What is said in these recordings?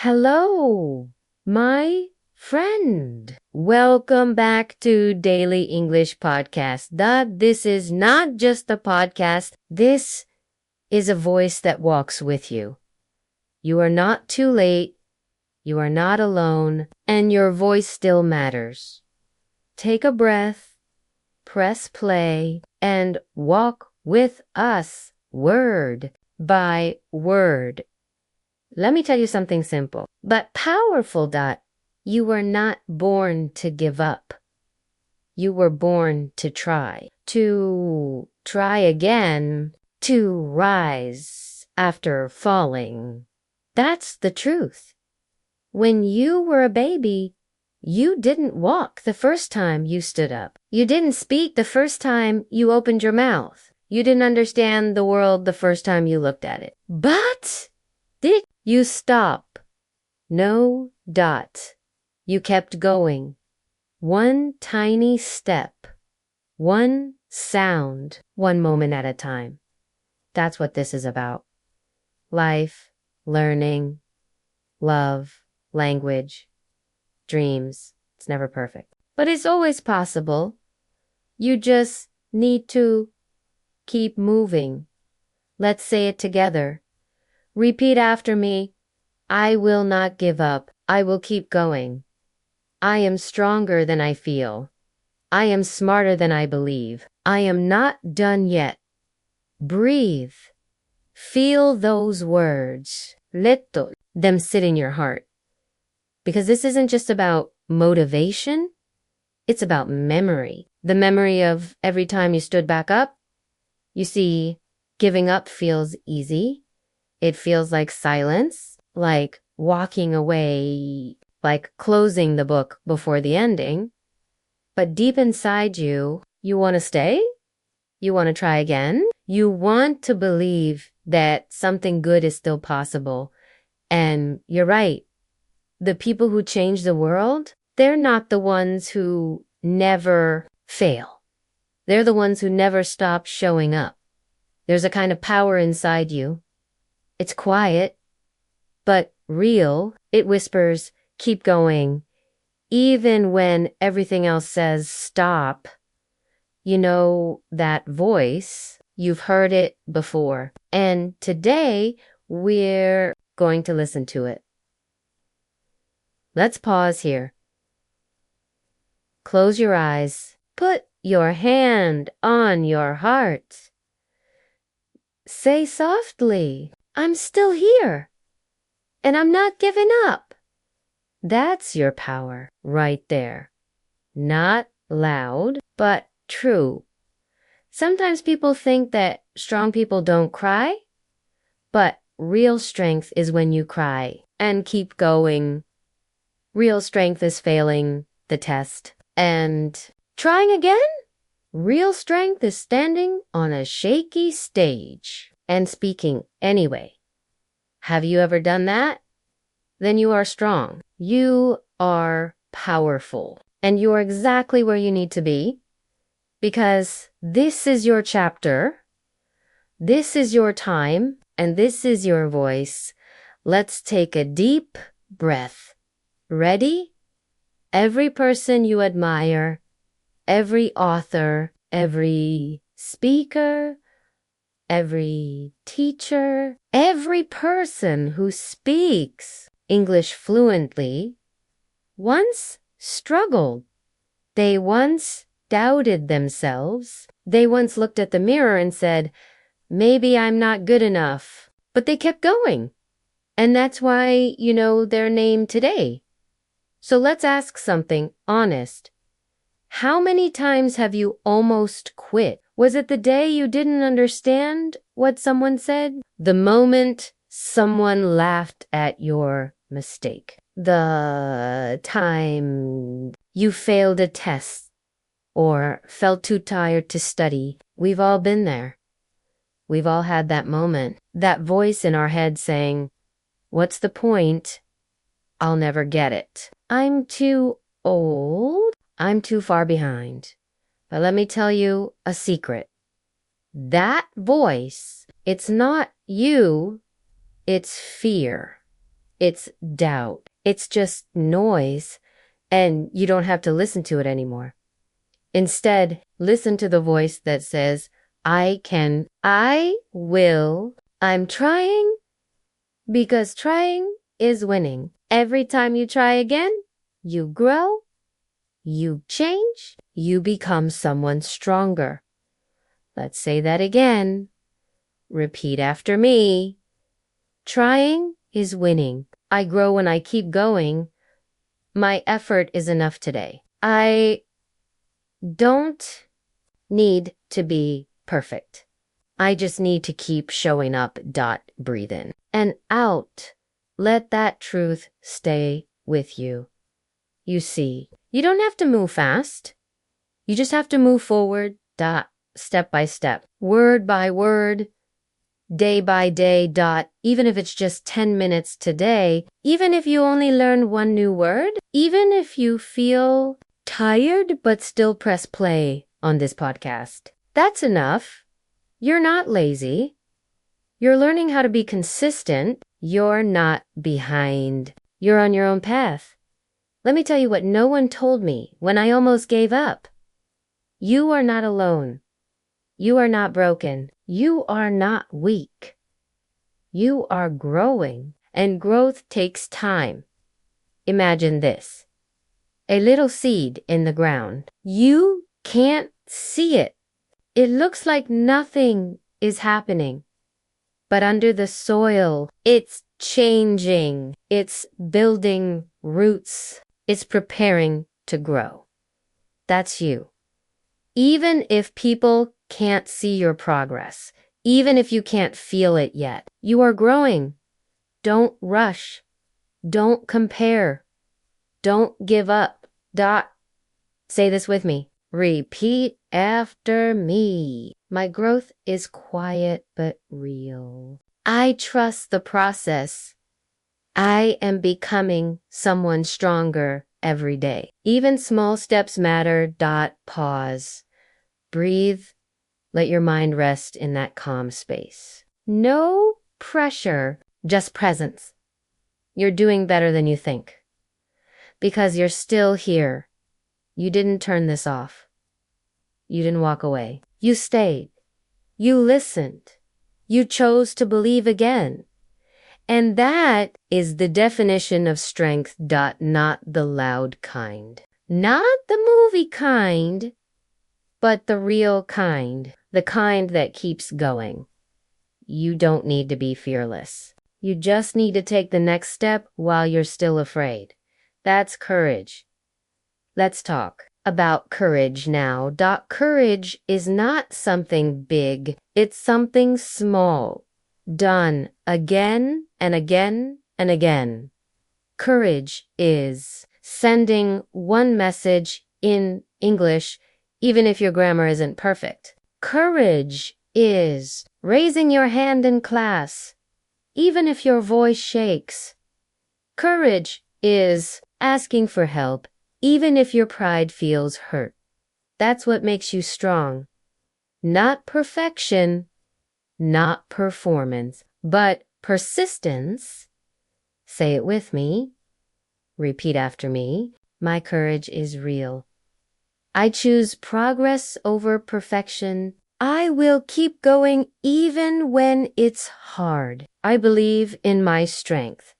Hello, my friend. Welcome back to Daily English Podcast. This is not just a podcast. This is a voice that walks with you. You are not too late. You are not alone, and your voice still matters. Take a breath, press play, and walk with us word by word. Let me tell you something simple, but powerful. You were not born to give up. You were born to try again, to rise after falling. That's the truth. When you were a baby, you didn't walk the first time you stood up. You didn't speak the first time you opened your mouth. You didn't understand the world the first time you looked at it. But did you stop? No. You kept going. One tiny step, one sound, one moment at a time. That's what this is about. Life, learning, love, language, dreams. It's never perfect, but it's always possible. You just need to keep moving. Let's say it together. Repeat after me. I will not give up. I will keep going. I am stronger than I feel. I am smarter than I believe. I am not done yet. Breathe. Feel those words. Let them sit in your heart. Because this isn't just about motivation. It's about memory. The memory of every time you stood back up. You see, giving up feels easy. It feels like silence, like walking away, like closing the book before the ending. But deep inside you, you want to stay? You want to try again? You want to believe that something good is still possible. And you're right. The people who change the world, they're not the ones who never fail. They're the ones who never stop showing up. There's a kind of power inside you. It's quiet, but real. It whispers, keep going. Even when everything else says stop, you know that voice. You've heard it before. And today, we're going to listen to it. Let's pause here. Close your eyes. Put your hand on your heart. Say softly, I'm still here, and I'm not giving up. That's your power right there. Not loud, but true. Sometimes people think that strong people don't cry, but real strength is when you cry and keep going. Real strength is failing the test and trying again. Real strength is standing on a shaky stage and speaking anyway. Have you ever done that? Then you are strong. You are powerful. And you are exactly where you need to be because this is your chapter. This is your time and this is your voice. Let's take a deep breath. Ready? Every person you admire, every author, every speaker, every teacher, every person who speaks English fluently once struggled. They once doubted themselves. They once looked at the mirror and said, maybe I'm not good enough. But they kept going. And that's why you know their name today. So let's ask something honest. How many times have you almost quit? Was it the day you didn't understand what someone said? The moment someone laughed at your mistake? The time you failed a test or felt too tired to study? We've all been there. We've all had that moment. That voice in our head saying, what's the point? I'll never get it. I'm too old. I'm too far behind. But let me tell you a secret. That voice, it's not you, it's fear. It's doubt. It's just noise, and you don't have to listen to it anymore. Instead, listen to the voice that says, I can, I will, I'm trying, because trying is winning. Every time you try again, you grow, you change, you become someone stronger. Let's say that again. Repeat after me. Trying is winning. I grow when I keep going. My effort is enough today. I don't need to be perfect. I just need to keep showing up. Breathe in and out. Let that truth stay with you. You see, you don't have to move fast. You just have to move forward. Step by step, word by word, day by day. Even if it's just 10 minutes today, even if you only learn one new word, even if you feel tired but still press play on this podcast, that's enough. You're not lazy. You're learning how to be consistent. You're not behind. You're on your own path. Let me tell you what no one told me when I almost gave up. You are not alone. You are not broken. You are not weak. You are growing, and growth takes time. Imagine this: a little seed in the ground. You can't see it. It looks like nothing is happening. But under the soil, it's changing. It's building roots. It's preparing to grow. That's you. Even if people can't see your progress, even if you can't feel it yet, you are growing. Don't rush. Don't compare. Don't give up. Say this with me. Repeat after me. My growth is quiet but real. I trust the process. I am becoming someone stronger every day. Even small steps matter. Pause. Breathe. Let your mind rest in that calm space. No pressure, just presence. You're doing better than you think. Because you're still here. You didn't turn this off. You didn't walk away. You stayed. You listened. You chose to believe again. And that is the definition of strength. Not the loud kind. Not the movie kind, but the real kind. The kind that keeps going. You don't need to be fearless. You just need to take the next step while you're still afraid. That's courage. Let's talk about courage now. Courage is not something big. It's something small, done again and again and again. Courage is sending one message in English even if your grammar isn't perfect. Courage is raising your hand in class, even if your voice shakes. Courage is asking for help, even if your pride feels hurt. That's what makes you strong. Not perfection, not performance, but persistence. Say it with me. Repeat after me. My courage is real. I choose progress over perfection. I will keep going even when it's hard. I believe in my strength.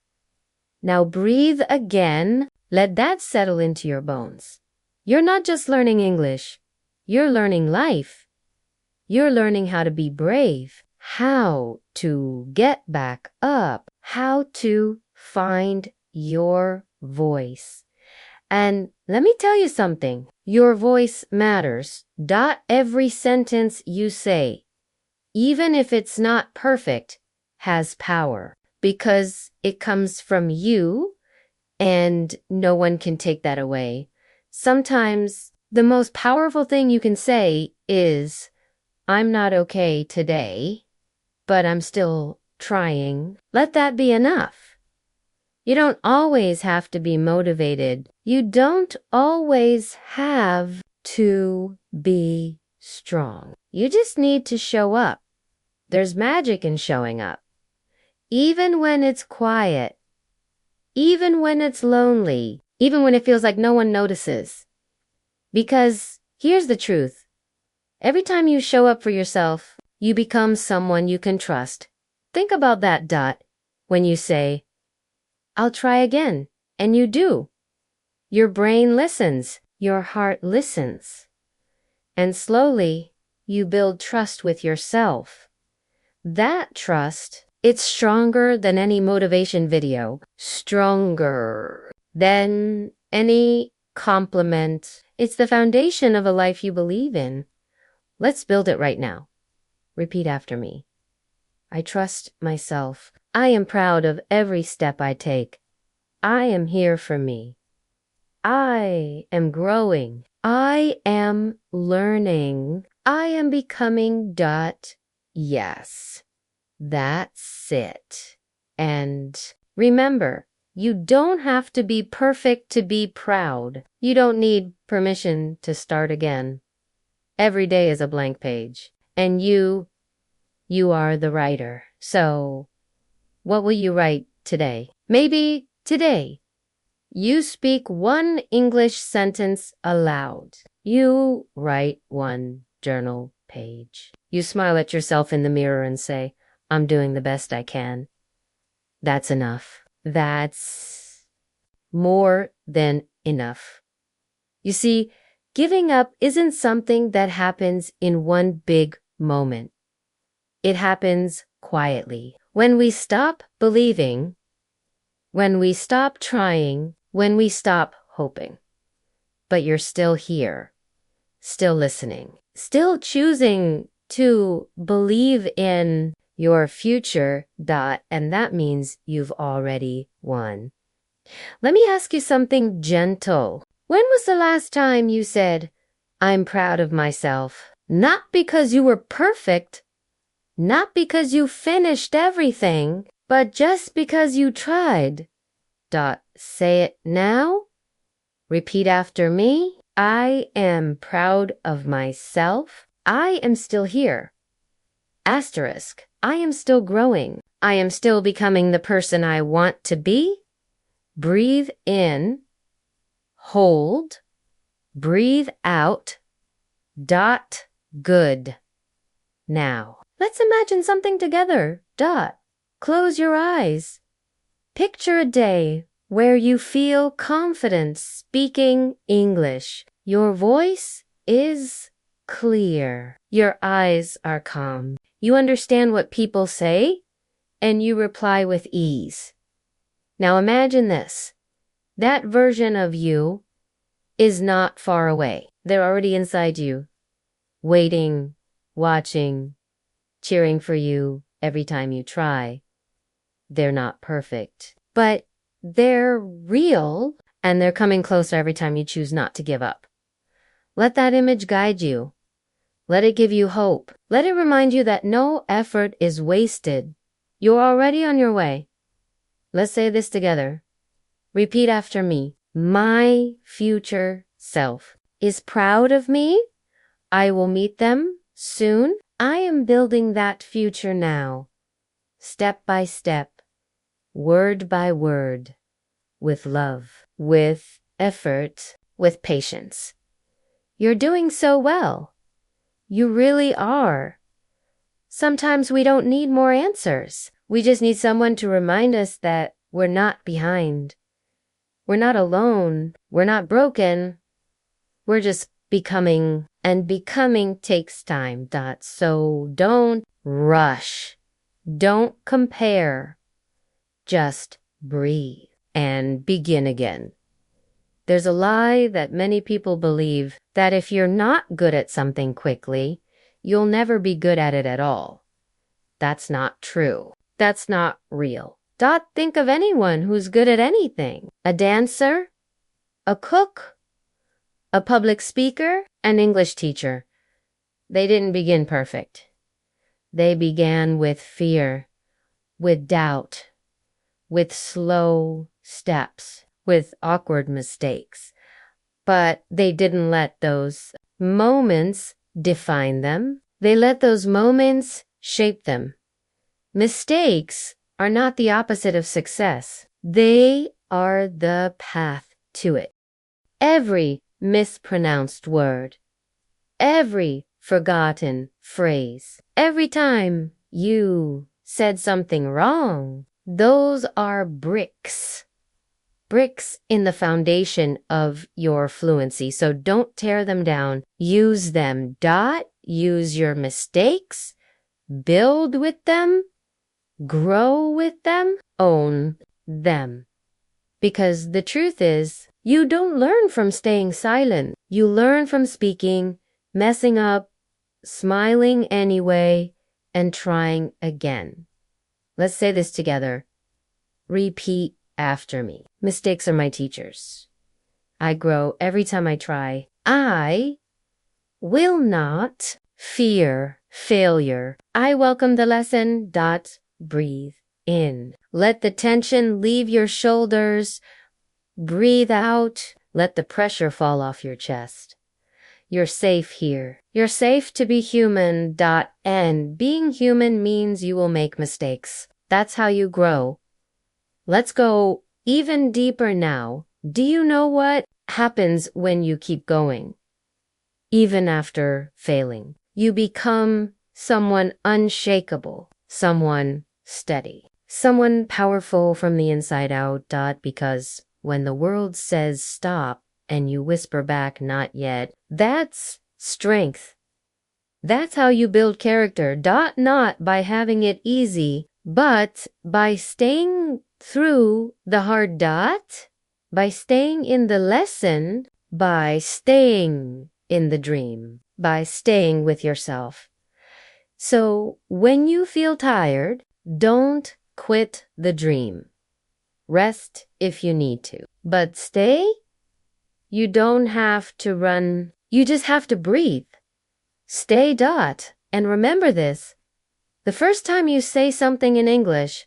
Now breathe again. Let that settle into your bones. You're not just learning English. You're learning life. You're learning how to be brave, how to get back up, how to find your voice. And let me tell you something. Your voice matters. Every sentence you say, even if it's not perfect, has power because it comes from you and no one can take that away. Sometimes the most powerful thing you can say is, I'm not okay today, but I'm still trying. Let that be enough. You don't always have to be motivated. You don't always have to be strong. You just need to show up. There's magic in showing up. Even when it's quiet, even when it's lonely, even when it feels like no one notices. Because here's the truth. Every time you show up for yourself, you become someone you can trust. Think about that, Dot, when you say, I'll try again, and you do. Your brain listens, your heart listens. And slowly, you build trust with yourself. That trust, it's stronger than any motivation video, stronger than any compliment. It's the foundation of a life you believe in. Let's build it right now. Repeat after me. I trust myself. I am proud of every step I take. I am here for me. I am growing. I am learning. I am becoming. Yes, that's it. And remember, you don't have to be perfect to be proud. You don't need permission to start again. Every day is a blank page, and you are the writer. So, what will you write today? Maybe today, you speak one English sentence aloud. You write one journal page. You smile at yourself in the mirror and say, I'm doing the best I can. That's enough. That's more than enough. You see, giving up isn't something that happens in one big moment. It happens quietly. When we stop believing, when we stop trying, when we stop hoping. But you're still here, still listening, still choosing to believe in your future, and that means you've already won. Let me ask you something gentle. When was the last time you said, I'm proud of myself? Not because you were perfect, not because you finished everything, but just because you tried. Say it now. Repeat after me. I am proud of myself. I am still here. Asterisk. I am still growing. I am still becoming the person I want to be. Breathe in. Hold. Breathe out. Good. Now, let's imagine something together. Close your eyes. Picture a day where you feel confident speaking English. Your voice is clear. Your eyes are calm. You understand what people say, and you reply with ease. Now imagine this. That version of you is not far away. They're already inside you, waiting, watching, cheering for you every time you try. They're not perfect, but they're real, and they're coming closer every time you choose not to give up. Let that image guide you. Let it give you hope. Let it remind you that no effort is wasted. You're already on your way. Let's say this together. Repeat after me. My future self is proud of me. I will meet them soon. I am building that future now, step by step, word by word, with love, with effort, with patience. You're doing so well. You really are. Sometimes we don't need more answers. We just need someone to remind us that we're not behind. We're not alone. We're not broken. We're just becoming, and becoming takes time. So don't rush. Don't compare. Just breathe and begin again. There's a lie that many people believe that if you're not good at something quickly, you'll never be good at it at all. That's not true. That's not real. Think of anyone who's good at anything. A dancer, a cook, a public speaker, an English teacher. They didn't begin perfect. They began with fear, with doubt, with slow steps, with awkward mistakes. But they didn't let those moments define them. They let those moments shape them. Mistakes are not the opposite of success. They are the path to it. Every mispronounced word, every forgotten phrase, every time you said something wrong, those are bricks. Bricks in the foundation of your fluency. So don't tear them down. Use them. Use your mistakes. Build with them. Grow with them. Own them. Because the truth is, you don't learn from staying silent. You learn from speaking, messing up, smiling anyway, and trying again. Let's say this together. Repeat after me. Mistakes are my teachers. I grow every time I try. I will not fear failure. I welcome the lesson. Breathe in. Let the tension leave your shoulders. Breathe out. Let the pressure fall off your chest. You're safe here. You're safe to be human. And being human means you will make mistakes. That's how you grow. Let's go even deeper now. Do you know what happens when you keep going? Even after failing, you become someone unshakable, someone steady, someone powerful from the inside out. Because when the world says stop and you whisper back, not yet, that's strength. That's how you build character. Not by having it easy, but by staying through the hard by staying in the lesson, by staying in the dream, by staying with yourself. So when you feel tired, don't quit the dream. Rest if you need to, but stay. You don't have to run. You just have to breathe. Stay. And remember this. The first time you say something in English,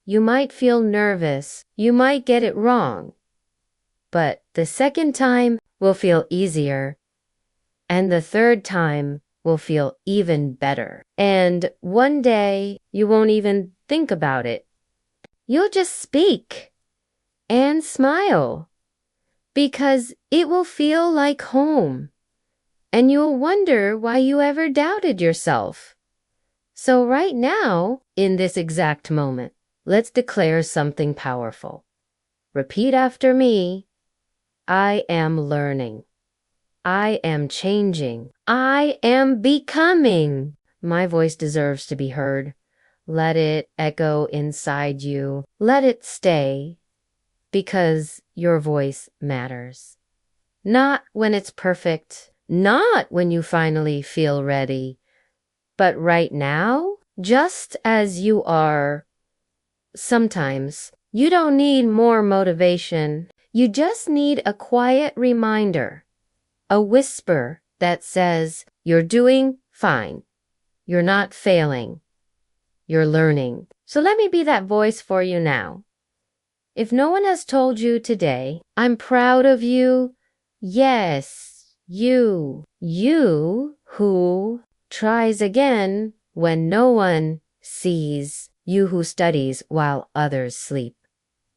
you might feel nervous. You might get it wrong. But the second time will feel easier. And the third time will feel even better. And one day you won't even think about it. You'll just speak and smile because it will feel like home. And you'll wonder why you ever doubted yourself. So right now, in this exact moment, let's declare something powerful. Repeat after me. I am learning. I am changing. I am becoming. My voice deserves to be heard. Let it echo inside you. Let it stay, because your voice matters. Not when it's perfect, not when you finally feel ready, but right now, just as you are. Sometimes you don't need more motivation. You just need a quiet reminder, a whisper that says, you're doing fine. You're not failing. You're learning. So let me be that voice for you now. If no one has told you today, I'm proud of you. Yes, you who tries again when no one sees. You who studies while others sleep.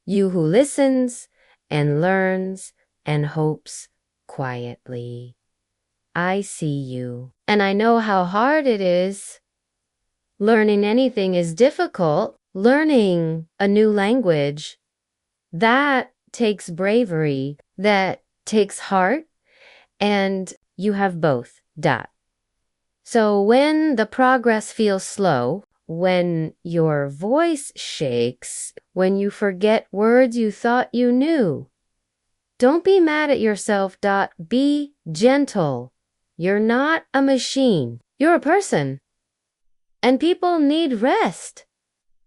You who listens and learns and hopes quietly. I see you, and I know how hard it is. Learning anything is difficult. Learning a new language, that takes bravery, that takes heart, and you have both. So when the progress feels slow, when your voice shakes, when you forget words you thought you knew, don't be mad at yourself. Be gentle. You're not a machine. You're a person. And people need rest.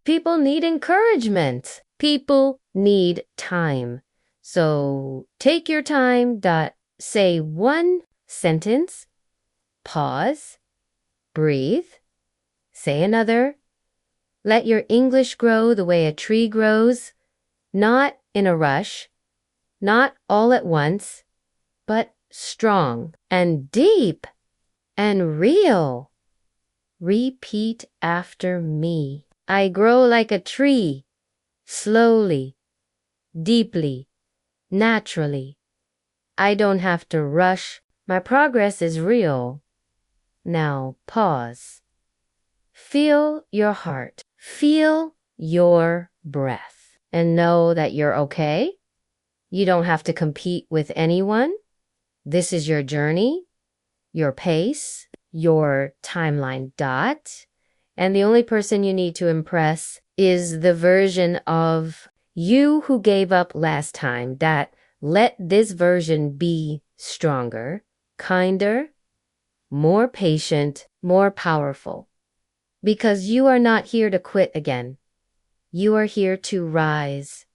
People need encouragement. People need time. So take your time. Say one sentence. Pause. Breathe. Say another. Let your English grow the way a tree grows, not in a rush, not all at once, but strong and deep and real. Repeat after me. I grow like a tree, slowly, deeply, naturally. I don't have to rush. My progress is real. Now pause. Feel your heart. Feel your breath. And know that you're okay. You don't have to compete with anyone. This is your journey, your pace, your timeline dot. And the only person you need to impress is the version of you who gave up last time. That let this version be stronger, kinder, more patient, more powerful. Because you are not here to quit again. You are here to rise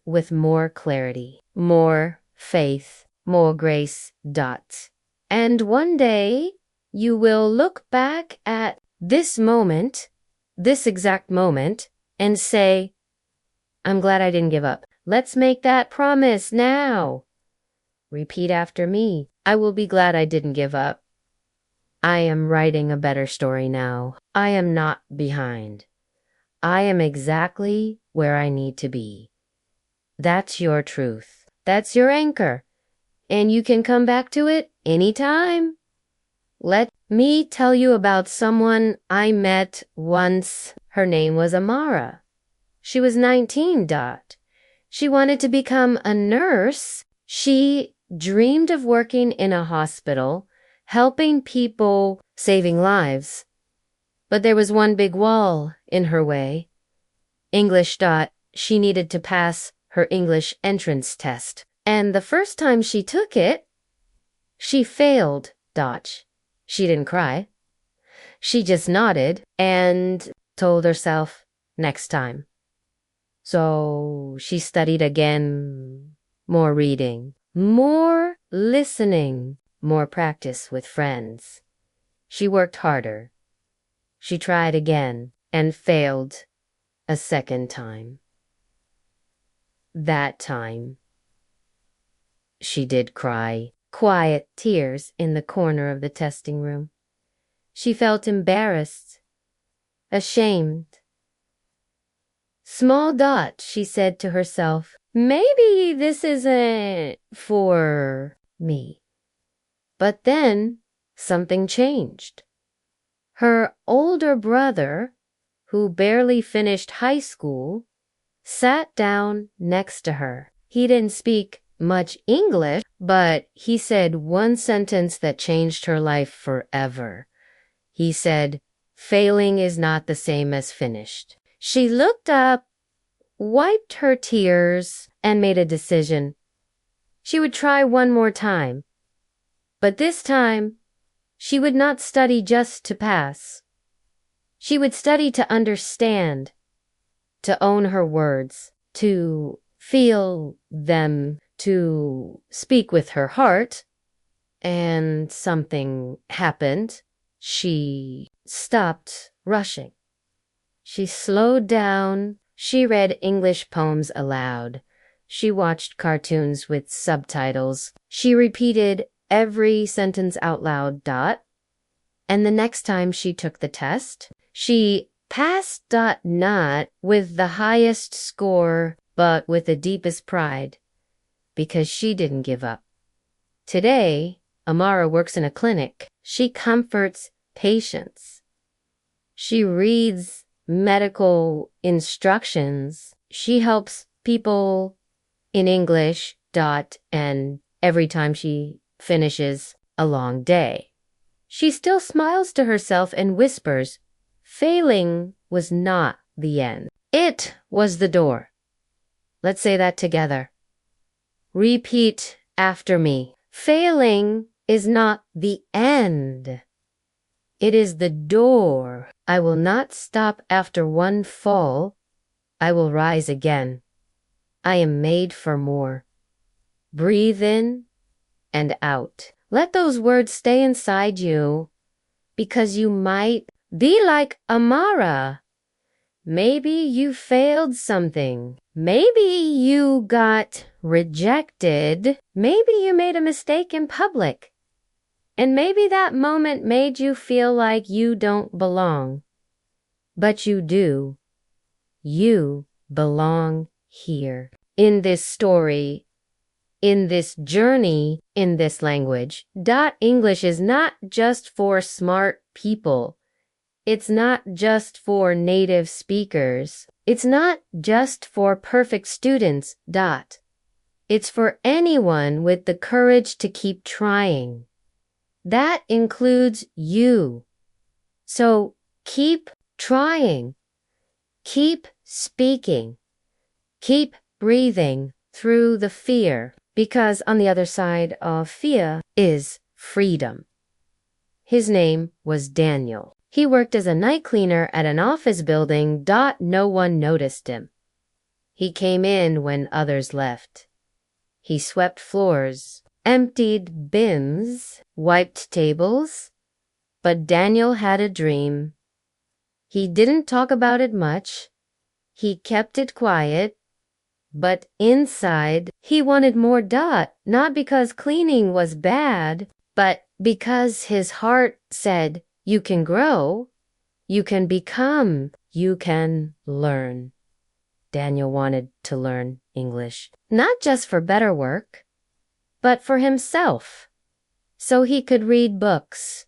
with more clarity, more faith, more grace dot. And one day you will look back at this moment, this exact moment, and say, I'm glad I didn't give up. Let's make that promise now. Repeat after me. I will be glad I didn't give up. I am writing a better story now. I am not behind. I am exactly where I need to be. That's your truth. That's your anchor. And you can come back to it anytime. Let me tell you about someone I met once. Her name was Amara. She was 19 dot. She wanted to become a nurse. She dreamed of working in a hospital, helping people, saving lives. But there was one big wall in her way. English dot. She needed to pass her English entrance test. And the first time she took it, she failed dot. She didn't cry. She just nodded and told herself, next time. So she studied again, more reading, more listening, more practice with friends. She worked harder. She tried again and failed a second time. That time, she did cry, quiet tears in the corner of the testing room. She felt embarrassed, ashamed. Small dot, she said to herself, maybe this isn't for me. But then something changed. Her older brother, who barely finished high school, sat down next to her. He didn't speak much English, but he said one sentence that changed her life forever. He said, failing is not the same as finished. She looked up, wiped her tears, and made a decision. She would try one more time. But this time, she would not study just to pass. She would study to understand, to own her words, to feel them, to speak with her heart. And something happened. She stopped rushing. She slowed down. She read English poems aloud. She watched cartoons with subtitles. She repeated every sentence out loud dot. And the next time she took the test, she passed dot not with the highest score, but with the deepest pride, because she didn't give up. Today, Amara works in a clinic. She comforts patients. She reads medical instructions. She helps people in English dot, and every time she finishes a long day, she still smiles to herself and whispers, failing was not the end. It was the door. Let's say that together. Repeat after me. Failing is not the end. It is the door. I will not stop after one fall. I will rise again. I am made for more. Breathe in and out. Let those words stay inside you, because you might be like Amara. Maybe you failed something. Maybe you got rejected. Maybe you made a mistake in public. And maybe that moment made you feel like you don't belong. But you do. You belong here. In this story, in this journey, in this language, English is not just for smart people. It's not just for native speakers. It's not just for perfect students. It's for anyone with the courage to keep trying. That includes you. So keep trying. Keep speaking. Keep breathing through the fear, because on the other side of fear is freedom. His name was Daniel. He worked as a night cleaner at an office building. No one noticed him. He came in when others left. He swept floors, emptied bins, wiped tables. But Daniel had a dream. He didn't talk about it much. He kept it quiet. But inside, he wanted more. Not because cleaning was bad, but because his heart said, you can grow, you can become, you can learn. Daniel wanted to learn English, not just for better work, but for himself, so he could read books,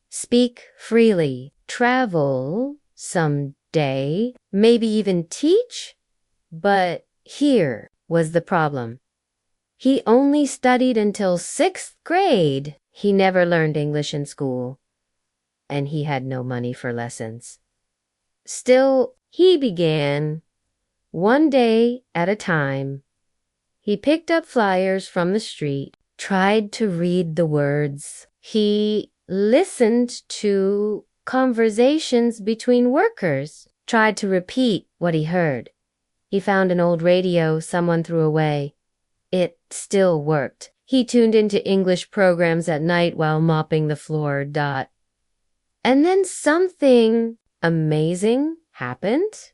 speak freely, travel someday, maybe even teach. But here was the problem. He only studied until 6th grade. He never learned English in school, and he had no money for lessons. Still, he began, one day at a time. He picked up flyers from the street, tried to read the words. He listened to conversations between workers, tried to repeat what he heard. He found an old radio someone threw away. It still worked. He tuned into English programs at night while mopping the floor. And then something amazing happened.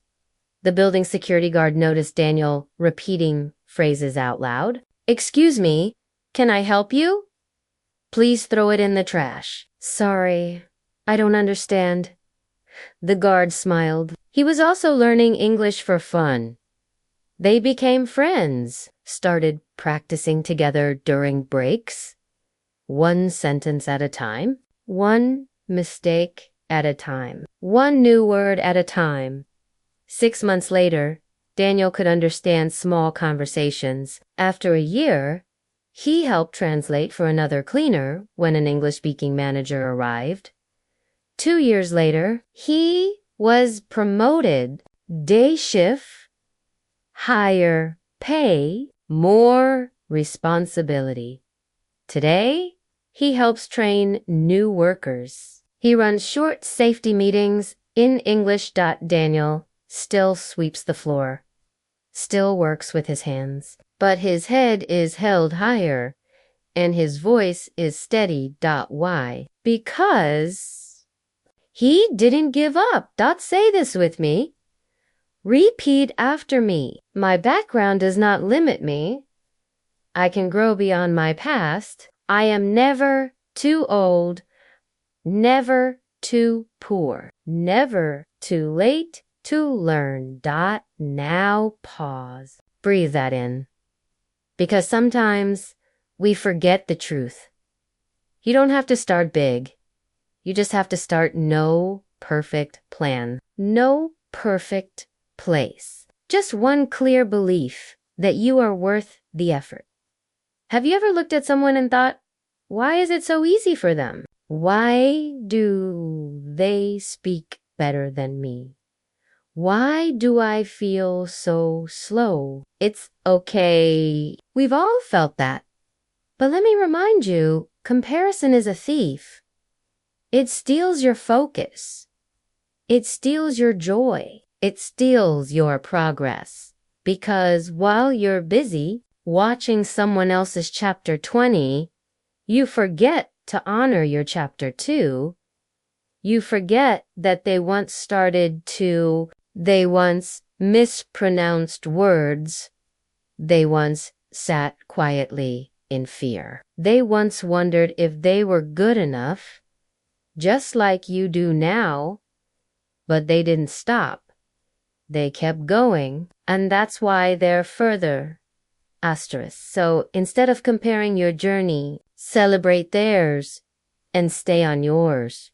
The building security guard noticed Daniel repeating phrases out loud. Excuse me, can I help you? Please throw it in the trash. Sorry, I don't understand. The guard smiled. He was also learning English for fun. They became friends, started practicing together during breaks, one sentence at a time, one mistake at a time, one new word at a time. 6 months later, Daniel could understand small conversations. After a year, he helped translate for another cleaner when an English-speaking manager arrived. 2 years later, he was promoted, day shift, higher pay, more responsibility. Today, he helps train new workers. He runs short safety meetings in English. Daniel still sweeps the floor, still works with his hands, but his head is held higher and his voice is steady. Why? Because he didn't give up. Say this with me. Repeat after me. My background does not limit me. I can grow beyond my past. I am never too old, never too poor, never too late to learn. Now pause. Breathe that in. Because sometimes we forget the truth. You don't have to start big. You just have to start. No perfect plan. No perfect place. Just one clear belief that you are worth the effort. Have you ever looked at someone and thought, why is it so easy for them? Why do they speak better than me? Why do I feel so slow? It's okay. We've all felt that. But let me remind you, comparison is a thief. It steals your focus. It steals your joy. It steals your progress. Because while you're busy watching someone else's chapter 20, you forget to honor your chapter 2. You forget that they once mispronounced words. They once sat quietly in fear. They once wondered if they were good enough, just like you do now, but they didn't stop. They kept going And that's why they're further. Asterisk. So instead of comparing your journey, celebrate theirs and stay on yours.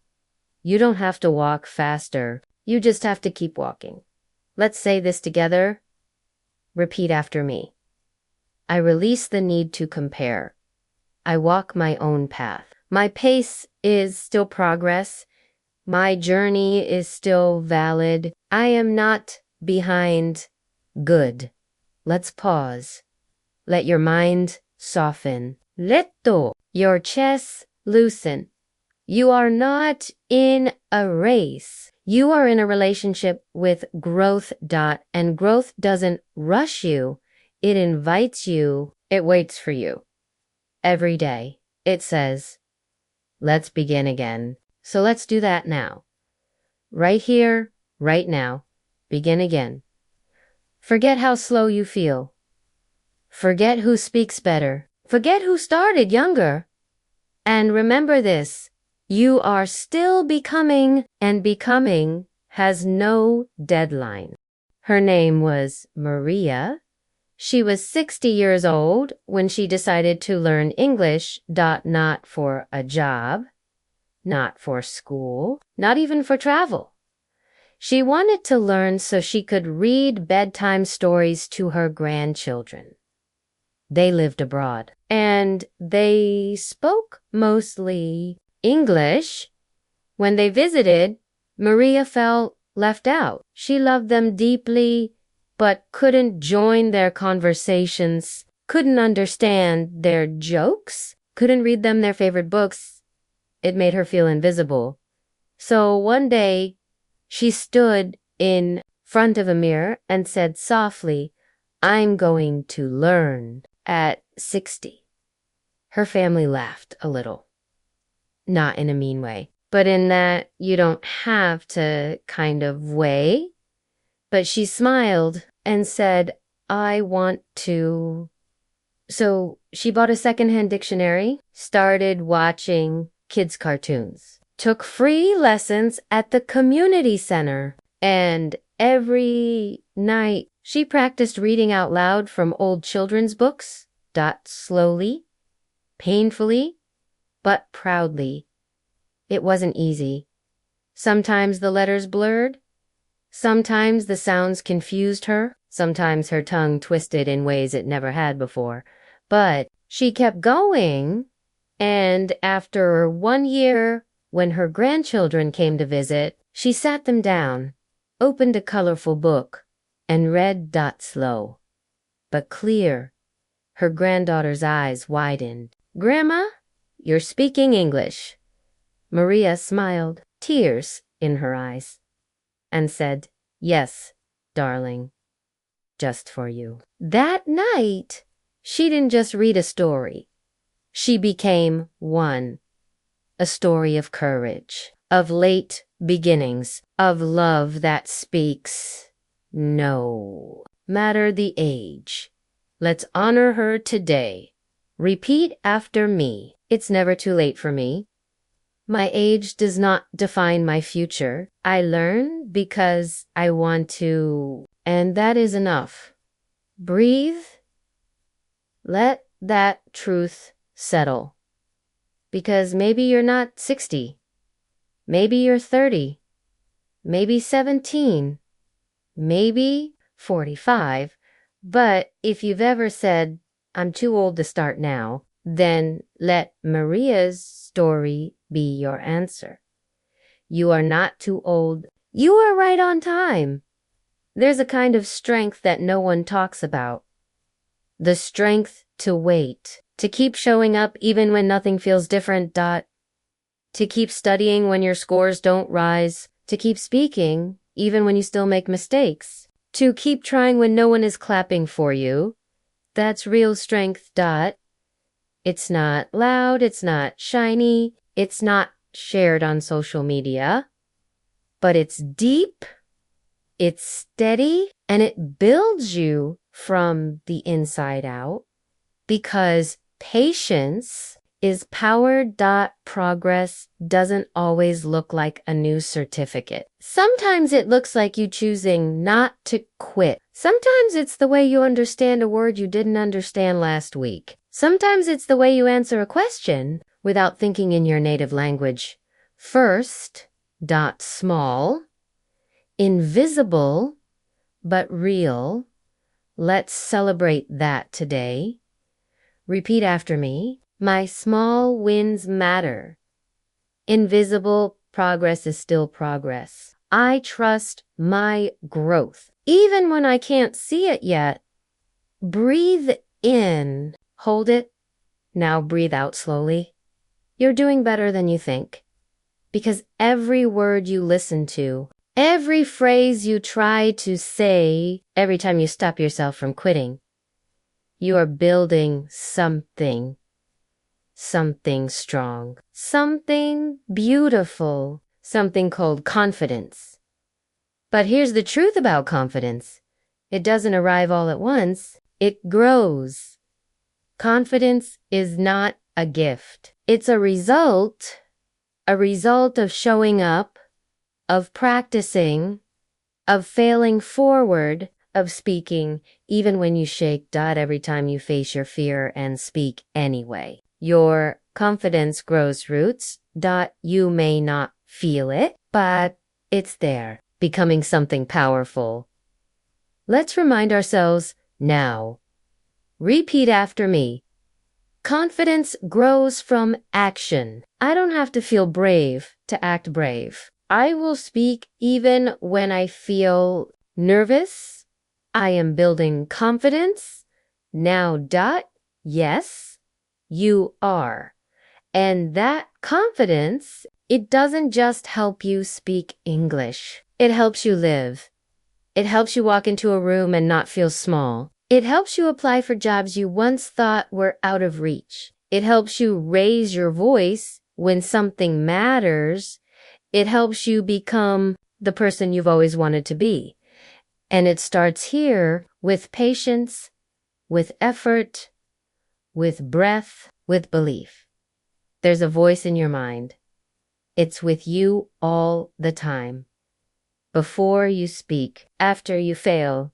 You don't have to walk faster. You just have to keep walking. Let's say this together. Repeat after me. I release the need to compare. I walk my own path. My pace is still progress. My journey is still valid. I am not behind. Good. Let's pause. Let your mind soften. Letto. Your chest loosen. You are not in a race. You are in a relationship with growth. And growth doesn't rush you. It invites you. It waits for you. Every day. It says, let's begin again. So let's do that now. Right here, right now. Begin again. Forget how slow you feel. Forget who speaks better. Forget who started younger. And remember this. You are still becoming, and becoming has no deadline. Her name was Maria. She was 60 years old when she decided to learn English. Not for a job, not for school, not even for travel. She wanted to learn so she could read bedtime stories to her grandchildren. They lived abroad, and they spoke mostly English. When they visited, Maria felt left out. She loved them deeply, but couldn't join their conversations, couldn't understand their jokes, couldn't read them their favorite books. It made her feel invisible. So one day, she stood in front of a mirror and said softly, I'm going to learn. At 60. Her family laughed a little. Not in a mean way, but in that you don't have to kind of way. But she smiled and said, I want to. So she bought a secondhand dictionary, started watching kids' cartoons, took free lessons at the community center, and every night she practiced reading out loud from old children's books. Slowly, painfully, but proudly. It wasn't easy. Sometimes the letters blurred. Sometimes the sounds confused her. Sometimes her tongue twisted in ways it never had before. But she kept going, and after 1 year, when her grandchildren came to visit, she sat them down, opened a colorful book, and read. Slow, but clear. Her granddaughter's eyes widened. Grandma, you're speaking English. Maria smiled, tears in her eyes, and said, Yes, darling, just for you. That night, she didn't just read a story. She became one. A story of courage, of late beginnings, of love that speaks. No matter the age. Let's honor her today. Repeat after me. It's never too late for me. My age does not define my future. I learn because I want to, and that is enough. Breathe. Let that truth settle. Because maybe you're not 60. Maybe you're 30. Maybe 17. Maybe 45. But if you've ever said, I'm too old to start now, then let Maria's story be your answer. You are not too old. You are right on time. There's a kind of strength that no one talks about. The strength to wait, to keep showing up even when nothing feels different. To keep studying when your scores don't rise, to keep speaking even when you still make mistakes. To keep trying when no one is clapping for you. That's real strength. It's not loud, it's not shiny, it's not shared on social media, but it's deep, it's steady, and it builds you from the inside out, because patience is power. Progress doesn't always look like a new certificate. Sometimes it looks like you choosing not to quit. Sometimes it's the way you understand a word you didn't understand last week. Sometimes it's the way you answer a question without thinking in your native language. First, small, invisible, but real. Let's celebrate that today. Repeat after me. My small wins matter. Invisible progress is still progress. I trust my growth. Even when I can't see it yet, breathe in. Hold it. Now breathe out slowly. You're doing better than you think. Because every word you listen to, every phrase you try to say, every time you stop yourself from quitting, you are building something strong, something beautiful, something called confidence. But here's the truth about confidence. It doesn't arrive all at once. It grows. Confidence is not a gift. It's a result of showing up, of practicing, of failing forward, of speaking, even when you shake. Every time you face your fear and speak anyway. Your confidence grows roots. You may not feel it, but it's there, becoming something powerful. Let's remind ourselves now. Repeat after me. Confidence grows from action. I don't have to feel brave to act brave. I will speak even when I feel nervous. I am building confidence. Now, yes, you are. And that confidence, it doesn't just help you speak English. It helps you live. It helps you walk into a room and not feel small. It helps you apply for jobs you once thought were out of reach. It helps you raise your voice when something matters. It helps you become the person you've always wanted to be. And it starts here with patience, with effort, with breath, with belief. There's a voice in your mind. It's with you all the time. Before you speak, after you fail,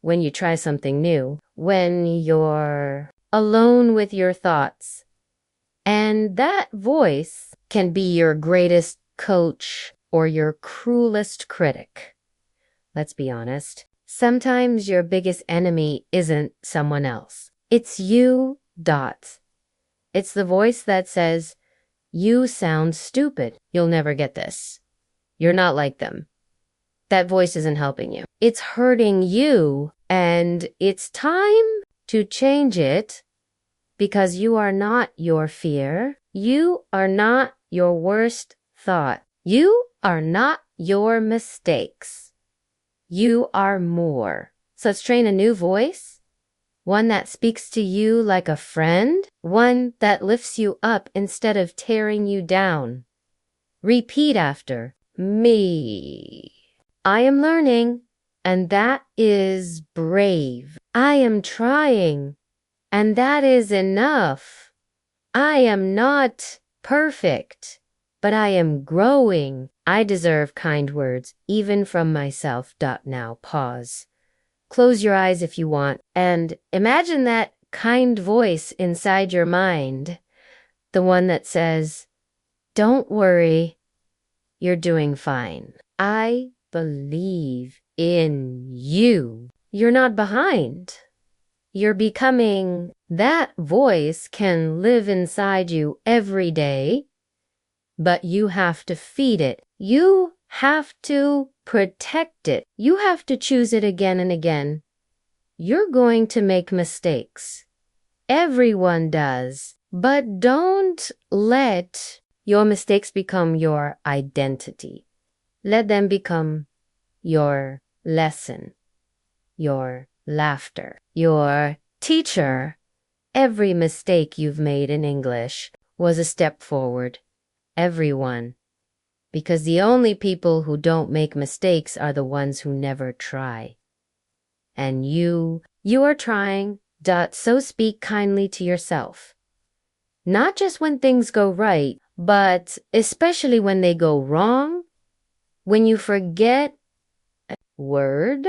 when you try something new, when you're alone with your thoughts. And that voice can be your greatest coach or your cruelest critic. Let's be honest. Sometimes your biggest enemy isn't someone else. It's you. It's the voice that says, you sound stupid. You'll never get this. You're not like them. That voice isn't helping you. It's hurting you, and it's time to change it because you are not your fear. You are not your worst thought. You are not your mistakes. You are more. So let's train a new voice, one that speaks to you like a friend, one that lifts you up instead of tearing you down. Repeat after me. I am learning, and that is brave. I am trying, and that is enough. I am not perfect, but I am growing. I deserve kind words, even from myself. Now pause. Close your eyes if you want, and imagine that kind voice inside your mind, the one that says, don't worry, you're doing fine. I believe in you. You're not behind. You're becoming. That voice can live inside you every day, but you have to feed it. You have to protect it. You have to choose it again and again. You're going to make mistakes. Everyone does. But don't let your mistakes become your identity. Let them become your lesson, your laughter, your teacher. Every mistake you've made in English was a step forward. Everyone. Because the only people who don't make mistakes are the ones who never try. And you are trying. So speak kindly to yourself. Not just when things go right, but especially when they go wrong, when you forget a word,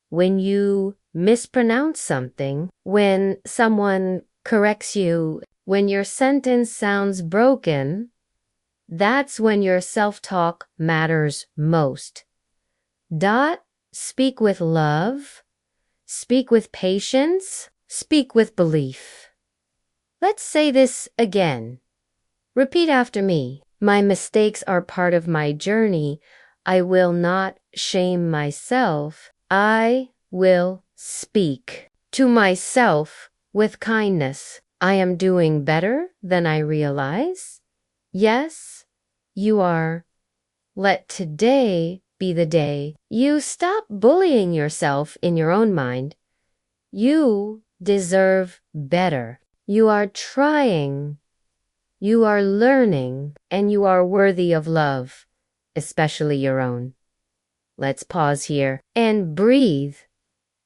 when you mispronounce something, when someone corrects you, when your sentence sounds broken, that's when your self-talk matters most. Speak with love, speak with patience, speak with belief. Let's say this again. Repeat after me. My mistakes are part of my journey. I will not shame myself. I will speak to myself with kindness. I am doing better than I realize. Yes, you are. Let today be the day you stop bullying yourself in your own mind. You deserve better. You are trying. You are learning, and you are worthy of love, especially your own. Let's pause here and breathe.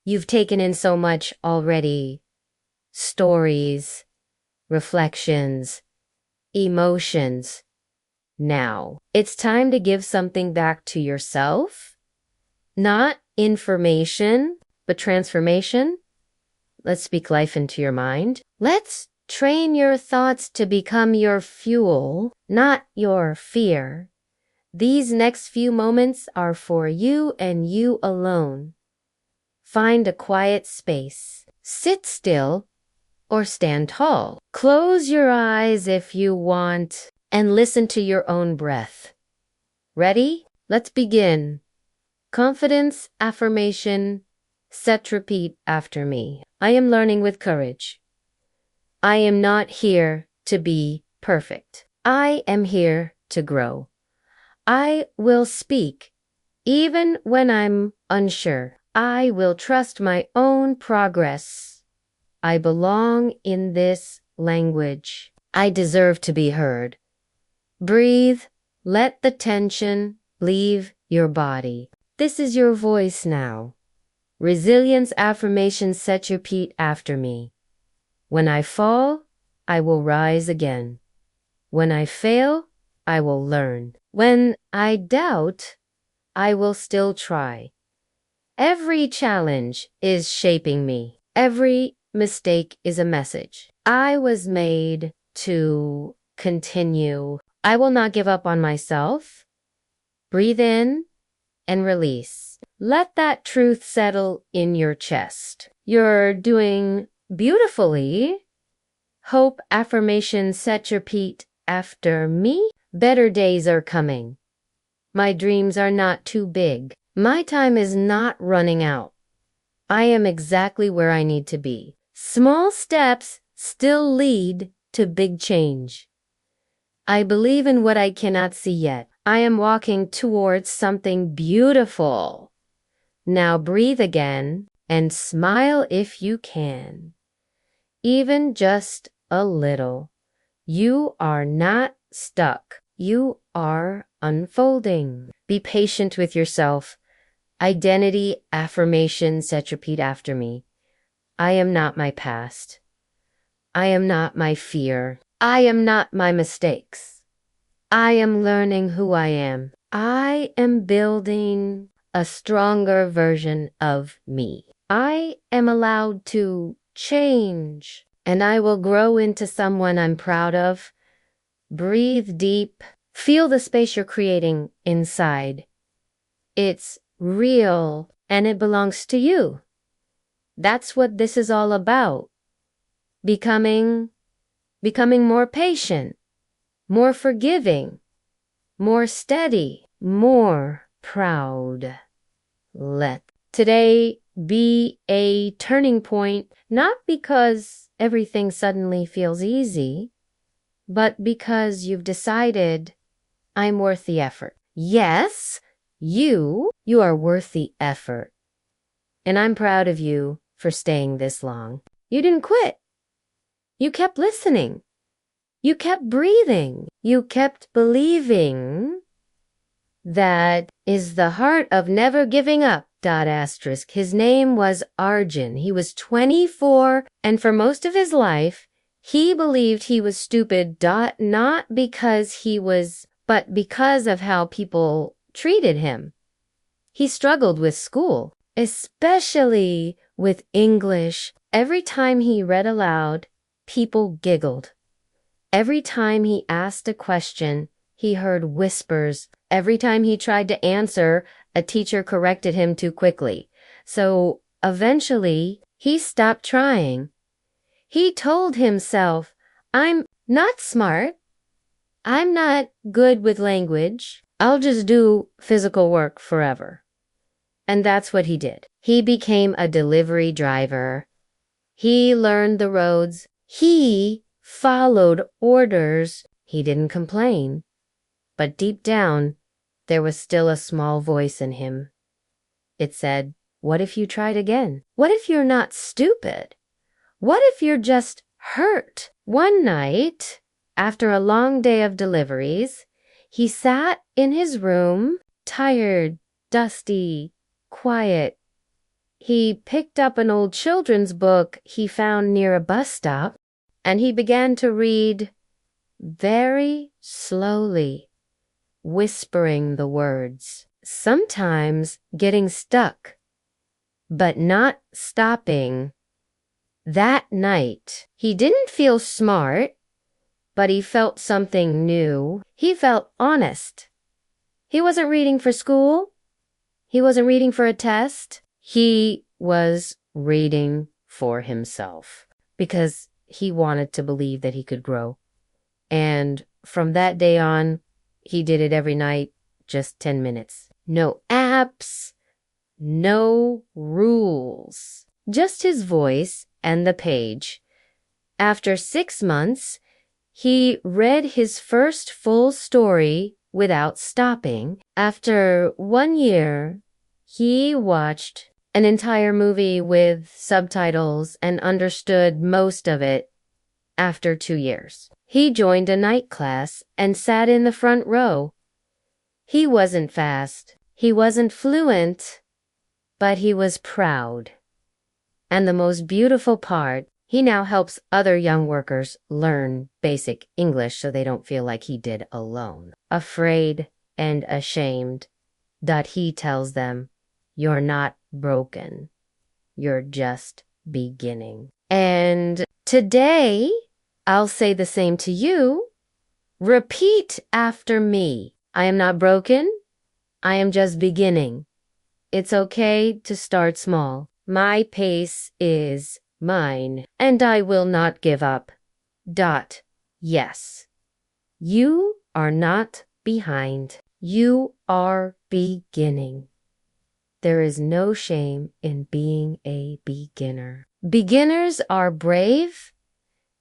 You've taken in so much already. Stories, reflections, emotions. Now, it's time to give something back to yourself. Not information, but transformation. Let's speak life into your mind. Let's train your thoughts to become your fuel, not your fear. These next few moments are for you and you alone. Find a quiet space. Sit still or stand tall. Close your eyes if you want and listen to your own breath. Ready? Let's begin. Confidence, affirmation, set repeat after me. I am learning with courage. I am not here to be perfect. I am here to grow. I will speak even when I'm unsure. I will trust my own progress. I belong in this language. I deserve to be heard. Breathe. Let the tension leave your body. This is your voice now. Resilience affirmation set your repeat after me. When I fall, I will rise again. When I fail, I will learn. When I doubt, I will still try. Every challenge is shaping me. Every mistake is a message. I was made to continue. I will not give up on myself. Breathe in and release. Let that truth settle in your chest. You're doing beautifully. Hope affirmation set your repeat after me. Better days are coming. My dreams are not too big. My time is not running out. I am exactly where I need to be. Small steps still lead to big change. I believe in what I cannot see yet. I am walking towards something beautiful. Now breathe again and smile if you can. Even just a little. You are not stuck. You are unfolding. Be patient with yourself. Identity affirmation set repeat after me. I am not my past. I am not my fear. I am not my mistakes. I am learning who I am. I am building a stronger version of me. I am allowed to change, and I will grow into someone I'm proud of. Breathe deep. Feel the space you're creating inside. It's real, and it belongs to you. That's what this is all about. Becoming more patient, more forgiving, more steady, more proud. Let today be a turning point, not because everything suddenly feels easy, but because you've decided I'm worth the effort. Yes, you are worth the effort. And I'm proud of you for staying this long. You didn't quit. You kept listening. You kept breathing. You kept believing. That is the heart of never giving up. His name was Arjun. He was 24, and for most of his life, He believed he was stupid, not because he was, but because of how people treated him. He struggled with school, especially with English. Every time he read aloud, people giggled. Every time he asked a question, he heard whispers. Every time he tried to answer, a teacher corrected him too quickly. So eventually, he stopped trying. He told himself, I'm not smart. I'm not good with language. I'll just do physical work forever. And that's what he did. He became a delivery driver. He learned the roads. He followed orders. He didn't complain. But deep down, there was still a small voice in him. It said, what if you tried again? What if you're not stupid? What if you're just hurt? One night, after a long day of deliveries, he sat in his room, tired, dusty, quiet. He picked up an old children's book he found near a bus stop, and he began to read very slowly, whispering the words, sometimes getting stuck, but not stopping. That night, he didn't feel smart, but he felt something new. He felt honest. He wasn't reading for school. He wasn't reading for a test. He was reading for himself because he wanted to believe that he could grow. And from that day on, he did it every night, just 10 minutes. No apps, no rules, just his voice and the page. After 6 months, he read his first full story without stopping. After 1 year, he watched an entire movie with subtitles and understood most of it after 2 years. He joined a night class and sat in the front row. He wasn't fast. He wasn't fluent, but he was proud. And the most beautiful part, he now helps other young workers learn basic English so they don't feel like he did alone. Afraid and ashamed that he tells them, you're not broken. You're just beginning. And today, I'll say the same to you. Repeat after me. I am not broken. I am just beginning. It's okay to start small. My pace is mine, and I will not give up. Yes. You are not behind. You are beginning. There is no shame in being a beginner. Beginners are brave.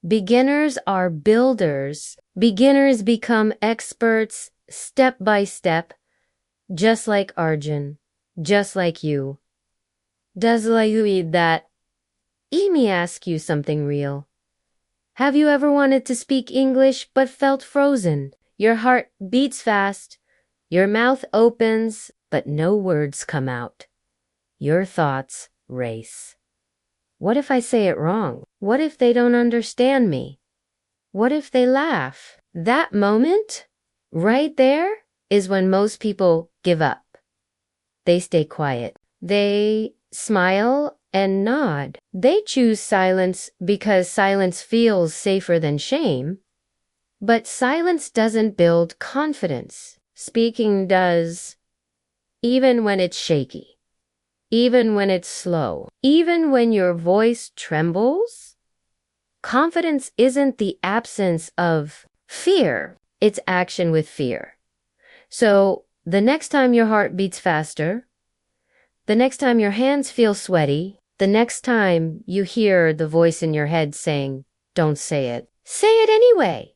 Beginners are builders. Beginners become experts step by step, just like Arjun, just like you. Does like you eat that? Let me ask you something real. Have you ever wanted to speak English but felt frozen? Your heart beats fast, your mouth opens, but no words come out. Your thoughts race. What if I say it wrong? What if they don't understand me? What if they laugh? That moment, right there, is when most people give up. They stay quiet. They smile and nod. They choose silence because silence feels safer than shame. But silence doesn't build confidence. Speaking does, even when it's shaky, even when it's slow, even when your voice trembles. Confidence isn't the absence of fear, it's action with fear. So the next time your heart beats faster, the next time your hands feel sweaty, the next time you hear the voice in your head saying, don't say it anyway.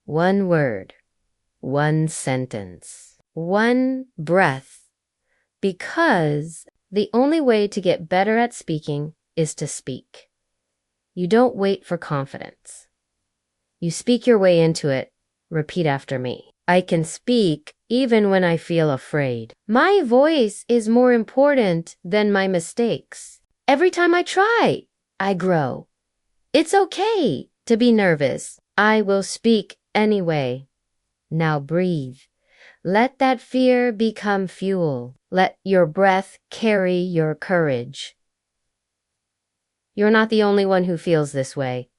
One word, one sentence, one breath. Because the only way to get better at speaking is to speak. You don't wait for confidence. You speak your way into it. Repeat after me. I can speak even when I feel afraid. My voice is more important than my mistakes. Every time I try, I grow. It's okay to be nervous. I will speak anyway. Now breathe. Let that fear become fuel. Let your breath carry your courage. You're not the only one who feels this way.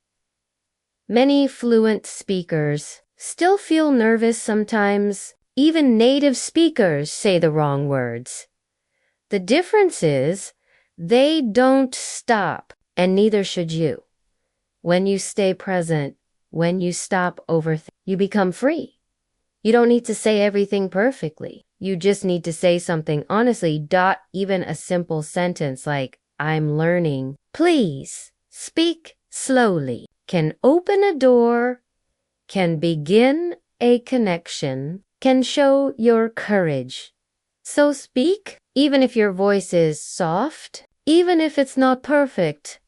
Many fluent speakers still feel nervous sometimes. Even native speakers say the wrong words. The difference is they don't stop, and neither should you. When you stay present, when you stop overthinking, you become free. You don't need to say everything perfectly. You just need to say something honestly. Even a simple sentence like, I'm learning. Please speak slowly. Can open a door, can begin a connection, can show your courage. So speak, even if your voice is soft, even if it's not perfect,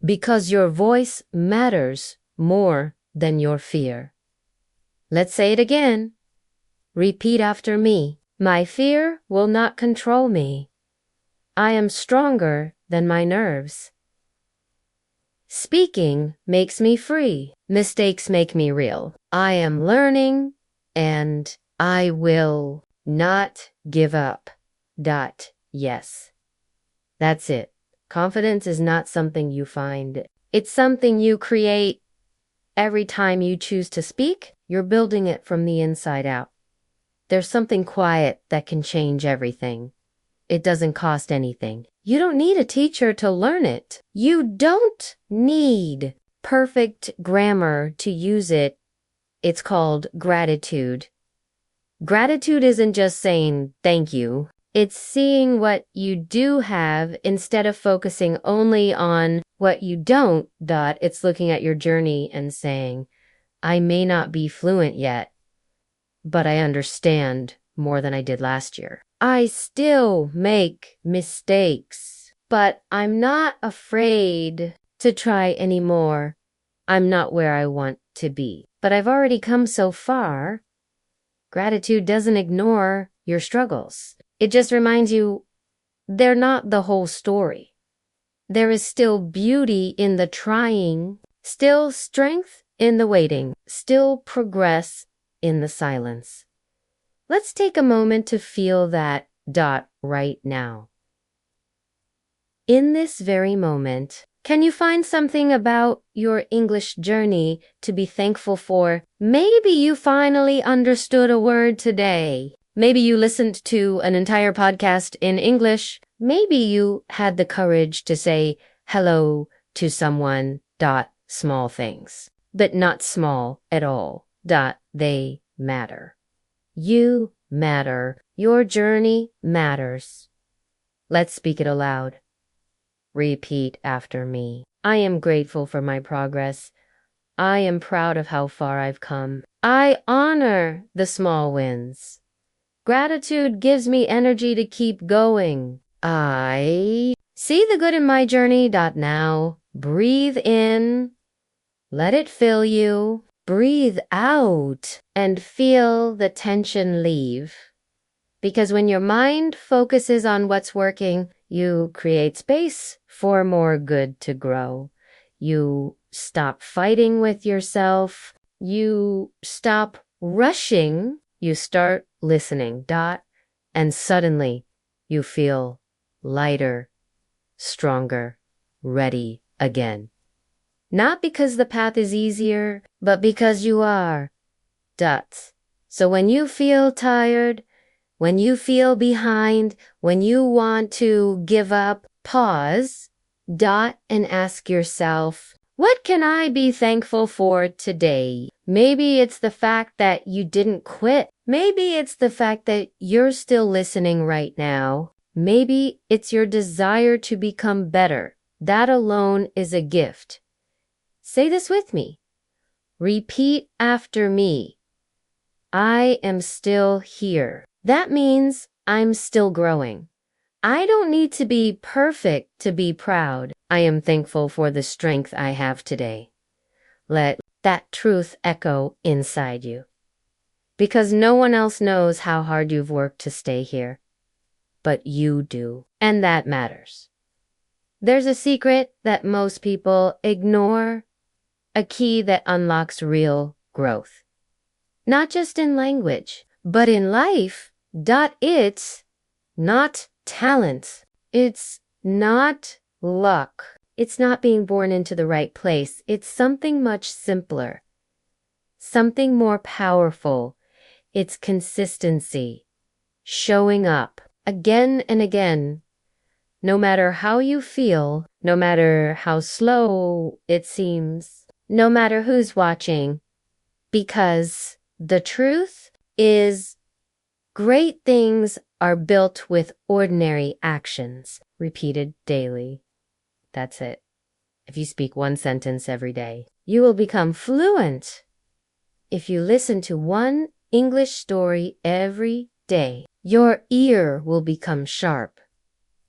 because your voice matters more than your fear. Let's say it again. Repeat after me. My fear will not control me. I am stronger than my nerves. Speaking makes me free. Mistakes make me real. I am learning and I will not give up. Yes. That's it. Confidence is not something you find. It's something you create. Every time you choose to speak, you're building it from the inside out. There's something quiet that can change everything. It doesn't cost anything. You don't need a teacher to learn it. You don't need perfect grammar to use it. It's called gratitude. Gratitude isn't just saying thank you. It's seeing what you do have instead of focusing only on what you don't. It's looking at your journey and saying, I may not be fluent yet, but I understand more than I did last year. I still make mistakes, but I'm not afraid to try anymore. I'm not where I want to be, but I've already come so far. Gratitude doesn't ignore your struggles. It just reminds you they're not the whole story. There is still beauty in the trying, still strength in the waiting, still progress in the silence. Let's take a moment to feel that right now. In this very moment, can you find something about your English journey to be thankful for? Maybe you finally understood a word today. Maybe you listened to an entire podcast in English. Maybe you had the courage to say hello to someone. Small things, but not small at all. They matter. You matter. Your journey matters. Let's speak it aloud. Repeat after me. I am grateful for my progress. I am proud of how far I've come. I honor the small wins. Gratitude gives me energy to keep going. I see the good in my journey. Now, breathe in. Let it fill you. Breathe out and feel the tension leave. Because when your mind focuses on what's working, you create space for more good to grow. You stop fighting with yourself. You stop rushing. You start listening. And suddenly you feel lighter, stronger, ready again. Not because the path is easier, but because you are. So when you feel tired, when you feel behind, when you want to give up, pause, and ask yourself, what can I be thankful for today? Maybe it's the fact that you didn't quit. Maybe it's the fact that you're still listening right now. Maybe it's your desire to become better. That alone is a gift. Say this with me. Repeat after me. I am still here. That means I'm still growing. I don't need to be perfect to be proud. I am thankful for the strength I have today. Let that truth echo inside you. Because no one else knows how hard you've worked to stay here. But you do. And that matters. There's a secret that most people ignore. a key that unlocks real growth. Not just in language, but in life. It's not talent. It's not luck. It's not being born into the right place. It's something much simpler, something more powerful. It's consistency, showing up again and again, no matter how you feel, no matter how slow it seems, no matter who's watching, because the truth is great things are built with ordinary actions, repeated daily. That's it. If you speak one sentence every day, you will become fluent. If you listen to one English story every day, your ear will become sharp.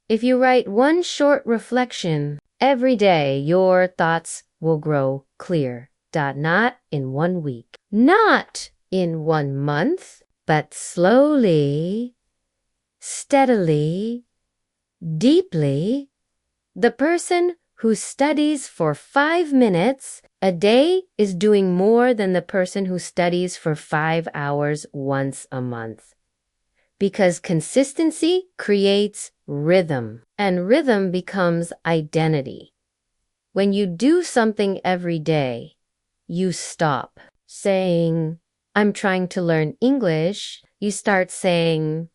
If you write one short reflection every day, your thoughts will grow clear. Not in 1 week, not in 1 month, but slowly, steadily, deeply. The person who studies for 5 minutes a day is doing more than the person who studies for 5 hours once a month. Because consistency creates rhythm, and rhythm becomes identity. When you do something every day, you stop saying, I'm trying to learn English. You start saying,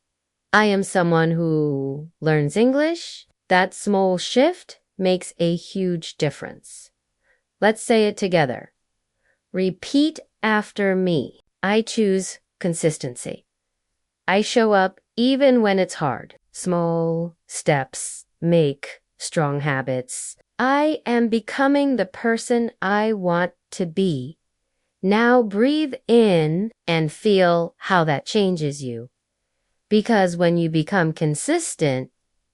I am someone who learns English. That small shift makes a huge difference. Let's say it together. Repeat after me. I choose consistency. I show up even when it's hard. Small steps make strong habits. I am becoming the person I want to be. Now breathe in and feel how that changes you. Because when you become consistent,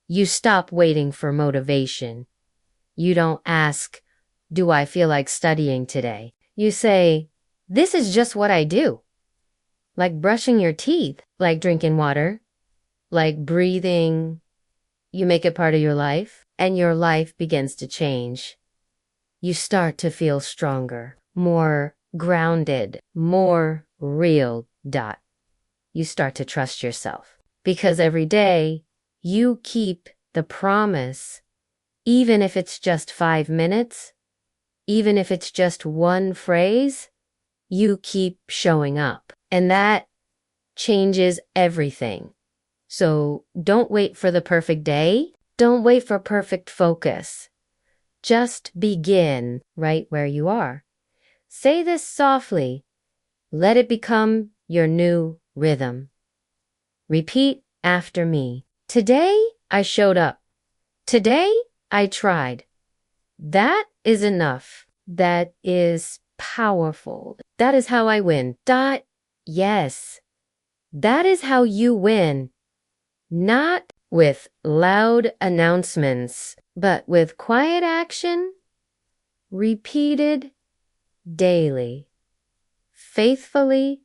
you stop waiting for motivation. You don't ask, do I feel like studying today? You say, this is just what I do. Like brushing your teeth, like drinking water, like breathing. You make it part of your life, and your life begins to change. You start to feel stronger, more grounded, more real. You start to trust yourself. Because every day, you keep the promise, even if it's just 5 minutes, even if it's just one phrase, you keep showing up. And that changes everything. So don't wait for the perfect day. Don't wait for perfect focus. Just begin right where you are. Say this softly. Let it become your new rhythm. Repeat after me. Today, I showed up. Today, I tried. That is enough. That is powerful. That is how I win. Yes. That is how you win. Not with loud announcements, but with quiet action, repeated daily, faithfully.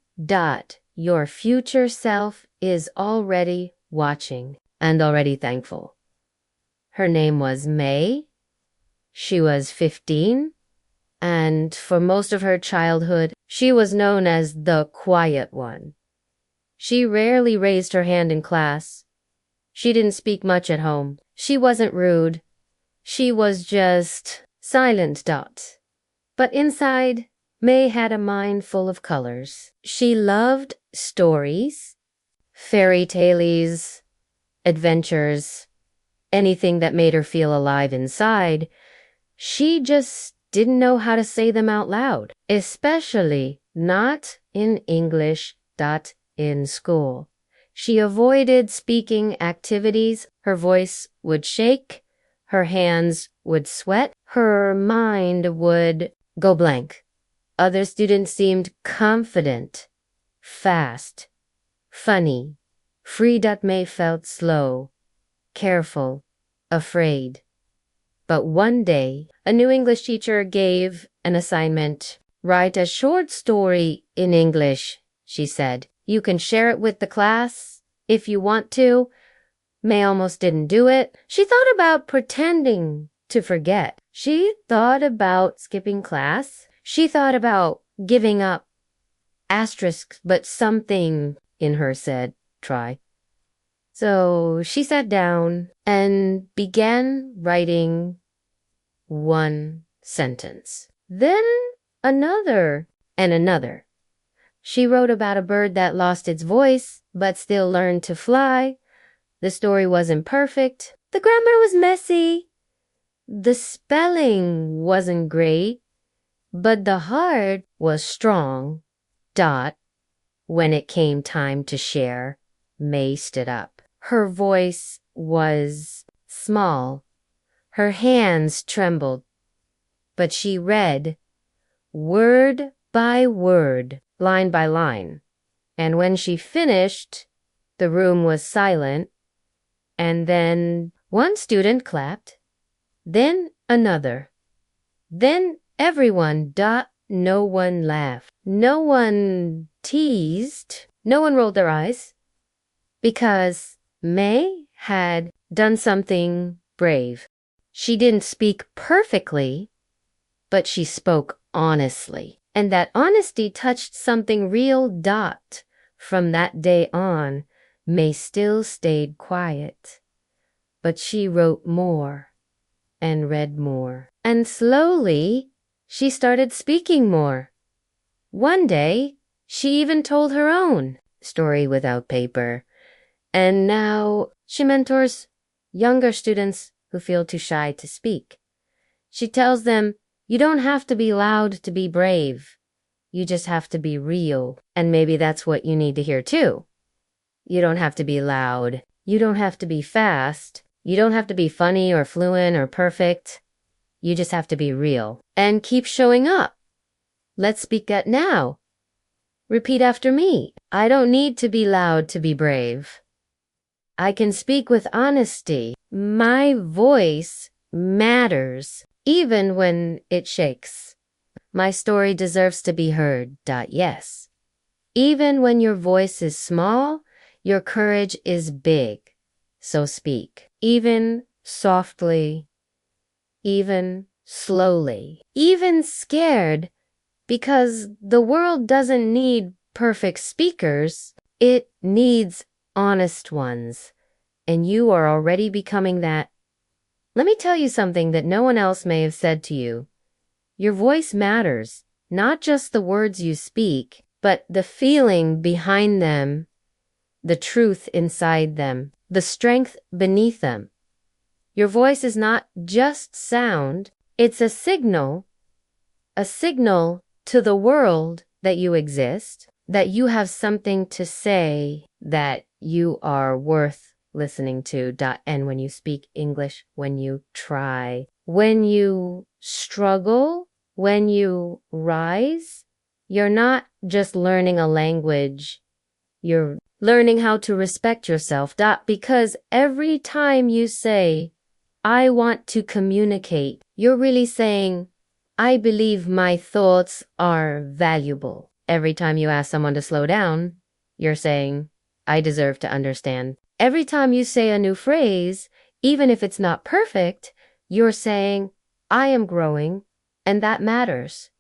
Your future self is already watching and already thankful. Her name was May. She was 15, and for most of her childhood, she was known as the quiet one. She rarely raised her hand in class. She didn't speak much at home. She wasn't rude. She was just silent. But inside, May had a mind full of colors. She loved stories, fairy tales, adventures, anything that made her feel alive inside. She just didn't know how to say them out loud, especially not in English. In school. She avoided speaking activities. Her voice would shake, her hands would sweat, her mind would go blank. Other students seemed confident, fast, funny. Free. May felt slow, careful, afraid. But one day, a new English teacher gave an assignment. Write a short story in English, she said. You can share it with the class if you want to. May almost didn't do it. She thought about pretending to forget. She thought about skipping class. She thought about giving up, asterisk, but something in her said, try. So she sat down and began writing one sentence. Then another and another. She wrote about a bird that lost its voice, but still learned to fly. The story wasn't perfect. The grammar was messy. The spelling wasn't great, but the heart was strong. When it came time to share, May stood up. Her voice was small. Her hands trembled. But she read, word by word, line by line. And when she finished, the room was silent. And then one student clapped. Then another. Then everyone. No one laughed. No one teased. No one rolled their eyes. Because May had done something brave. She didn't speak perfectly, but she spoke honestly. And that honesty touched something real. From that day on, May still stayed quiet. But she wrote more and read more. And slowly, she started speaking more. One day, she even told her own story without paper. And now she mentors younger students who feel too shy to speak. She tells them, you don't have to be loud to be brave. You just have to be real. And maybe that's what you need to hear too. You don't have to be loud. You don't have to be fast. You don't have to be funny or fluent or perfect. You just have to be real. And keep showing up. Let's speak it now. Repeat after me. I don't need to be loud to be brave. I can speak with honesty. My voice matters, even when it shakes. My story deserves to be heard. Yes. Even when your voice is small, your courage is big. So speak. Even softly. Even slowly. Even scared, because the world doesn't need perfect speakers. It needs honest ones, and you are already becoming that. Let me tell you something that no one else may have said to you. Your voice matters, not just the words you speak, but the feeling behind them, the truth inside them, the strength beneath them. Your voice is not just sound, it's a signal to the world that you exist, that you have something to say, that you are worth listening to. And when you speak English, when you try, when you struggle, when you rise, you're not just learning a language, you're learning how to respect yourself. Because every time you say, I want to communicate, you're really saying, I believe my thoughts are valuable. Every time you ask someone to slow down, you're saying, I deserve to understand. Every time you say a new phrase, even if it's not perfect, you're saying, I am growing, and that matters.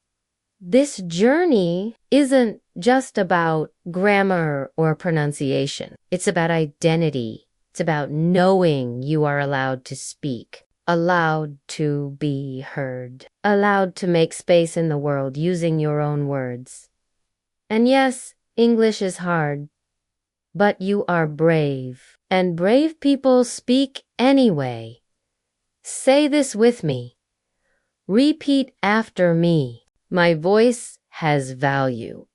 This journey isn't just about grammar or pronunciation. It's about identity. It's about knowing you are allowed to speak, allowed to be heard, allowed to make space in the world using your own words. And yes, English is hard, but you are brave, and brave people speak anyway. Say this with me. Repeat after me. My voice has value.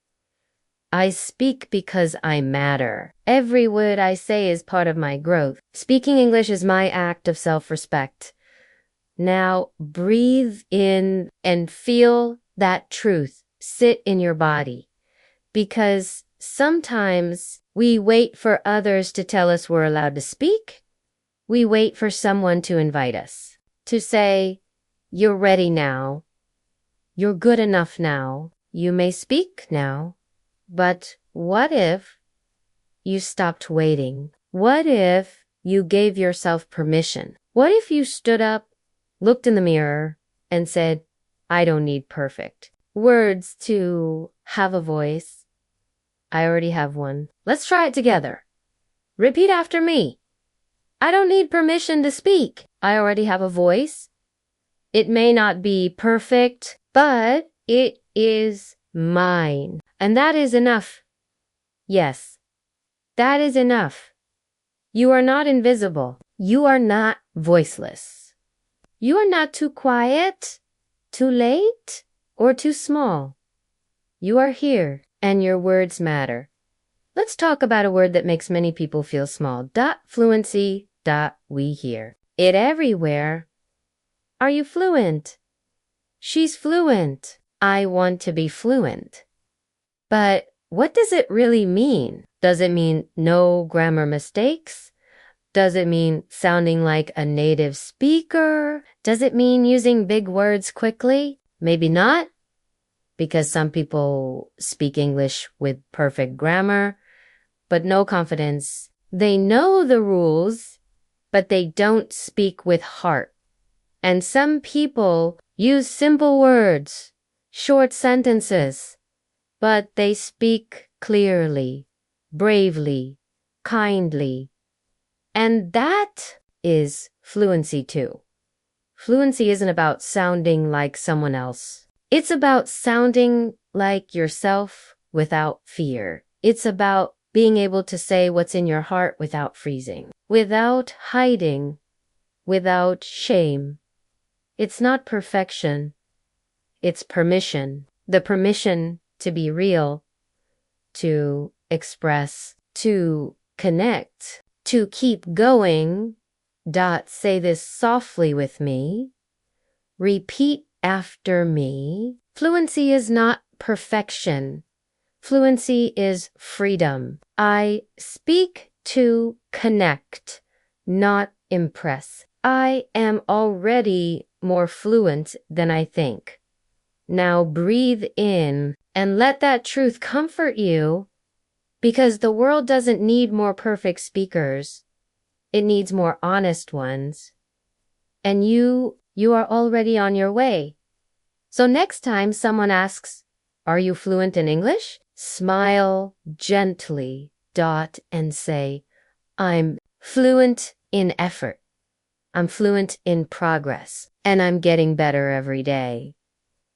I speak because I matter. Every word I say is part of my growth. Speaking English is my act of self-respect. Now breathe in and feel that truth sit in your body. Because sometimes we wait for others to tell us we're allowed to speak. We wait for someone to invite us, to say, you're ready now. You're good enough now. You may speak now. But what if you stopped waiting? What if you gave yourself permission? What if you stood up, looked in the mirror, and said, I don't need perfect? words to have a voice. I already have one. Let's try it together. Repeat after me. I don't need permission to speak. I already have a voice. It may not be perfect, but it is mine. And that is enough. Yes, that is enough. You are not invisible. You are not voiceless. You are not too quiet, too late, or too small. You are here, and your words matter. Let's talk about a word that makes many people feel small. Fluency. We hear it everywhere. Are you fluent? She's fluent. I want to be fluent. But what does it really mean? Does it mean no grammar mistakes? Does it mean sounding like a native speaker? Does it mean using big words quickly? Maybe not, because some people speak English with perfect grammar, but no confidence. They know the rules, but they don't speak with heart. And some people use simple words, short sentences, but they speak clearly, bravely, kindly. And that is fluency too. Fluency isn't about sounding like someone else. It's about sounding like yourself without fear. It's about being able to say what's in your heart without freezing, without hiding, without shame. It's not perfection. It's permission. The permission to be real, to express, to connect, to keep going. Say this softly with me. Repeat after me. Fluency is not perfection. Fluency is freedom. I speak to connect, not impress. I am already more fluent than I think. Now breathe in and let that truth comfort you, because the world doesn't need more perfect speakers. It needs more honest ones. And you are already on your way. So next time someone asks, "Are you fluent in English?" Smile gently, and say, "I'm fluent in effort. I'm fluent in progress, and I'm getting better every day."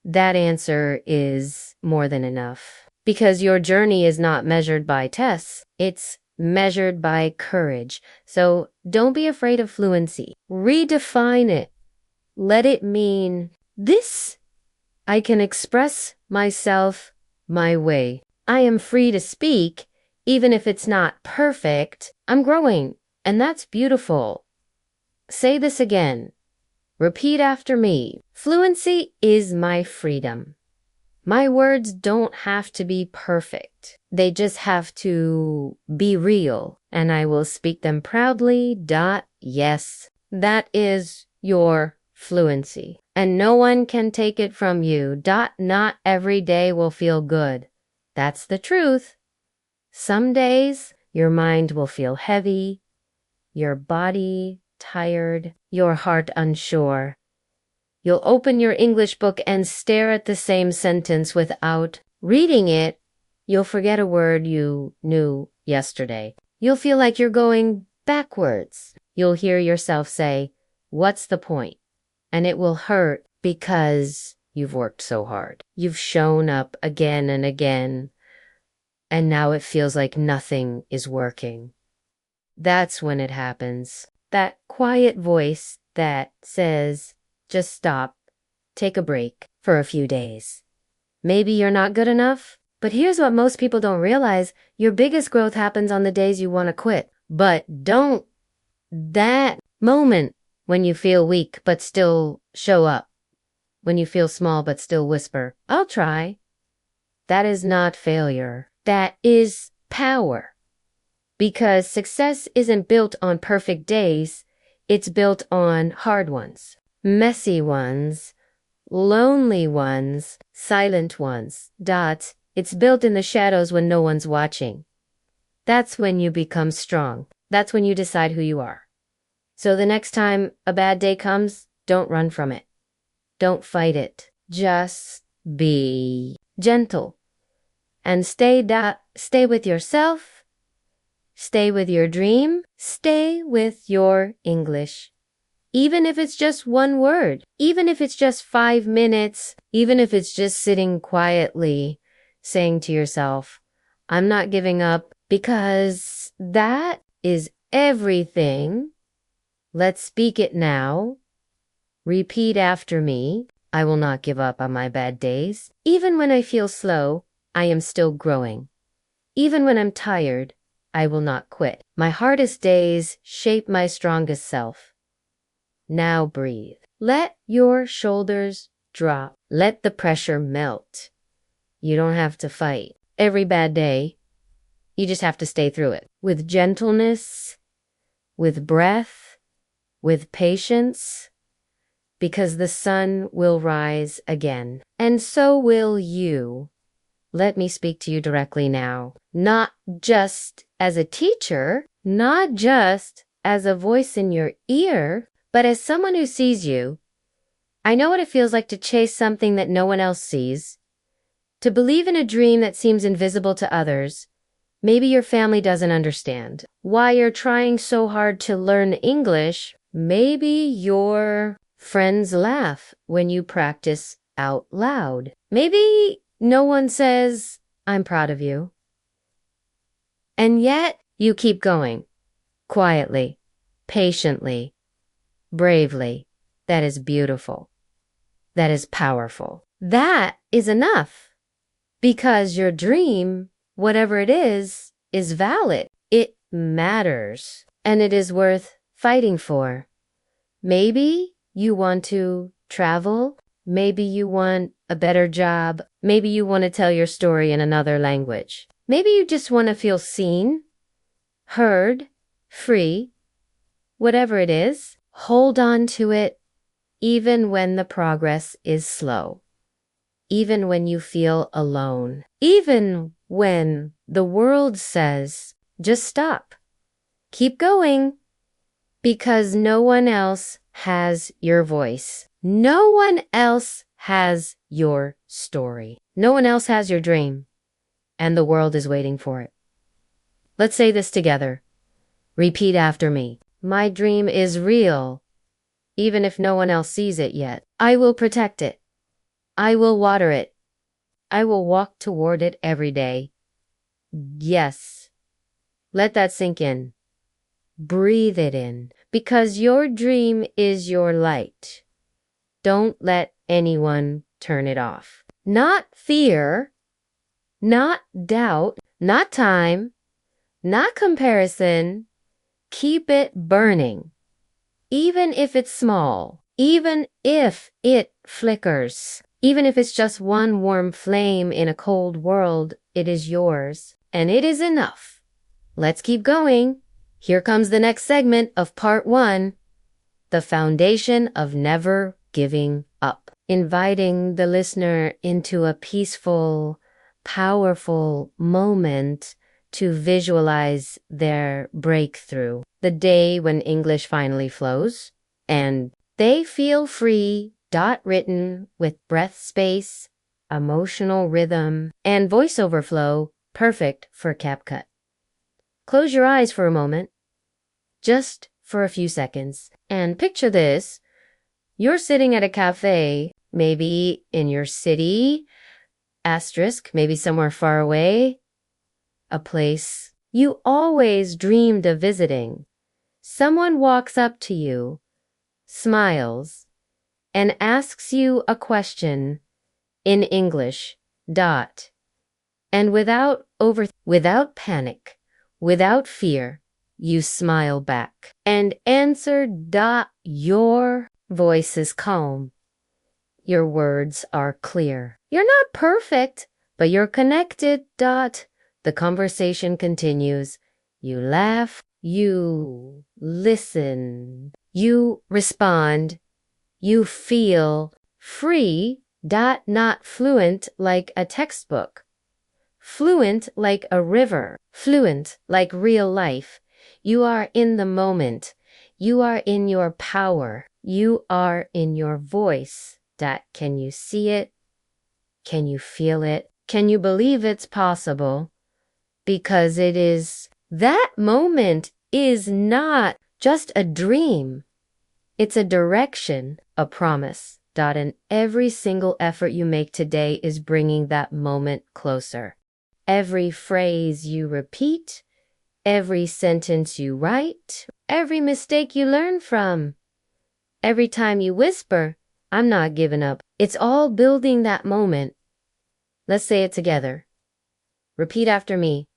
That answer is more than enough, because your journey is not measured by tests. It's measured by courage. So don't be afraid of fluency. Redefine it. Let it mean this. I can express myself my way. I am free to speak, even if it's not perfect. I'm growing, and that's beautiful. Say this again. Repeat after me. Fluency is my freedom. My words don't have to be perfect. They just have to be real, and I will speak them proudly. Yes, that is your fluency, and no one can take it from you. Not every day will feel good. That's the truth. Some days your mind will feel heavy, your body tired, your heart unsure. You'll open your English book and stare at the same sentence without reading it. You'll forget a word you knew yesterday. You'll feel like you're going backwards. You'll hear yourself say, "What's the point?" And it will hurt because you've worked so hard. You've shown up again and again, and now it feels like nothing is working. That's when it happens. That quiet voice that says, "Just stop, take a break for a few days. Maybe you're not good enough." But here's what most people don't realize. Your biggest growth happens on the days you want to quit. But don't that moment when you feel weak but still show up. When you feel small but still whisper, "I'll try." That is not failure. That is power. Because success isn't built on perfect days. It's built on hard ones, messy ones, lonely ones, silent ones. It's built in the shadows when no one's watching. That's when you become strong. That's when you decide who you are. So the next time a bad day comes, don't run from it. Don't fight it. Just Be gentle and stay with yourself. Stay with your dream. Stay with your English. Even if it's just one word, even if it's just 5 minutes, even if it's just sitting quietly saying to yourself, I'm not giving up, because that is everything. Let's speak it now. Repeat after me. I will not give up on my bad days. Even when I feel slow, I am still growing. Even when I'm tired, I will not quit. My hardest days shape my strongest self. Now breathe. Let your shoulders drop. Let the pressure melt. You don't have to fight every bad day. You just have to stay through it with gentleness, with breath, with patience, because the sun will rise again, and so will you. Let me speak to you directly now, not just as a teacher, not just as a voice in your ear, but as someone who sees you. I know what it feels like to chase something that no one else sees, to believe in a dream that seems invisible to others. Maybe your family doesn't understand why you're trying so hard to learn English. Maybe your friends laugh when you practice out loud. Maybe no one says, I'm proud of you. And yet you keep going, quietly, patiently, bravely. That is beautiful. That is powerful. That is enough, because your dream, whatever it is valid. It matters, and it is worth fighting for. Maybe you want to travel. Maybe you want a better job. Maybe you want to tell your story in another language. Maybe you just want to feel seen, heard, free. Whatever it is, hold on to it, even when the progress is slow. Even when you feel alone. Even when the world says, just stop. Keep going. Because no one else has your voice. No one else has your story. No one else has your dream. And the world is waiting for it. Let's say this together. Repeat after me. My dream is real, even if no one else sees it yet. I will protect it. I will water it. I will walk toward it every day. Yes. Let that sink in. Breathe it in, because your dream is your light. Don't let anyone turn it off. Not fear, not doubt, not time, not comparison. Keep it burning. Even if it's small, even if it flickers, even if it's just one warm flame in a cold world, it is yours, and it is enough. Let's keep going. Here comes the next segment of part 1, the foundation of never giving up. Inviting the listener into a peaceful, powerful moment to visualize their breakthrough. The day when English finally flows, and they feel free, written with breath space, emotional rhythm, and voiceover flow, perfect for CapCut. Close your eyes for a moment, just for a few seconds, and picture this. You're sitting at a cafe, maybe in your city, maybe somewhere far away, a place you always dreamed of visiting. Someone walks up to you, smiles, and asks you a question in English, and without panic, without fear, you smile back and answer, Your voice is calm. Your words are clear. You're not perfect, but you're connected, The conversation continues. You laugh, you listen, you respond, you feel free, not fluent like a textbook. Fluent like a river, fluent like real life. You are in the moment. You are in your power. You are in your voice. Can you see it? Can you feel it? Can you believe it's possible? Because it is. That moment is not just a dream. It's a direction, a promise. And every single effort you make today is bringing that moment closer. Every phrase you repeat, every sentence you write, every mistake you learn from, every time you whisper, I'm not giving up. It's all building that moment. Let's say it together. Repeat after me.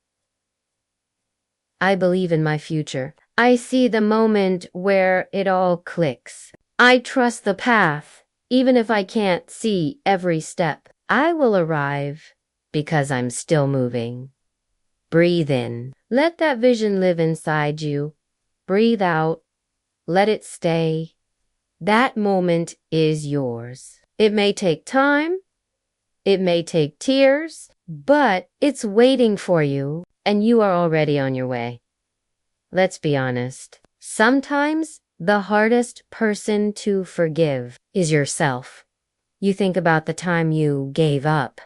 I believe in my future. I see the moment where it all clicks. I trust the path, even if I can't see every step. I will arrive because I'm still moving. Breathe in. Let that vision live inside you. Breathe out. Let it stay. That moment is yours. It may take time. It may take tears, but it's waiting for you, and you are already on your way. Let's be honest. Sometimes the hardest person to forgive is yourself. You think about the time you gave up,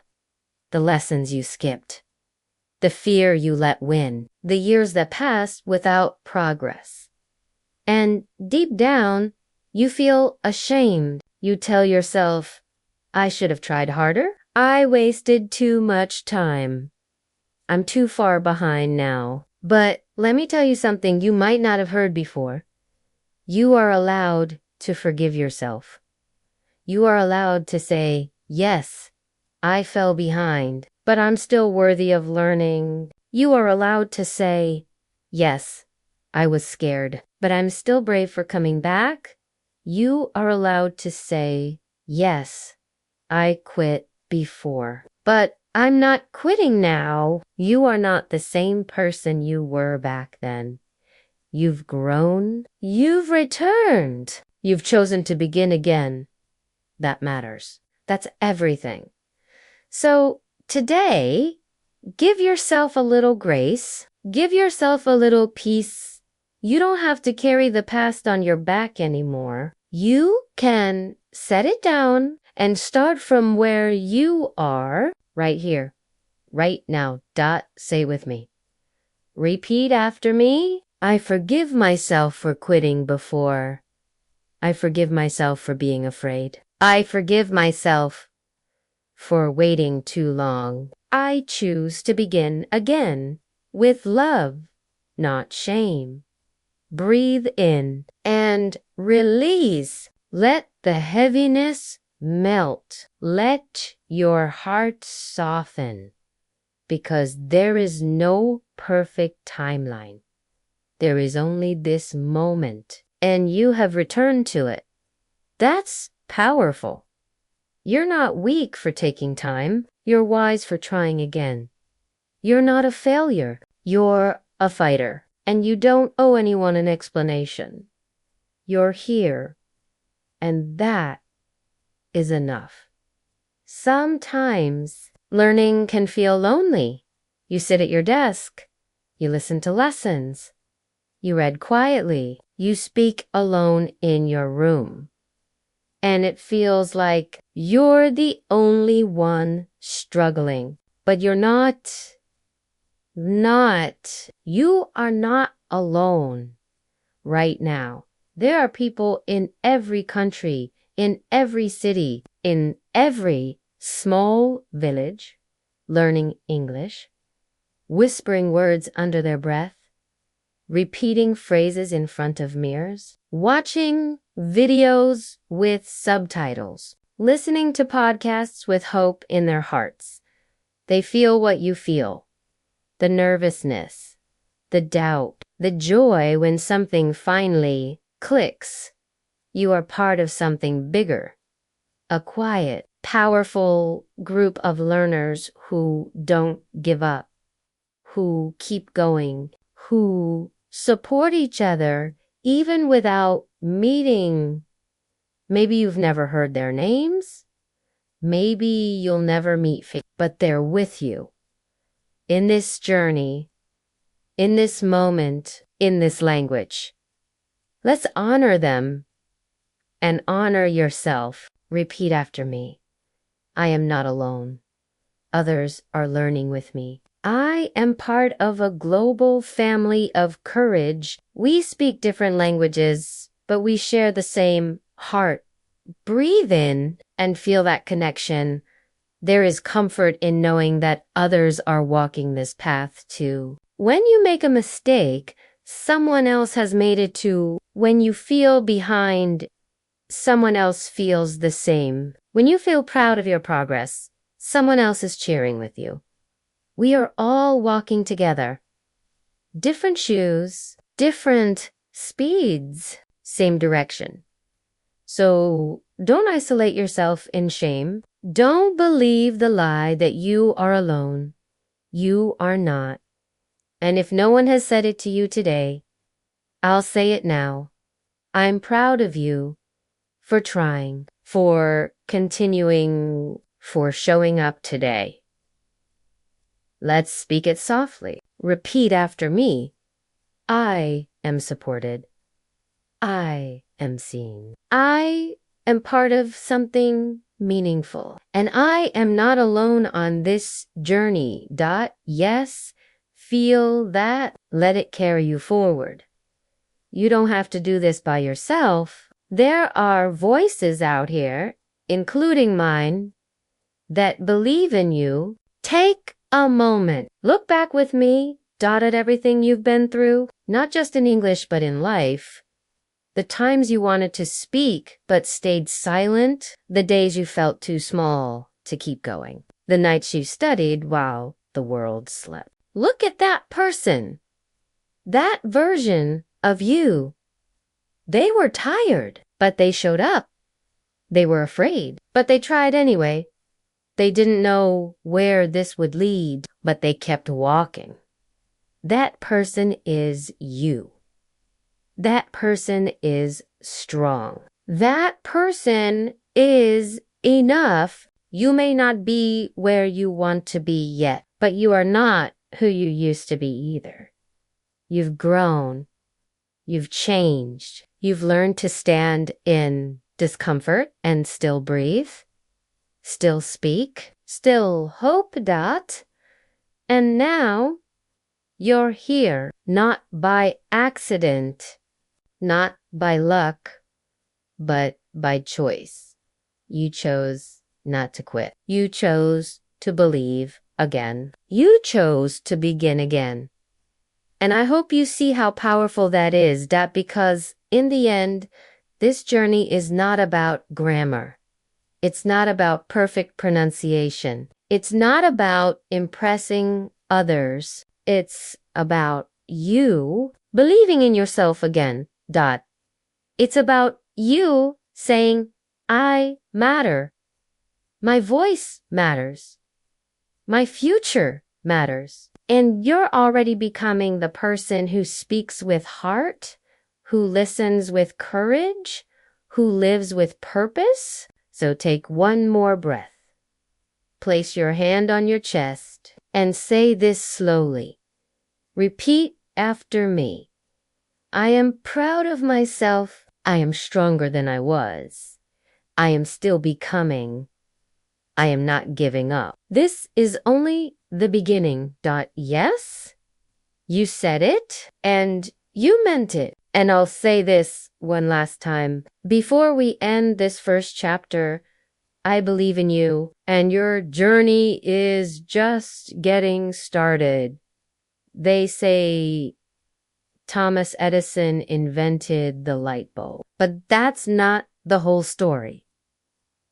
the lessons you skipped, the fear you let win, the years that passed without progress. And deep down, you feel ashamed. You tell yourself, I should have tried harder. I wasted too much time. I'm too far behind now. But let me tell you something you might not have heard before. You are allowed to forgive yourself. You are allowed to say, yes, I fell behind, but I'm still worthy of learning. You are allowed to say, yes, I was scared, but I'm still brave for coming back. You are allowed to say, yes, I quit before, but I'm not quitting now. You are not the same person you were back then. You've grown. You've returned. You've chosen to begin again. That matters. That's everything. So today, give yourself a little grace. Give yourself a little peace. You don't have to carry the past on your back anymore. You can set it down and start from where you are, right here, right now. Say with me. Repeat after me. I forgive myself for quitting before. I forgive myself for being afraid. I forgive myself for waiting too long. I choose to begin again with love, not shame. Breathe in and release. Let the heaviness melt. Let your heart soften, because there is no perfect timeline. There is only this moment, and you have returned to it. That's powerful. You're not weak for taking time. You're wise for trying again. You're not a failure. You're a fighter, and you don't owe anyone an explanation. You're here, and that is enough. Sometimes learning can feel lonely. You sit at your desk. You listen to lessons. You read quietly. You speak alone in your room. And it feels like you're the only one struggling. But you're not. You are not alone right now. There are people in every country, in every city, in every small village, learning English, whispering words under their breath, repeating phrases in front of mirrors, watching videos with subtitles, listening to podcasts with hope in their hearts. They feel what you feel. The nervousness, the doubt, the joy when something finally clicks. You are part of something bigger. A quiet, powerful group of learners who don't give up, who keep going, who support each other even without meeting. Maybe you've never heard their names. Maybe you'll never meet, but they're with you in this journey, in this moment, in this language. Let's honor them and honor yourself. Repeat after me. I am not alone. Others are learning with me. I am part of a global family of courage. We speak different languages, but we share the same heart. Breathe in and feel that connection. There is comfort in knowing that others are walking this path too. When you make a mistake, someone else has made it too. When you feel behind, someone else feels the same. When you feel proud of your progress, someone else is cheering with you. We are all walking together. Different shoes, different speeds, same direction. So don't isolate yourself in shame. Don't believe the lie that you are alone. You are not. And if no one has said it to you today, I'll say it now. I'm proud of you for trying, for continuing, for showing up today. Let's speak it softly. Repeat after me. I am supported. I am seen. I am part of something meaningful. And I am not alone on this journey. Yes, feel that. Let it carry you forward. You don't have to do this by yourself. There are voices out here, including mine, that believe in you. Take a moment. Look back with me. At everything you've been through, not just in English, but in life. The times you wanted to speak but stayed silent, the days you felt too small to keep going, the nights you studied while the world slept. Look at that person, that version of you. They were tired, but they showed up. They were afraid, but they tried anyway. They didn't know where this would lead, but they kept walking. That person is you. That person is strong. That person is enough. You may not be where you want to be yet, but you are not who you used to be either. You've grown. You've changed. You've learned to stand in discomfort and still breathe, still speak, still hope. And now you're here, not by accident. Not by luck, but by choice. You chose not to quit. You chose to believe again. You chose to begin again. And I hope you see how powerful that is, because in the end, this journey is not about grammar. It's not about perfect pronunciation. It's not about impressing others. It's about you believing in yourself again. It's about you saying, I matter. My voice matters. My future matters. And you're already becoming the person who speaks with heart, who listens with courage, who lives with purpose. So take one more breath. Place your hand on your chest and say this slowly. Repeat after me. I am proud of myself. I am stronger than I was. I am still becoming. I am not giving up. This is only the beginning. Yes, you said it and you meant it. And I'll say this one last time. Before we end this first chapter, I believe in you and your journey is just getting started. They say Thomas Edison invented the light bulb. But that's not the whole story.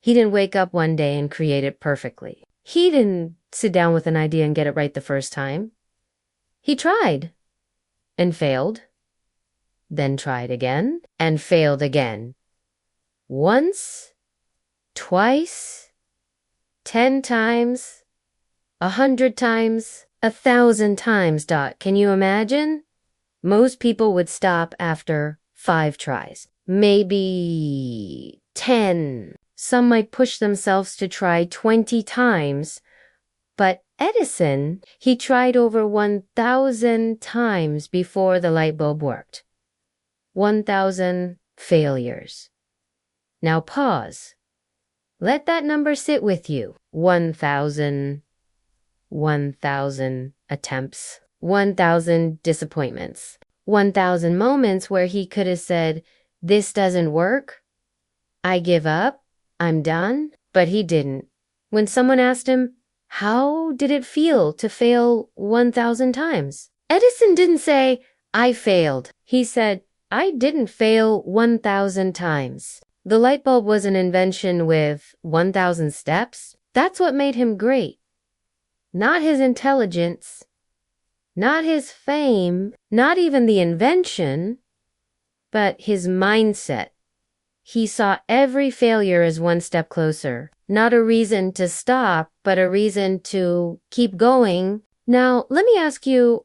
He didn't wake up one day and create it perfectly. He didn't sit down with an idea and get it right the first time. He tried and failed, then tried again and failed again. Once, twice, 10 times, 100 times, 1,000 times. Can you imagine? Most people would stop after 5 tries, maybe 10. Some might push themselves to try 20 times. But Edison, he tried over 1,000 times before the light bulb worked. 1,000 failures. Now pause. Let that number sit with you. 1,000, 1,000 attempts, 1,000 disappointments, 1,000 moments where he could have said, this doesn't work, I give up, I'm done, but he didn't. When someone asked him, how did it feel to fail 1,000 times? Edison didn't say, I failed. He said, I didn't fail 1,000 times. The light bulb was an invention with 1,000 steps. That's what made him great. Not his intelligence, not his fame, not even the invention, but his mindset. He saw every failure as one step closer. Not a reason to stop, but a reason to keep going. Now, let me ask you,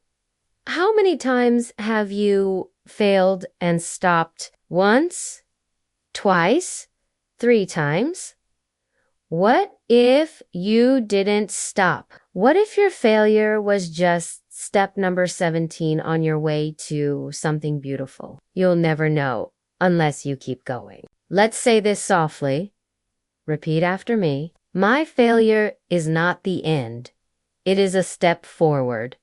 how many times have you failed and stopped? Once? Twice? 3 times? What if you didn't stop? What if your failure was just step number 17 on your way to something beautiful? You'll never know unless you keep going. Let's say this softly. Repeat after me. My failure is not the end. It is a step forward.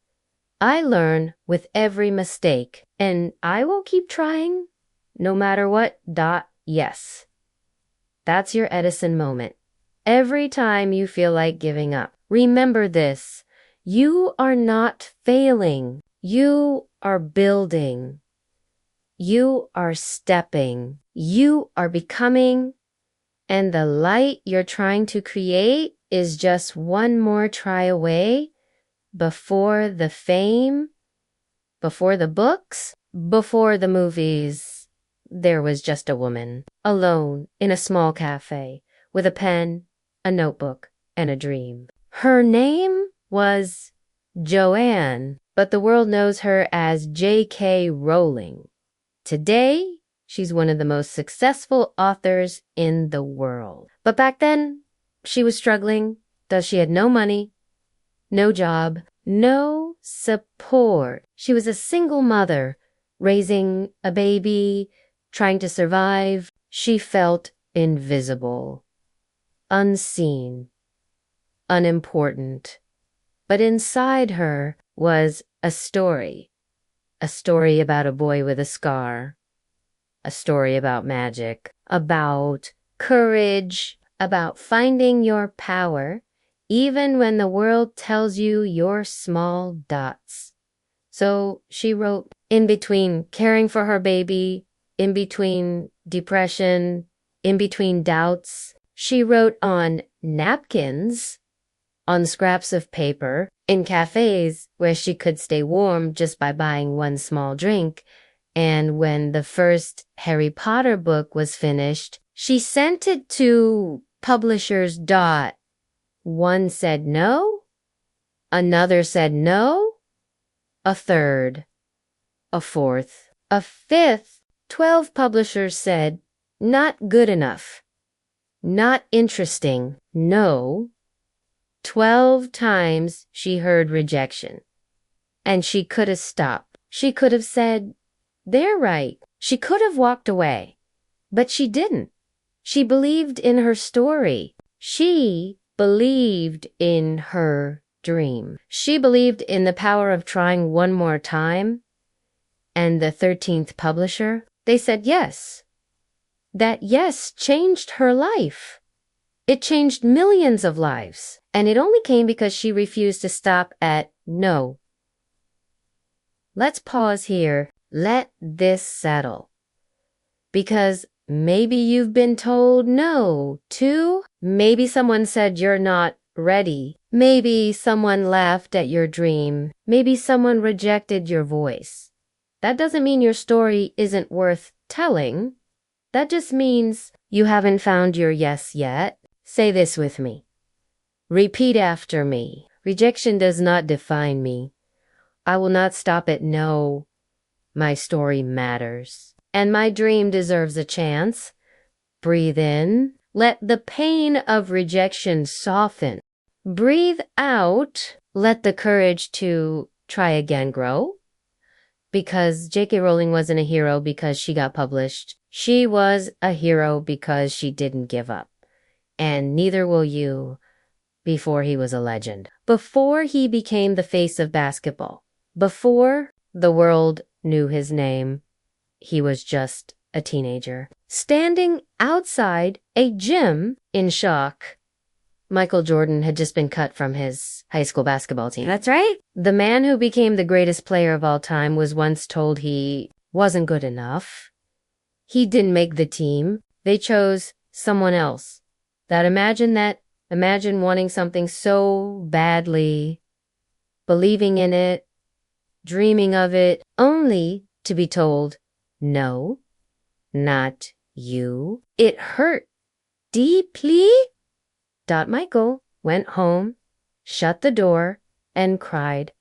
I learn with every mistake, and I will keep trying no matter what. Yes. That's your Edison moment. Every time you feel like giving up, remember this. You are not failing. You are building. You are stepping. You are becoming. And the light you're trying to create is just one more try away before the fame, before the books, before the movies. There was just a woman, alone in a small cafe, with a pen, a notebook, and a dream. Her name was Joanne, but the world knows her as J.K. Rowling. Today, she's one of the most successful authors in the world. But back then, she was struggling. Thus, she had no money, no job, no support. She was a single mother, raising a baby, trying to survive. She felt invisible, unseen, unimportant. But inside her was a story about a boy with a scar, a story about magic, about courage, about finding your power, even when the world tells you you're small dots. So she wrote in between caring for her baby, in between depression, in between doubts. She wrote on napkins, on scraps of paper, in cafes where she could stay warm just by buying one small drink. And when the first Harry Potter book was finished, she sent it to publishers. One said no, another said no, a third, a fourth, a fifth. 12 publishers said, not good enough, not interesting, no. 12 times she heard rejection. And she could have stopped. She could have said, they're right. She could have walked away. But she didn't. She believed in her story. She believed in her dream. She believed in the power of trying one more time. And the 13th publisher, they said yes. That yes changed her life. It changed millions of lives. And it only came because she refused to stop at no. Let's pause here. Let this settle. Because maybe you've been told no, too. Maybe someone said you're not ready. Maybe someone laughed at your dream. Maybe someone rejected your voice. That doesn't mean your story isn't worth telling. That just means you haven't found your yes yet. Say this with me. Repeat after me. Rejection does not define me. I will not stop at no. My story matters. And my dream deserves a chance. Breathe in. Let the pain of rejection soften. Breathe out. Let the courage to try again grow. Because J.K. Rowling wasn't a hero because she got published. She was a hero because she didn't give up. and neither will you before he was a legend. Before he became the face of basketball. Before the world knew his name, he was just a teenager. Standing outside a gym in shock. Michael Jordan had just been cut from his high school basketball team. That's right. The man who became the greatest player of all time was once told he wasn't good enough. He didn't make the team. They chose someone else. Imagine wanting something so badly, believing in it, dreaming of it, only to be told, no, not you. It hurt deeply. Michael went home, shut the door, and cried.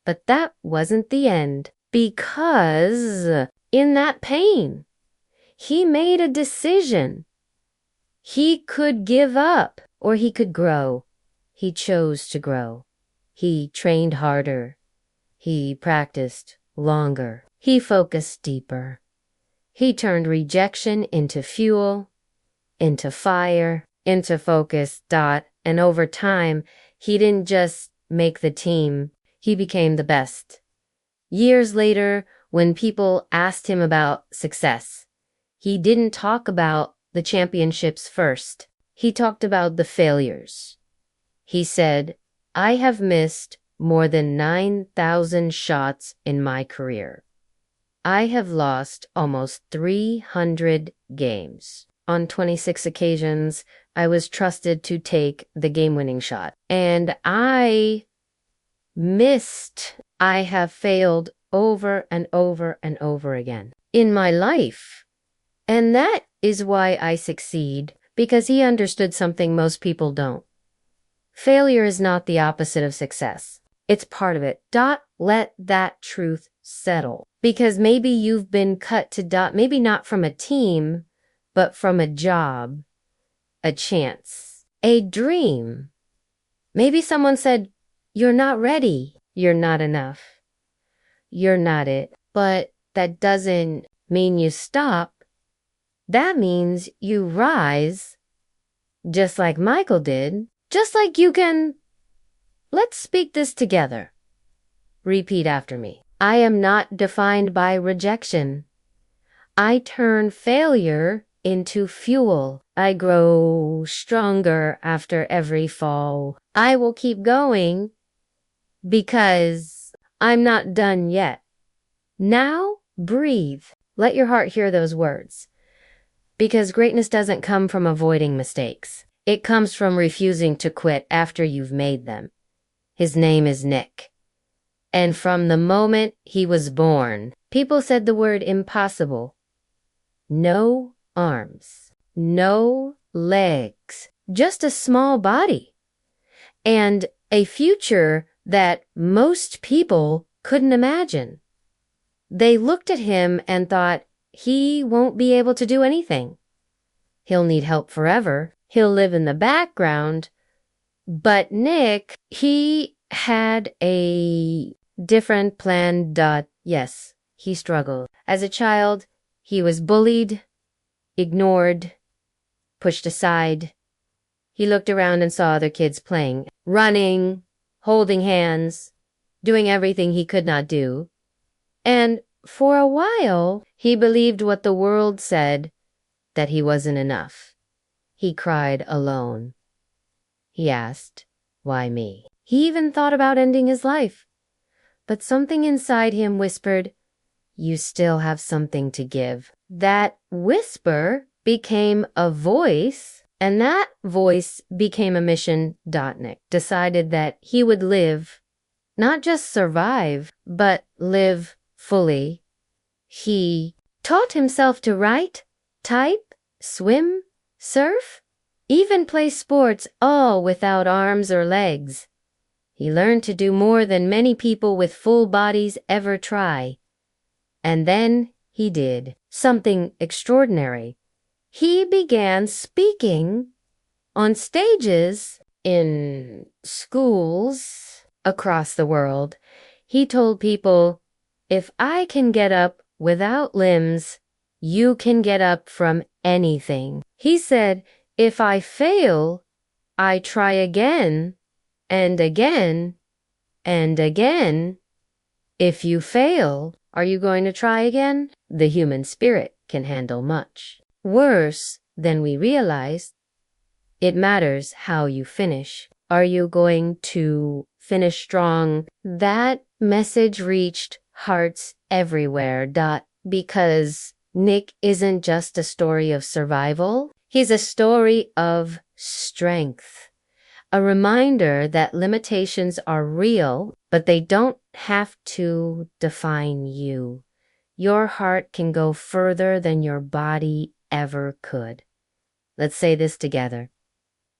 But that wasn't the end, because in that pain, he made a decision. He could give up or he could grow. He chose to grow. He trained harder. He practiced longer. He focused deeper. He turned rejection into fuel, into fire, into focus. And over time, he didn't just make the team, he became the best. Years later, when people asked him about success, he didn't talk about the championships first. He talked about the failures. He said, I have missed more than 9,000 shots in my career. I have lost almost 300 games. On 26 occasions, I was trusted to take the game-winning shot. And I missed. I have failed over and over and over again in my life. And that is why I succeed, because he understood something most people don't. Failure is not the opposite of success. It's part of it. Let that truth settle. Because maybe you've been cut to maybe not from a team, but from a job, a chance, a dream. Maybe someone said, you're not ready. You're not enough. You're not it. But that doesn't mean you stop. That means you rise, just like Michael did, just like you can. Let's speak this together. Repeat after me. I am not defined by rejection. I turn failure into fuel. I grow stronger after every fall. I will keep going because I'm not done yet. Now, breathe. Let your heart hear those words. Because greatness doesn't come from avoiding mistakes. It comes from refusing to quit after you've made them. His name is Nick. And from the moment he was born, people said the word impossible. No arms, no legs, just a small body. And a future that most people couldn't imagine. They looked at him and thought, he won't be able to do anything. He'll need help forever. He'll live in the background. But Nick, he had a different plan. Yes, he struggled. As a child, he was bullied, ignored, pushed aside. He looked around and saw other kids playing, running, holding hands, doing everything he could not do. And for a while, he believed what the world said, that he wasn't enough. He cried alone. He asked, why me? He even thought about ending his life. But something inside him whispered, you still have something to give. That whisper became a voice, and that voice became a mission. Nick decided that he would live, not just survive, but live fully. He taught himself to write, type, swim, surf, even play sports, all without arms or legs. He learned to do more than many people with full bodies ever try. And then he did something extraordinary. He began speaking on stages in schools across the world. He told people, if I can get up without limbs, you can get up from anything. He said, If I fail, I try again and again and again. If you fail, are you going to try again? The human spirit can handle much worse than we realize. It matters how you finish. Are you going to finish strong? That message reached hearts everywhere. Because Nick isn't just a story of survival, he's a story of strength. A reminder that limitations are real, but they don't have to define you. Your heart can go further than your body ever could. Let's say this together.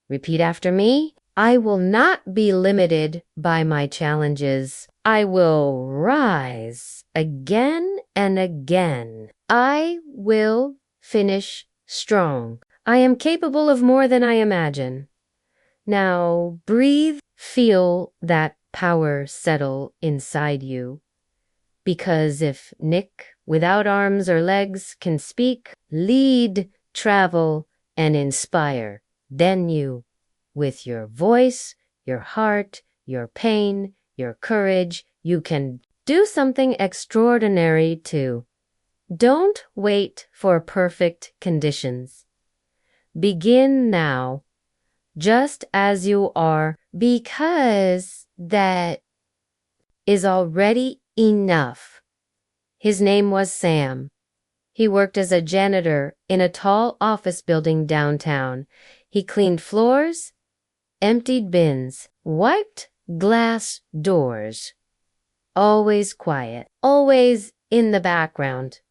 Repeat after me. I will not be limited by my challenges. I will rise again and again. I will finish strong. I am capable of more than I imagine. Now breathe, feel that power settle inside you. Because if Nick, without arms or legs, can speak, lead, travel, and inspire, then you, with your voice, your heart, your pain, your courage, you can do something extraordinary too. Don't wait for perfect conditions. Begin now, just as you are, because that is already enough. His name was Sam. He worked as a janitor in a tall office building downtown. He cleaned floors, emptied bins, wiped glass doors. Always quiet, always in the background.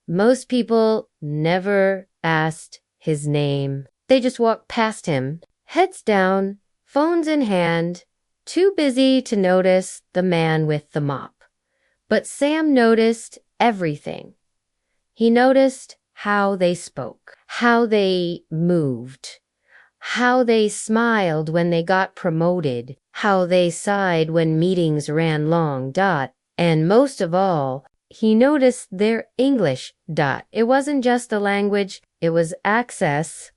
Most people never asked his name. They just walked past him, heads down, phones in hand, too busy to notice the man with the mop. But Sam noticed everything. He noticed how they spoke, how they moved, how they smiled when they got promoted, how they sighed when meetings ran long. And most of all, he noticed their English. It wasn't just a language, it was access,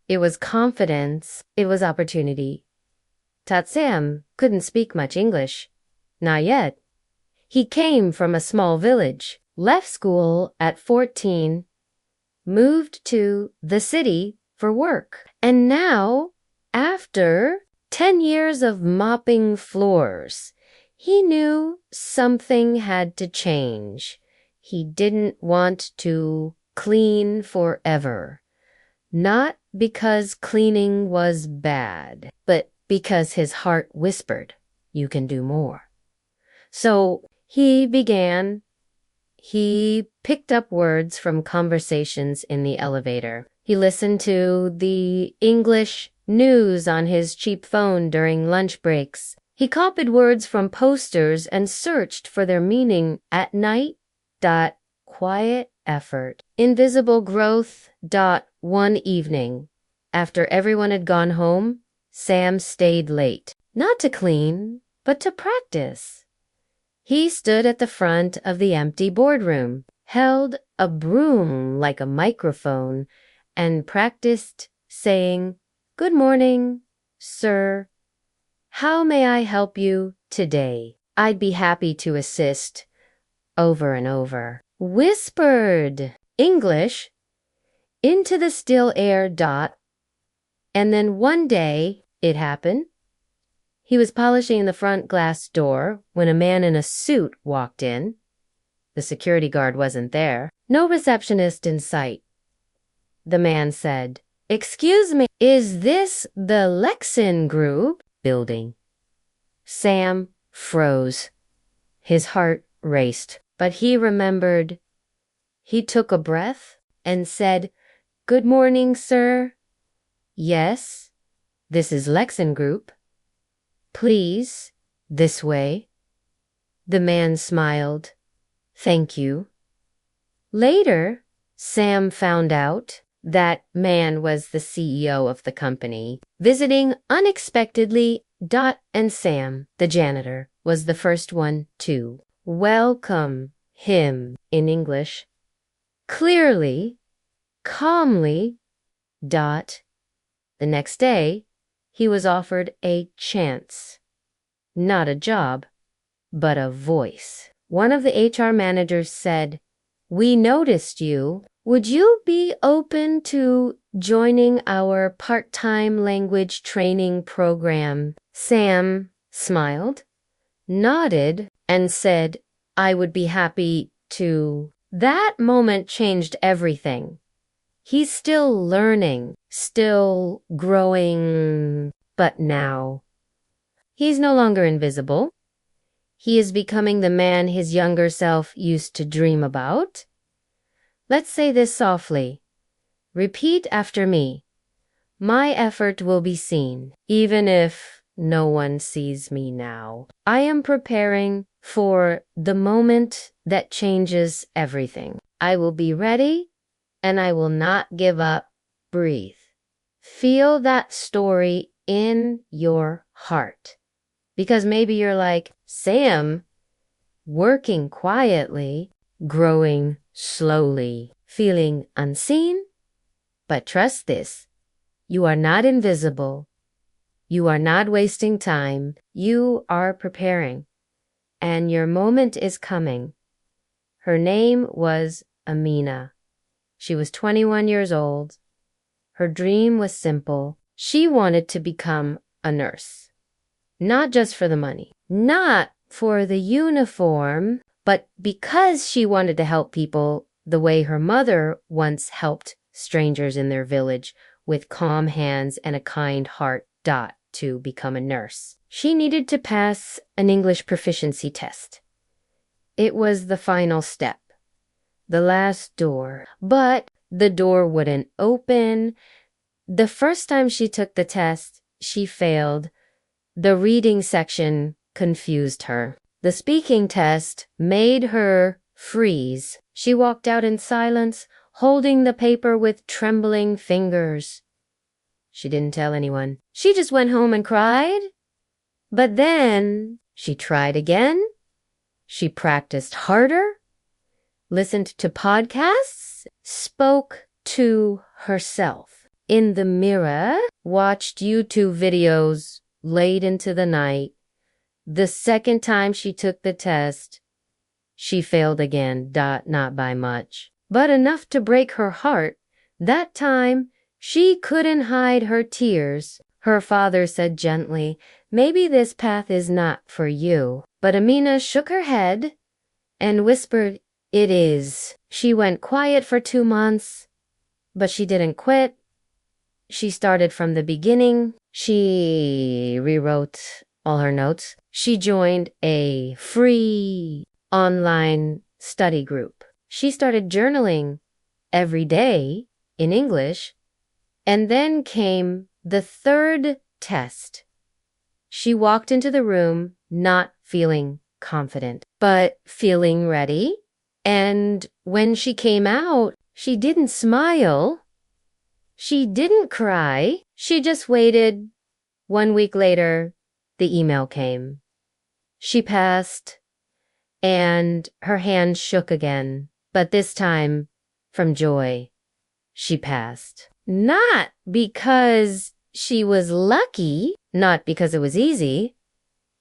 it was confidence, it was opportunity. Sam couldn't speak much English. Not yet. He came from a small village, left school at 14, moved to the city for work. And now, after 10 years of mopping floors, he knew something had to change. He didn't want to clean forever. Not because cleaning was bad, but because his heart whispered, you can do more. So he picked up words from conversations in the elevator. He listened to the English news on his cheap phone during lunch breaks. He copied words from posters and searched for their meaning at night. Quiet effort. Invisible growth. One evening, after everyone had gone home, Sam stayed late. Not to clean, but to practice. He stood at the front of the empty boardroom, held a broom like a microphone, and practiced saying, "Good morning, sir. How may I help you today? I'd be happy to assist," over and over. Whispered English into the still air. And then one day, it happened. He was polishing the front glass door when a man in a suit walked in. The security guard wasn't there. No receptionist in sight. The man said, "Excuse me, is this the Lexin Group building?" Sam froze. His heart raced, but he remembered. He took a breath and said, "Good morning, sir. Yes, this is Lexin Group. Please, this way." The man smiled. "Thank you." Later, Sam found out that man was the CEO of the company, visiting unexpectedly. And Sam, the janitor, was the first one to welcome him in English. Clearly, calmly, Dot. The next day, he was offered a chance. Not a job, but a voice. One of the HR managers said, "We noticed you. Would you be open to joining our part-time language training program?" Sam smiled, nodded, and said, "I would be happy to." That moment changed everything. He's still learning, still growing, but now he's no longer invisible. He is becoming the man his younger self used to dream about. Let's say this softly. Repeat after me. My effort will be seen, even if no one sees me now. I am preparing for the moment that changes everything. I will be ready, and I will not give up. Breathe. Feel that story in your heart. Because maybe you're like, Sam, working quietly, growing slowly, feeling unseen. But trust this, you are not invisible. You are not wasting time. You are preparing. And your moment is coming. Her name was Amina. She was 21 years old. Her dream was simple. She wanted to become a nurse. Not just for the money, not for the uniform, but because she wanted to help people the way her mother once helped strangers in their village with calm hands and a kind heart. Dot to become a nurse. She needed to pass an English proficiency test. It was the final step, the last door, but the door wouldn't open. The first time she took the test, she failed. The reading section confused her. The speaking test made her freeze. She walked out in silence, holding the paper with trembling fingers. She didn't tell anyone. She just went home and cried. But then she tried again. She practiced harder, listened to podcasts, spoke to herself in the mirror, watched YouTube videos late into the night. The second time she took the test, she failed again. Not by much, but enough to break her heart. That time, she couldn't hide her tears. Her father said gently, "Maybe this path is not for you." But Amina shook her head and whispered, "It is." She went quiet for 2 months, but she didn't quit. She started from the beginning. She rewrote all her notes. She joined a free online study group. She started journaling every day in English. And then came the third test. She walked into the room not feeling confident, but feeling ready. And when she came out, she didn't smile. She didn't cry. She just waited. 1 week later, the email came. She passed, and her hand shook again, but this time from joy. She passed. Not because she was lucky, not because it was easy.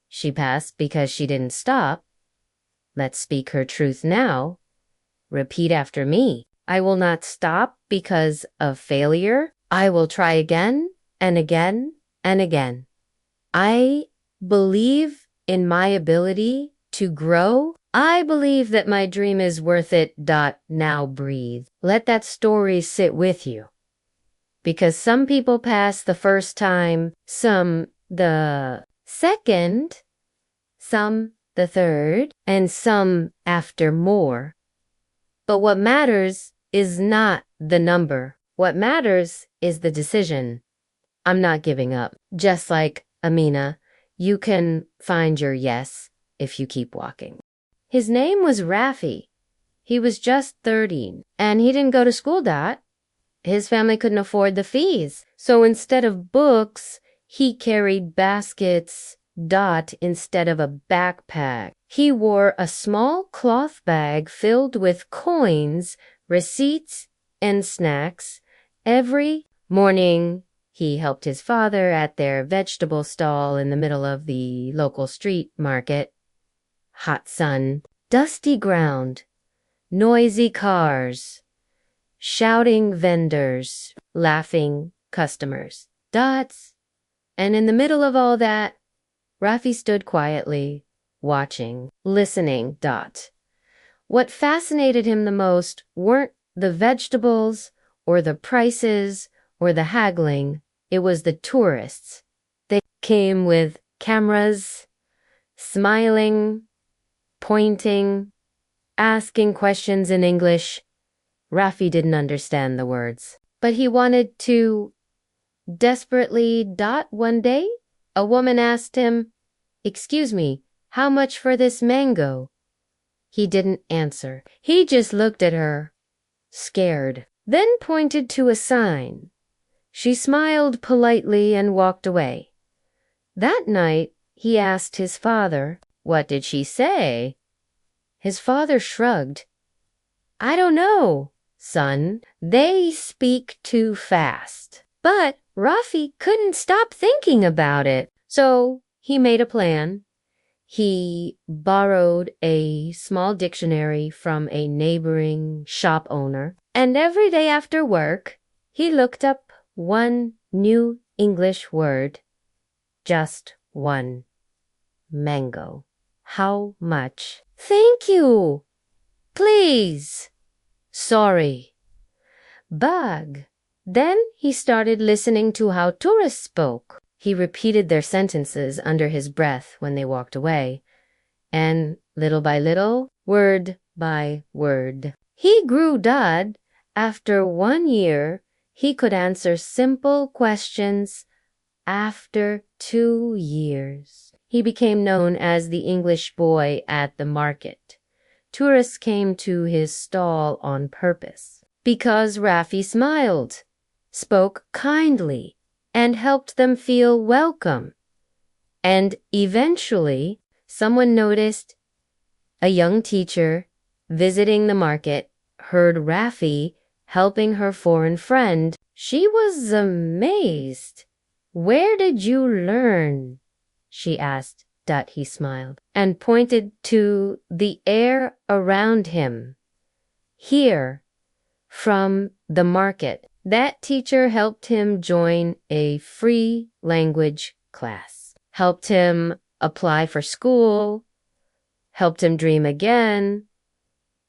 She passed because she didn't stop. Let's speak her truth now. Repeat after me. I will not stop because of failure. I will try again and again and again. I believe in my ability to grow. I believe that my dream is worth it. Now breathe. Let that story sit with you. Because some people pass the first time, some the second, some the third, and some after more. But what matters is not the number. What matters is the decision. I'm not giving up. Just like Amina, you can find your yes if you keep walking. His name was Rafi. He was just 13, and he didn't go to school. His family couldn't afford the fees. So instead of books, he carried baskets. Instead of a backpack. He wore a small cloth bag filled with coins, receipts, and snacks. Every Morning, he helped his father at their vegetable stall in the middle of the local street market. Hot sun, dusty ground, noisy cars, shouting vendors, laughing customers. Dots. And in the middle of all that, Rafi stood quietly, watching, listening. What fascinated him the most weren't the vegetables or the prices or the haggling. It was the tourists. They came with cameras, smiling, pointing, asking questions in English. Rafi didn't understand the words, but he wanted to desperately. One day, a woman asked him, "Excuse me, how much for this mango?" He didn't answer. He just looked at her, scared, then pointed to a sign. She smiled politely and walked away. That night, he asked his father, "What did she say?" His father shrugged. "I don't know, son. They speak too fast." But Rafi couldn't stop thinking about it, so he made a plan. He borrowed a small dictionary from a neighboring shop owner, and every day after work, he looked up one new English word. Just one. Mango. How much? Thank you. Please. Sorry. Bug. Then he started listening to how tourists spoke. He repeated their sentences under his breath when they walked away, and little by little, word by word, he grew. After 1 year, he could answer simple questions. After 2 years, he became known as the English boy at the market. Tourists came to his stall on purpose because Rafi smiled, spoke kindly, and helped them feel welcome. And eventually, someone noticed. A young teacher visiting the market heard Rafi helping her foreign friend. She was amazed. "Where did you learn?" she asked. He smiled and pointed to the air around him. "Here, from the market." That teacher helped him join a free language class, helped him apply for school, helped him dream again.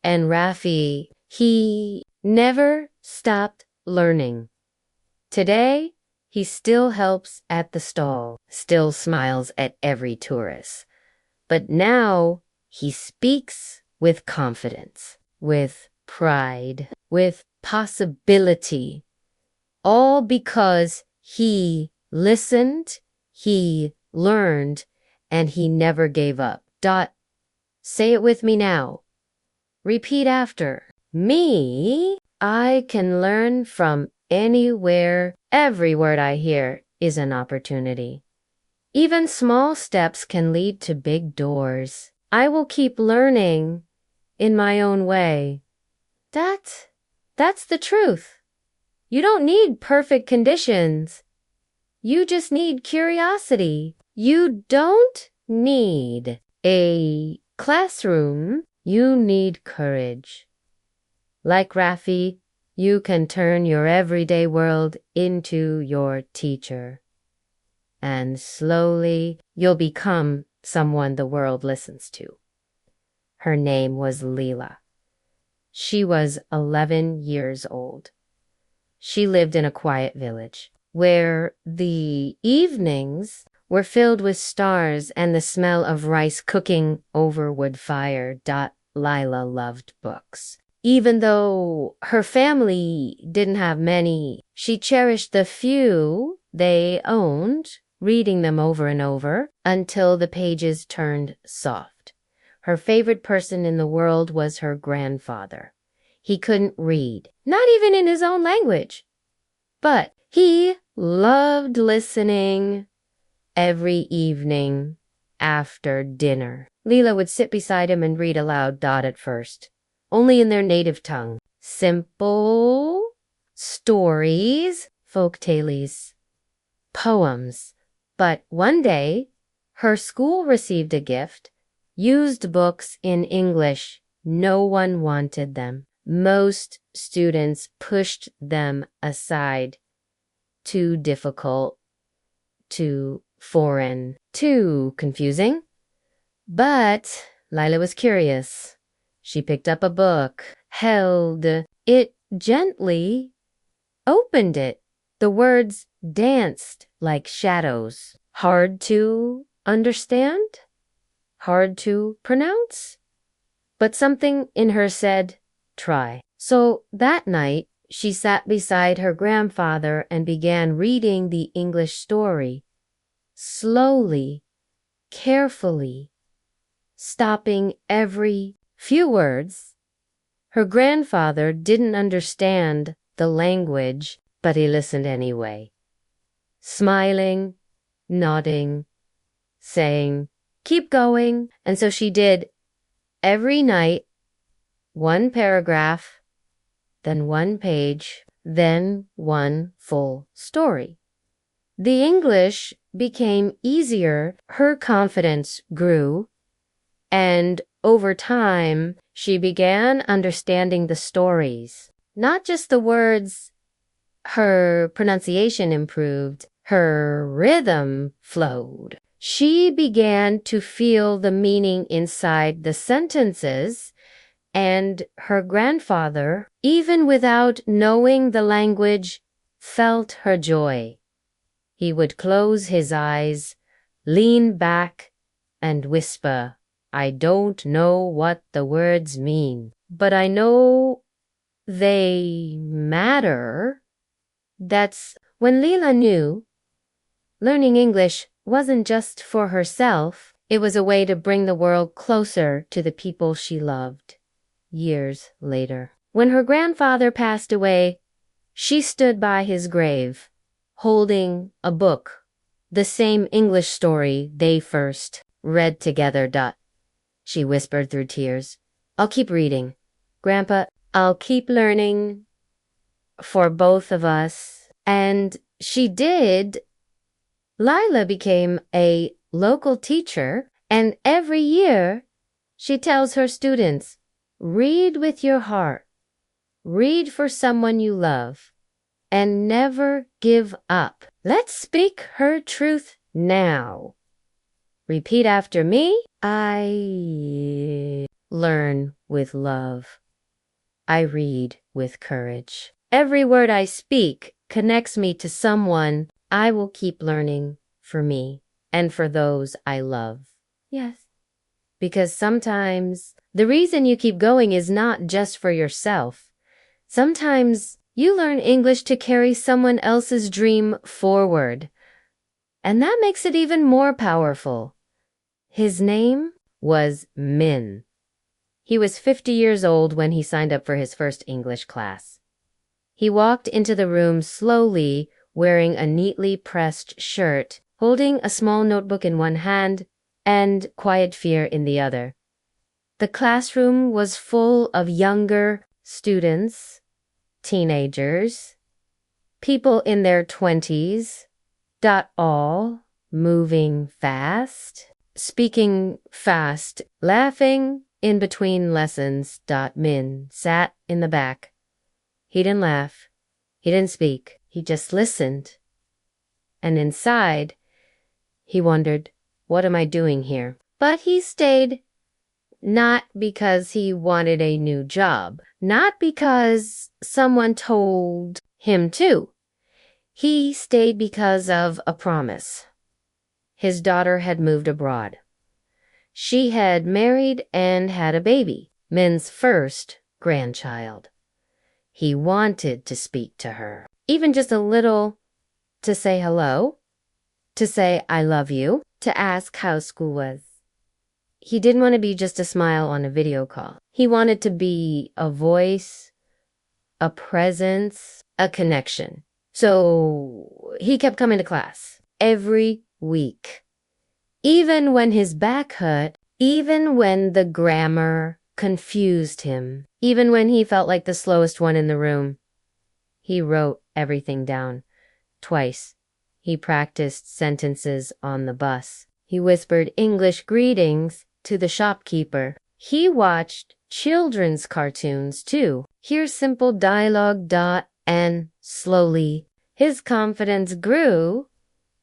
And Rafi, he never stopped learning. Today, he still helps at the stall, still smiles at every tourist. But now, he speaks with confidence, with pride, with possibility. All because he listened, he learned, and he never gave up. Say it with me now. Repeat after me. I can learn from anywhere. Every word I hear is an opportunity. Even small steps can lead to big doors. I will keep learning in my own way. That's the truth. You don't need perfect conditions. You just need curiosity. You don't need a classroom. You need courage. Like Rafi, you can turn your everyday world into your teacher. And slowly, you'll become someone the world listens to. Her name was Leela. She was 11 years old. She lived in a quiet village where the evenings were filled with stars and the smell of rice cooking over wood fire. Lila loved books. Even though her family didn't have many, she cherished the few they owned, reading them over and over until the pages turned soft. Her favorite person in the world was her grandfather. He couldn't read, not even in his own language. But he loved listening. Every evening after dinner, Leela would sit beside him and read aloud. At first, only in their native tongue. Simple stories folk tales, poems. But one day, her school received a gift, used books in English. No one wanted them. Most students pushed them aside. Too difficult, too foreign, too confusing. But Lila was curious. She picked up a book, held it gently, opened it. The words danced like shadows. Hard to understand? Hard to pronounce? But something in her said, try. So that night, she sat beside her grandfather and began reading the English story. Slowly, carefully, stopping every few words. Her grandfather didn't understand the language, but he listened anyway. Smiling, nodding, saying, keep going. And so she did every night, one paragraph, then one page, then one full story. The English became easier, her confidence grew, and over time, she began understanding the stories, not just the words. Her pronunciation improved, her rhythm flowed. She began to feel the meaning inside the sentences, and her grandfather, even without knowing the language, felt her joy. He would close his eyes, lean back, and whisper, I don't know what the words mean, but I know they matter. That's when Leela knew learning English wasn't just for herself, it was a way to bring the world closer to the people she loved. Years later, when her grandfather passed away, she stood by his grave, holding a book, the same English story they first read together. She whispered through tears, I'll keep reading. Grandpa, I'll keep learning for both of us. And she did. Lila became a local teacher, and every year she tells her students, read with your heart, read for someone you love, and never give up. Let's speak her truth now. Repeat after me. I learn with love. I read with courage. Every word I speak connects me to someone. I will keep learning for me and for those I love. Yes. Because sometimes the reason you keep going is not just for yourself. Sometimes you learn English to carry someone else's dream forward. And that makes it even more powerful. His name was Min. He was 50 years old when he signed up for his first English class. He walked into the room slowly, wearing a neatly pressed shirt, holding a small notebook in one hand and quiet fear in the other. The classroom was full of younger students, teenagers, people in their 20s, all moving fast, speaking fast, laughing in between lessons. Min sat in the back. He didn't laugh. He didn't speak. He just listened. And inside, he wondered, what am I doing here? But he stayed, not because he wanted a new job, not because someone told him to. He stayed because of a promise. His daughter had moved abroad. She had married and had a baby, Min's first grandchild. He wanted to speak to her, even just a little, to say hello, to say I love you, to ask how school was. He didn't want to be just a smile on a video call. He wanted to be a voice, a presence, a connection. So he kept coming to class every week. Even when his back hurt, even when the grammar confused him, even when he felt like the slowest one in the room, he wrote everything down. Twice, he practiced sentences on the bus. He whispered English greetings to the shopkeeper. He watched children's cartoons too. Here's simple dialogue. And slowly, his confidence grew.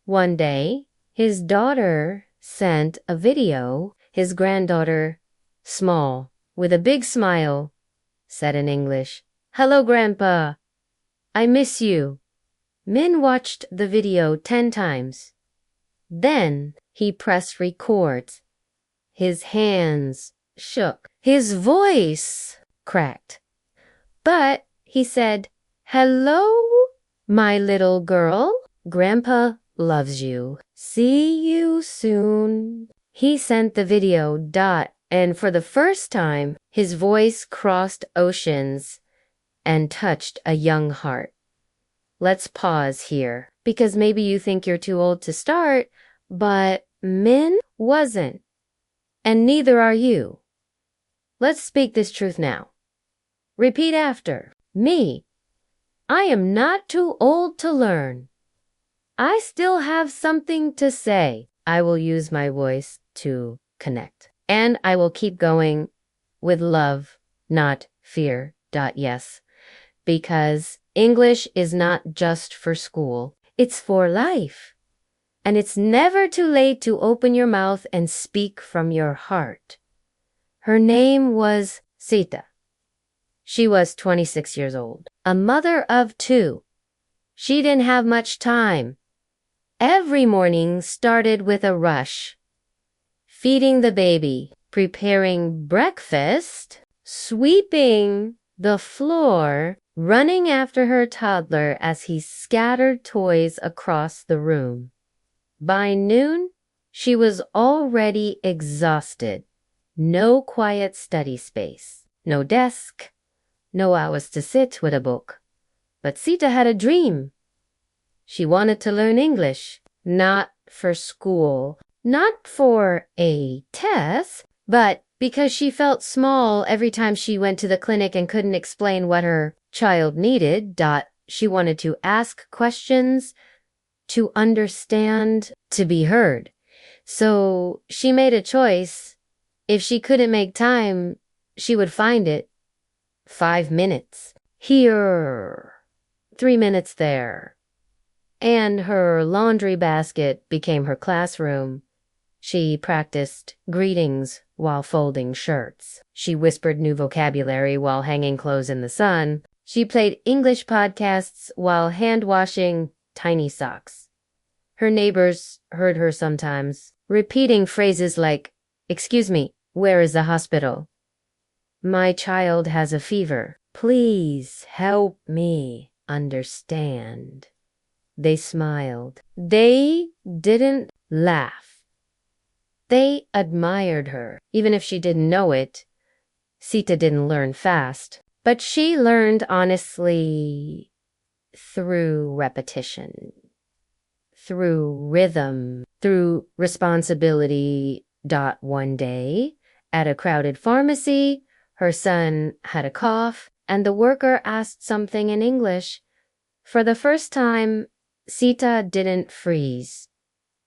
One day, his daughter sent a video. His granddaughter, small, with a big smile, said in English, "Hello, Grandpa. I miss you." Min watched the video 10 times. Then he pressed record. His hands shook. His voice cracked. But he said, "Hello, my little girl. Grandpa loves you. See you soon." He sent the video. And for the first time, his voice crossed oceans and touched a young heart. Let's pause here, because maybe you think you're too old to start, but Min wasn't, and neither are you. Let's speak this truth now. Repeat after me. I am not too old to learn. I still have something to say. I will use my voice to connect. And I will keep going with love, not fear. Yes, because English is not just for school. It's for life. And it's never too late to open your mouth and speak from your heart. Her name was Sita. She was 26 years old, a mother of 2. She didn't have much time. Every morning started with a rush. Feeding the baby, preparing breakfast, sweeping the floor, running after her toddler as he scattered toys across the room. By noon, she was already exhausted. No quiet study space, no desk, no hours to sit with a book. But Sita had a dream. She wanted to learn English, not for school, not for a test, but because she felt small every time she went to the clinic and couldn't explain what her child needed. She wanted to ask questions, to understand, to be heard. So she made a choice. If she couldn't make time, she would find it. 5 minutes here, 3 minutes there. And her laundry basket became her classroom. She practiced greetings while folding shirts. She whispered new vocabulary while hanging clothes in the sun. She played English podcasts while hand-washing tiny socks. Her neighbors heard her sometimes, repeating phrases like, "Excuse me, where is the hospital? My child has a fever. Please help me understand." They smiled. They didn't laugh. They admired her. Even if she didn't know it, Sita didn't learn fast. But she learned honestly through repetition, through rhythm, through responsibility. One day, at a crowded pharmacy, her son had a cough, and the worker asked something in English. For the first time, Sita didn't freeze.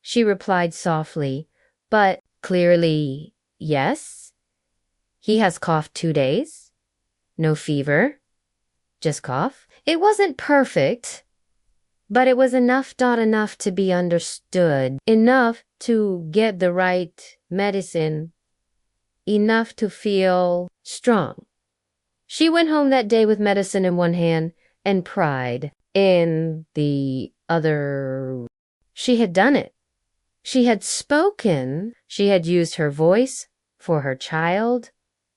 She replied softly, but clearly, "Yes. He has coughed 2 days. No fever. Just cough." It wasn't perfect, but it was enough to be understood, enough to get the right medicine, enough to feel strong. She went home that day with medicine in one hand and pride in the other. She had done it. She had spoken. She had used her voice for her child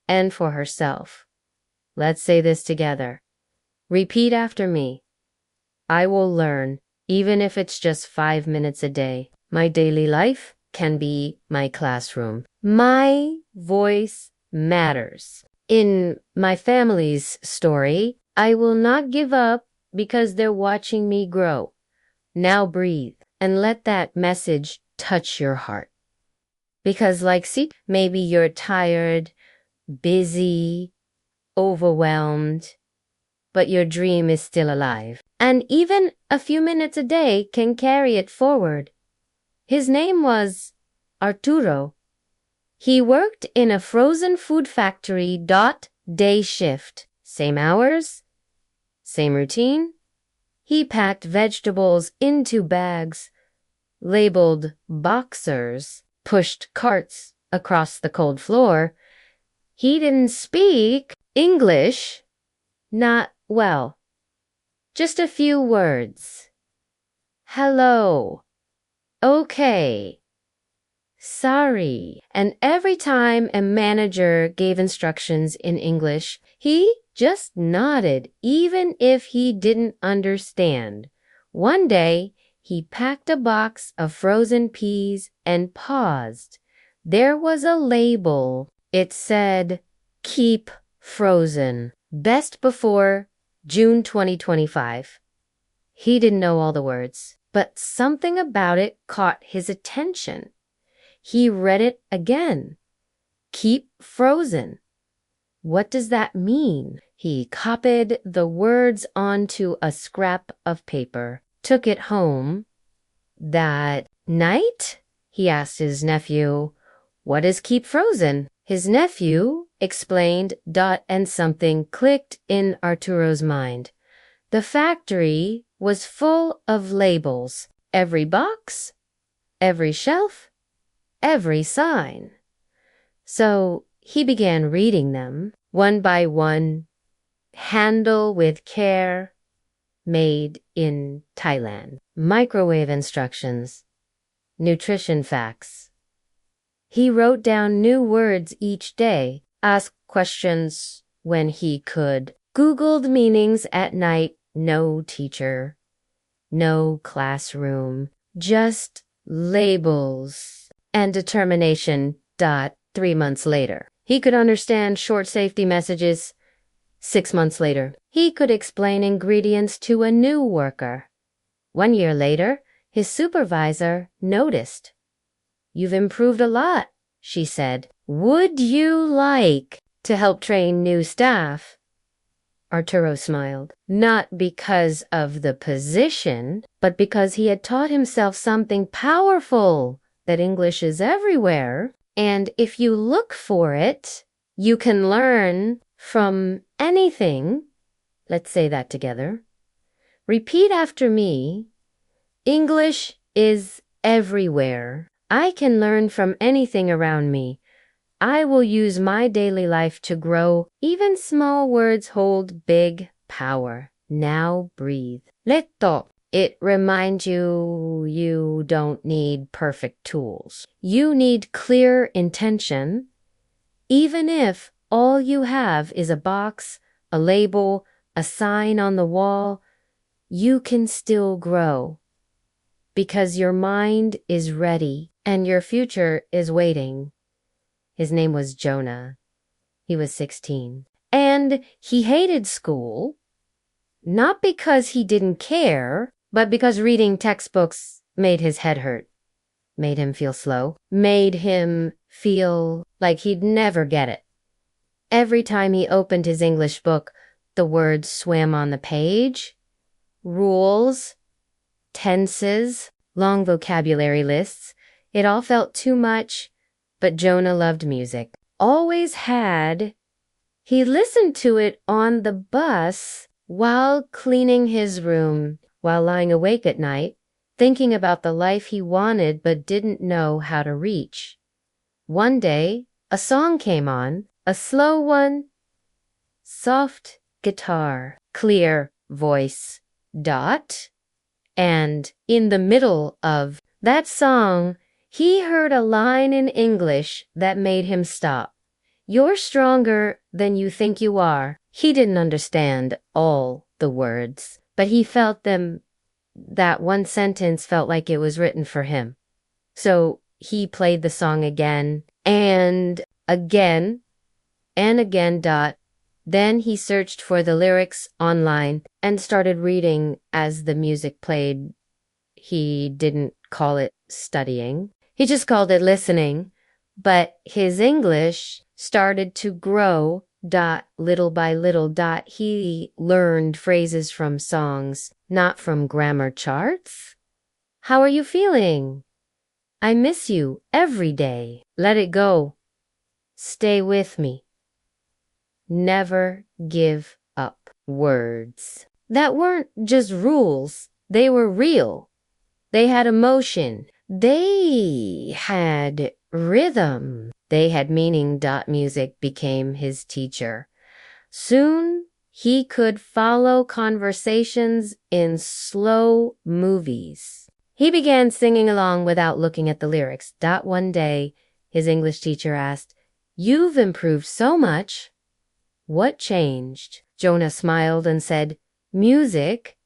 and for herself. Let's say this together. Repeat after me. I will learn, even if it's just 5 minutes a day. My daily life can be my classroom. My voice matters. In my family's story, I will not give up because they're watching me grow. Now breathe and let that message touch your heart. Because maybe you're tired, busy, overwhelmed, but your dream is still alive. and even a few minutes a day can carry it forward. His name was Arturo. He worked in a frozen food factory. Day shift. Same hours, same routine. He packed vegetables into bags, labeled boxers, pushed carts across the cold floor. He didn't speak English, not well. Just a few words. Hello. Okay. Sorry. And every time a manager gave instructions in English, he just nodded, even if he didn't understand. One day, he packed a box of frozen peas and paused. There was a label. It said, "Keep frozen. Best before June 2025. He didn't know all the words, but something about it caught his attention. He read it again. Keep frozen. What does that mean? He copied the words onto a scrap of paper, took it home. That night, he asked his nephew, "What is keep frozen?" His nephew explained. And something clicked in Arturo's mind. The factory was full of labels. Every box, every shelf, every sign. So he began reading them, one by one. Handle with care, made in Thailand. Microwave instructions, nutrition facts. He wrote down new words each day, asked questions when he could, Googled meanings at night. No teacher, no classroom, just labels and determination. 3 months later, he could understand short safety messages. 6 months later, he could explain ingredients to a new worker. 1 year later, his supervisor noticed. "You've improved a lot," she said. "Would you like to help train new staff?" Arturo smiled, not because of the position, but because he had taught himself something powerful, that English is everywhere. And if you look for it, you can learn from anything. Let's say that together. Repeat after me. English is everywhere. I can learn from anything around me. I will use my daily life to grow. Even small words hold big power. Now breathe. Letto. It reminds you you don't need perfect tools. You need clear intention. Even if all you have is a box, a label, a sign on the wall, you can still grow. Because your mind is ready and your future is waiting. His name was Jonah. He was 16. And he hated school, not because he didn't care, but because reading textbooks made his head hurt, made him feel slow, made him feel like he'd never get it. Every time he opened his English book, the words swam on the page. Rules, tenses, long vocabulary lists. It all felt too much, but Jonah loved music. Always had. He listened to it on the bus while cleaning his room, while lying awake at night, thinking about the life he wanted but didn't know how to reach. One day, a song came on, a slow one, soft guitar, clear voice, and in the middle of that song, he heard a line in English that made him stop. "You're stronger than you think you are." He didn't understand all the words, but he felt them. That one sentence felt like it was written for him. So he played the song again and again and again. Then he searched for the lyrics online and started reading as the music played. He didn't call it studying. He just called it listening. But his English started to grow Little by little, he learned phrases from songs, not from grammar charts. How are you feeling? I miss you every day. Let it go. Stay with me. Never give up. Words that weren't just rules, they were real. They had emotion. They had rhythm. They had meaning. Music became his teacher. Soon he could follow conversations in slow movies. He began singing along without looking at the lyrics. One day, his English teacher asked, "You've improved so much. What changed?" Jonah smiled and said, "Music.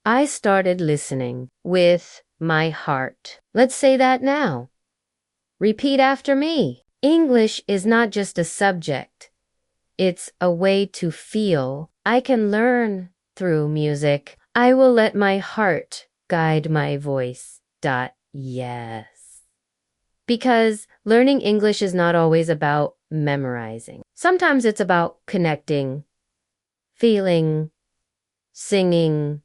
I started listening with my heart." Let's say that now. Repeat after me. English is not just a subject. It's a way to feel. I can learn through music. I will let my heart guide my voice. Yes. Because learning English is not always about memorizing. Sometimes it's about connecting, feeling, singing,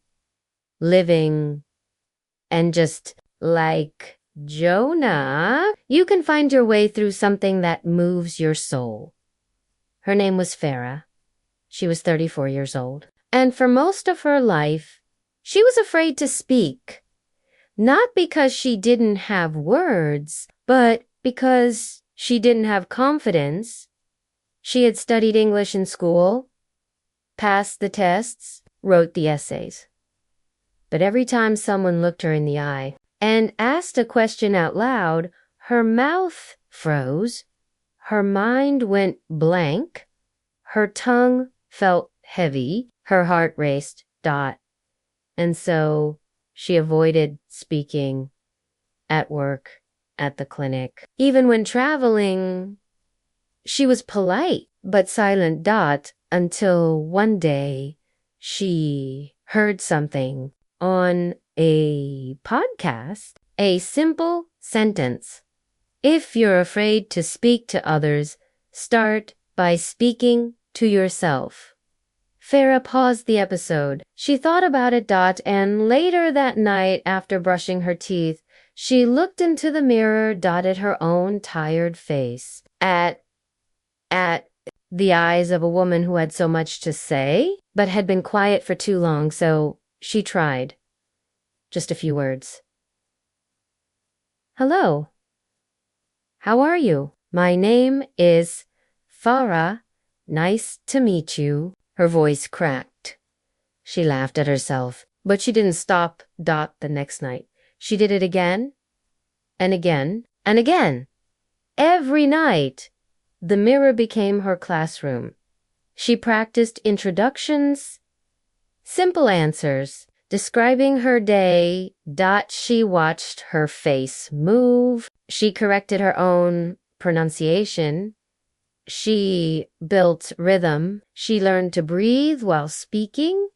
living, and just like Jonah, you can find your way through something that moves your soul. Her name was Farah. She was 34 years old. And for most of her life, she was afraid to speak. Not because she didn't have words, but because she didn't have confidence. She had studied English in school, passed the tests, wrote the essays. But every time someone looked her in the eye and asked a question out loud, her mouth froze, her mind went blank, her tongue felt heavy, her heart raced. And so she avoided speaking at work, at the clinic. Even when traveling, she was polite but silent. Until one day she heard something on a podcast, a simple sentence. If you're afraid to speak to others, start by speaking to yourself. Farah paused the episode. She thought about it. And later that night, after brushing her teeth, she looked into the mirror. At her own tired face. At the eyes of a woman who had so much to say, but had been quiet for too long, so she tried. Just a few words. Hello. How are you? My name is Farah. Nice to meet you. Her voice cracked. She laughed at herself, but she didn't stop. The next night. She did it again, and again, and again. Every night, the mirror became her classroom. She practiced introductions, simple answers, describing her day. She watched her face move. She corrected her own pronunciation. She built rhythm. She learned to breathe while speaking.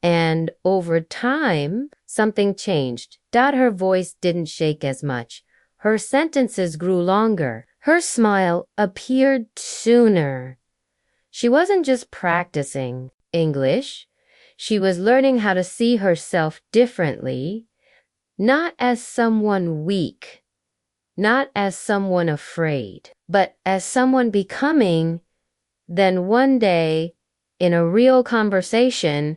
And over time, something changed. Her voice didn't shake as much. Her sentences grew longer. Her smile appeared sooner. She wasn't just practicing English. She was learning how to see herself differently, not as someone weak, not as someone afraid, but as someone becoming. Then one day, in a real conversation,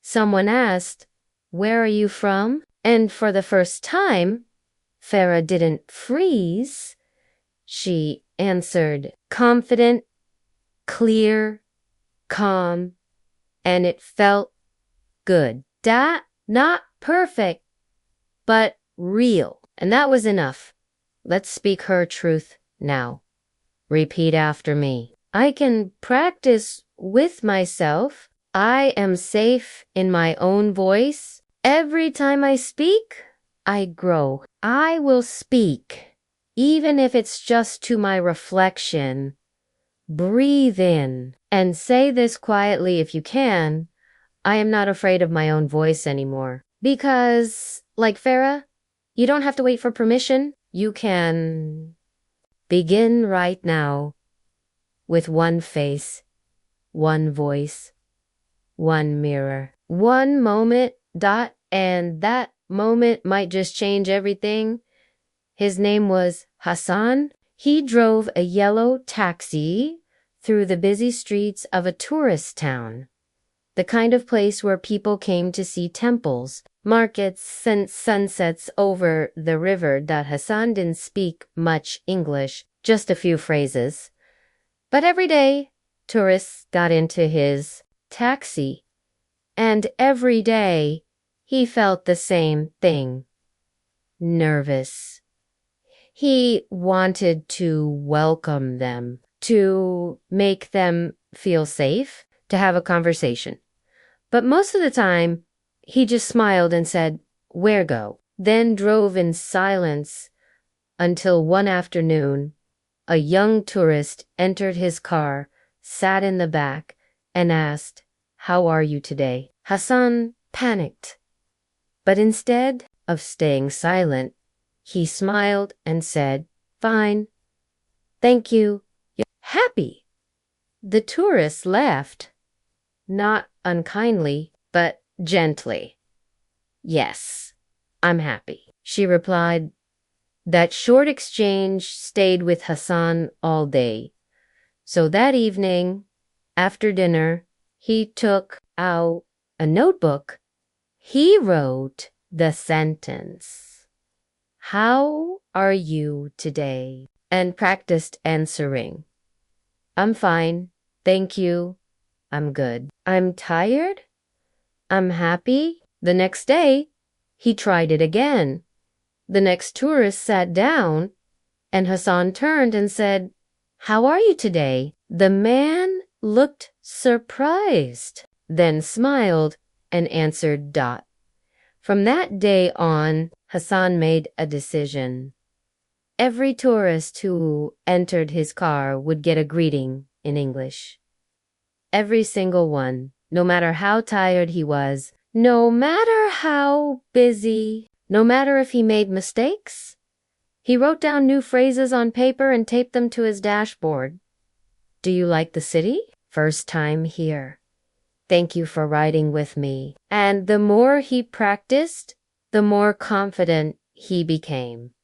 someone asked, "Where are you from?" And for the first time, Farah didn't freeze. She answered, confident, clear, calm, and it felt good. Not perfect, but real. And that was enough. Let's speak her truth now. Repeat after me. I can practice with myself. I am safe in my own voice. Every time I speak, I grow. I will speak, even if it's just to my reflection. Breathe in and say this quietly if you can. I am not afraid of my own voice anymore. Because, like Farah, you don't have to wait for permission. You can begin right now with one face one voice, one mirror, one moment, and that moment might just change everything. His name was Hassan. He drove a yellow taxi through the busy streets of a tourist town, the kind of place where people came to see temples, markets, and sunsets over the river. Hassan didn't speak much English, just a few phrases. But every day, tourists got into his taxi, and every day he felt the same thing: nervous. He wanted to welcome them, to make them feel safe, to have a conversation. But most of the time, he just smiled and said, "Where go?" Then drove in silence until one afternoon, a young tourist entered his car, sat in the back, and asked, "How are you today?" Hassan panicked, but instead of staying silent, he smiled and said, "Fine. Thank you." Happy. The tourist laughed, not unkindly, but gently. "Yes, I'm happy," she replied. That short exchange stayed with Hassan all day. So that evening, after dinner, he took out a notebook. He wrote the sentence, "How are you today?" and practiced answering, "I'm fine. Thank you. I'm good. I'm tired. I'm happy." The next day, he tried it again. The next tourist sat down, and Hassan turned and said, "How are you today?" The man looked surprised, then smiled and answered . From that day on, Hassan made a decision. Every tourist who entered his car would get a greeting in English. Every single one, no matter how tired he was, no matter how busy, no matter if he made mistakes. He wrote down new phrases on paper and taped them to his dashboard. "Do you like the city? First time here. Thank you for riding with me." And the more he practiced, the more confident he became.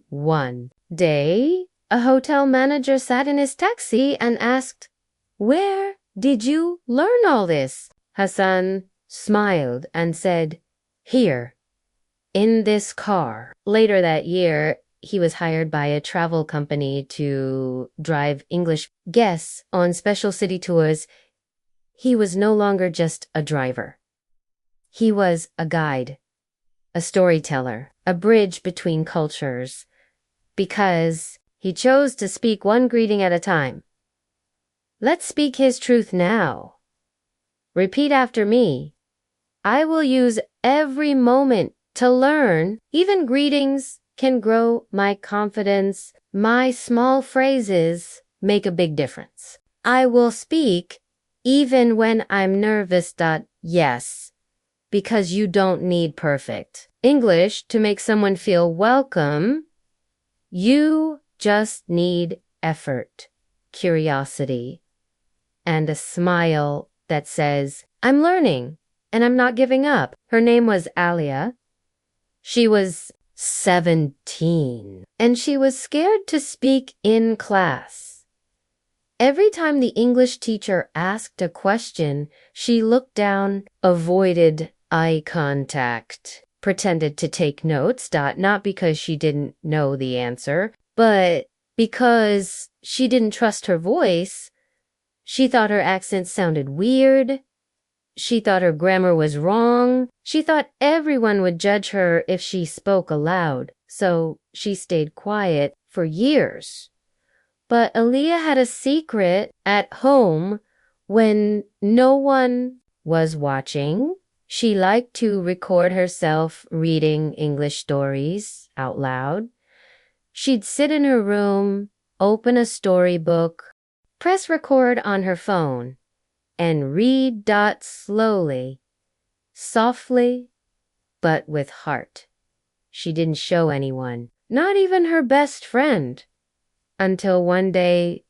One day, a hotel manager sat in his taxi and asked, "Where did you learn all this?" Hassan smiled and said, "Here, in this car." Later that year, he was hired by a travel company to drive English guests on special city tours. He was no longer just a driver. He was a guide, a storyteller, a bridge between cultures, because he chose to speak one greeting at a time. Let's speak his truth now. Repeat after me. I will use every moment to learn. Even greetings can grow my confidence. My small phrases make a big difference. I will speak even when I'm nervous. Yes, because you don't need perfect English to make someone feel welcome. You just need effort, curiosity, and a smile that says, "I'm learning and I'm not giving up." Her name was Alia. She was 17 and she was scared to speak in class. Every time the English teacher asked a question, she looked down, avoided eye contact, pretended to take notes, not because she didn't know the answer, but because she didn't trust her voice. She thought her accent sounded weird. She thought her grammar was wrong. She thought everyone would judge her if she spoke aloud, so she stayed quiet for years. But Aaliyah had a secret. At home, when no one was watching, she liked to record herself reading English stories out loud. She'd sit in her room, open a storybook, press record on her phone, and read slowly, softly, but with heart. She didn't show anyone, not even her best friend, until one day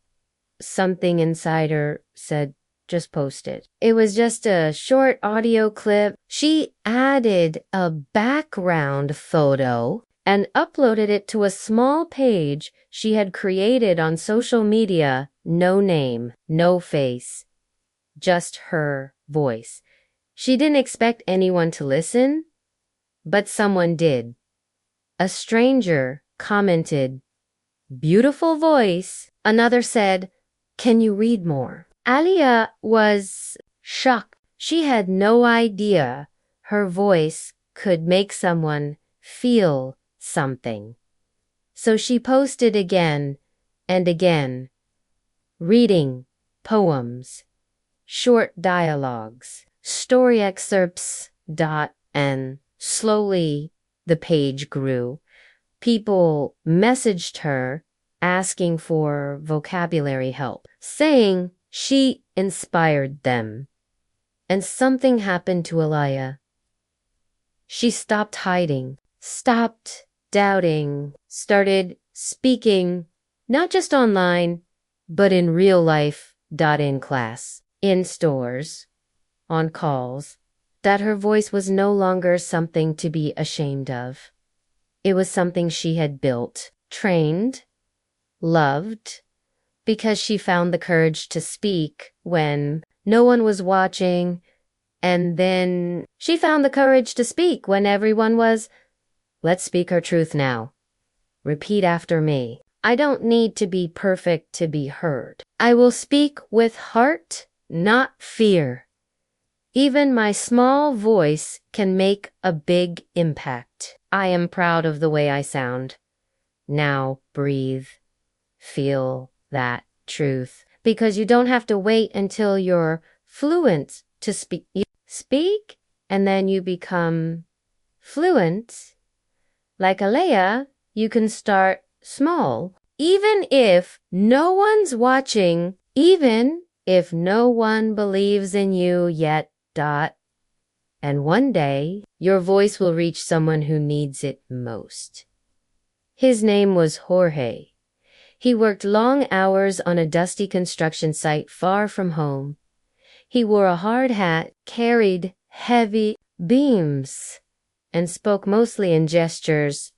something inside her said, just posted. It was just a short audio clip. She added a background photo and uploaded it to a small page she had created on social media. No name, no face, just her voice. She didn't expect anyone to listen, but someone did. A stranger commented, "Beautiful voice." Another said, "Can you read more?" Alia was shocked. She had no idea her voice could make someone feel something. So she posted again and again, reading poems, short dialogues, story excerpts, and slowly the page grew. People messaged her asking for vocabulary help, saying she inspired them. And something happened to Aliyah. She stopped hiding, stopped doubting, started speaking, not just online, but in real life. In class, in stores, on calls, that her voice was no longer something to be ashamed of. It was something she had built, trained, loved, because she found the courage to speak when no one was watching, and then she found the courage to speak when everyone was. Let's speak our truth now. Repeat after me. I don't need to be perfect to be heard. I will speak with heart, not fear. Even my small voice can make a big impact. I am proud of the way I sound. Now breathe. Feel that truth. Because you don't have to wait until you're fluent to speak. You speak, and then you become fluent. Like Alea, you can start small. Even if no one's watching, even if no one believes in you yet. And one day, your voice will reach someone who needs it most. His name was Jorge. He worked long hours on a dusty construction site far from home. He wore a hard hat, carried heavy beams, and spoke mostly in gestures.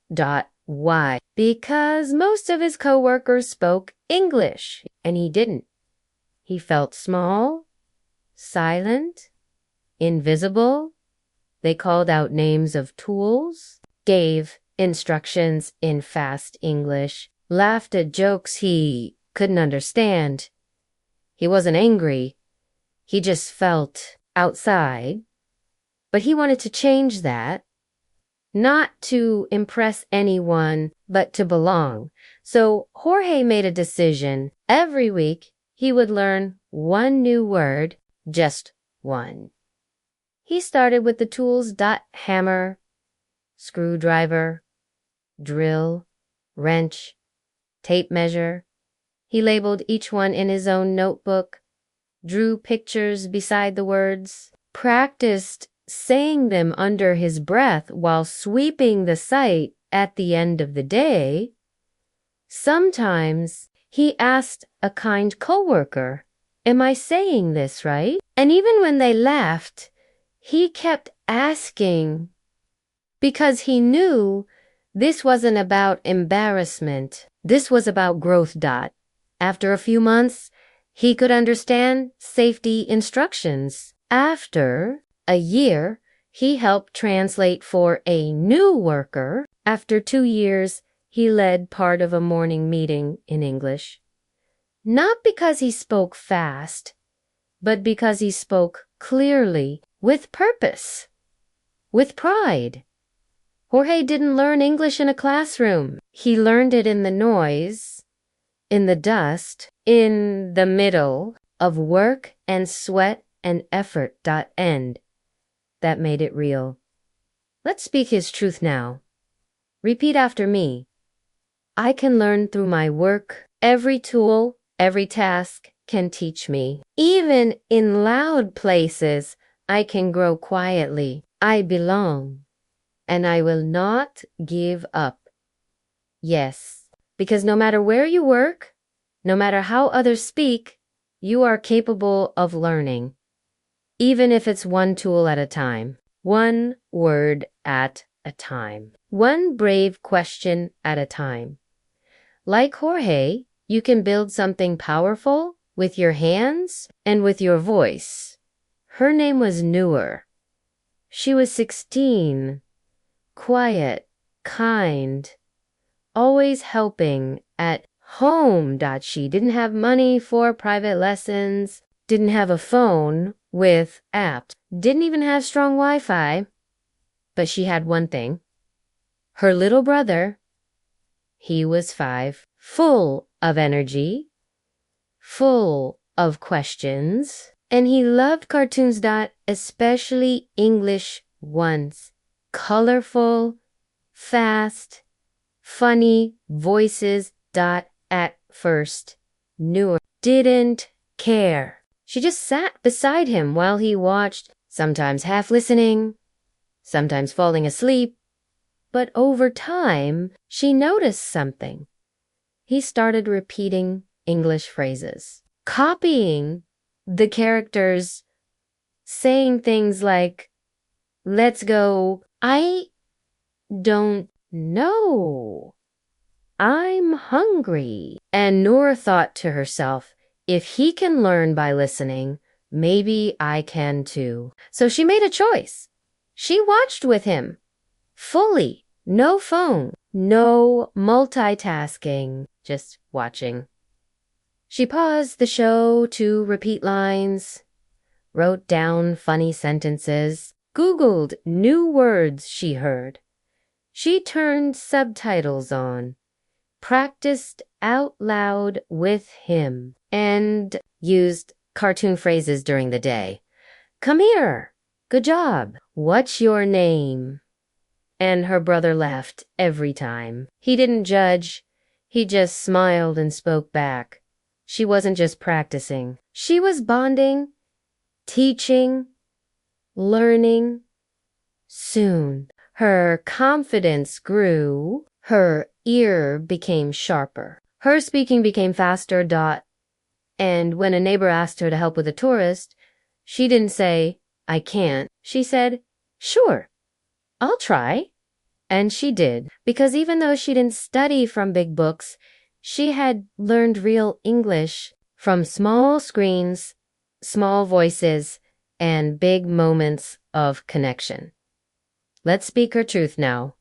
Why? Because most of his coworkers spoke English, and he didn't. He felt small, silent, invisible. They called out names of tools, gave instructions in fast English, laughed at jokes he couldn't understand. He wasn't angry. He just felt outside. But he wanted to change that, not to impress anyone, but to belong. So Jorge made a decision. Every week, he would learn one new word, just one. He started with the tools. Hammer, screwdriver, drill, wrench, tape measure. He labeled each one in his own notebook, drew pictures beside the words, practiced saying them under his breath while sweeping the site at the end of the day. Sometimes he asked a kind coworker, "Am I saying this right?" And even when they laughed, he kept asking because he knew this wasn't about embarrassment. This was about growth. After a few months, he could understand safety instructions. After a year, he helped translate for a new worker. After 2 years, he led part of a morning meeting in English. Not because he spoke fast, but because he spoke clearly, with purpose, with pride. Jorge didn't learn English in a classroom. He learned it in the noise, in the dust, in the middle of work and sweat and effort. End. That made it real. Let's speak his truth now. Repeat after me. I can learn through my work. Every tool, every task can teach me. Even in loud places, I can grow quietly. I belong. And I will not give up. Yes, because no matter where you work, no matter how others speak, You are capable of learning, even if it's one tool at a time, one word at a time, one brave question at a time. Like Jorge, you can build something powerful with your hands and with your voice. Her name was Noor. She was 16, quiet, kind, always helping at home. She didn't have money for private lessons, didn't have a phone with apps, didn't even have strong Wi-Fi, but she had one thing. Her little brother, he was 5, full of energy, full of questions, and he loved cartoons. Especially English ones. Colorful, fast, funny voices. At first, Noor didn't care. She just sat beside him while he watched, sometimes half listening, sometimes falling asleep. But over time, she noticed something. He started repeating English phrases, copying the characters, saying things like, "Let's go, I don't know, I'm hungry." And Noor thought to herself, if he can learn by listening, maybe I can too. So she made a choice. She watched with him. Fully. No phone. No multitasking. Just watching. She paused the show to repeat lines, wrote down funny sentences, Googled new words she heard. She turned subtitles on, practiced out loud with him, and used cartoon phrases during the day. "Come here. Good job. What's your name?" And her brother laughed every time. He didn't judge. He just smiled and spoke back. She wasn't just practicing. She was bonding, teaching, learning. Soon, her confidence grew. Her ear became sharper. Her speaking became faster. And when a neighbor asked her to help with a tourist, she didn't say, "I can't." She said, "Sure, I'll try." And she did, because even though she didn't study from big books, she had learned real English from small screens, small voices, and big moments of connection. Let's speak her truth now.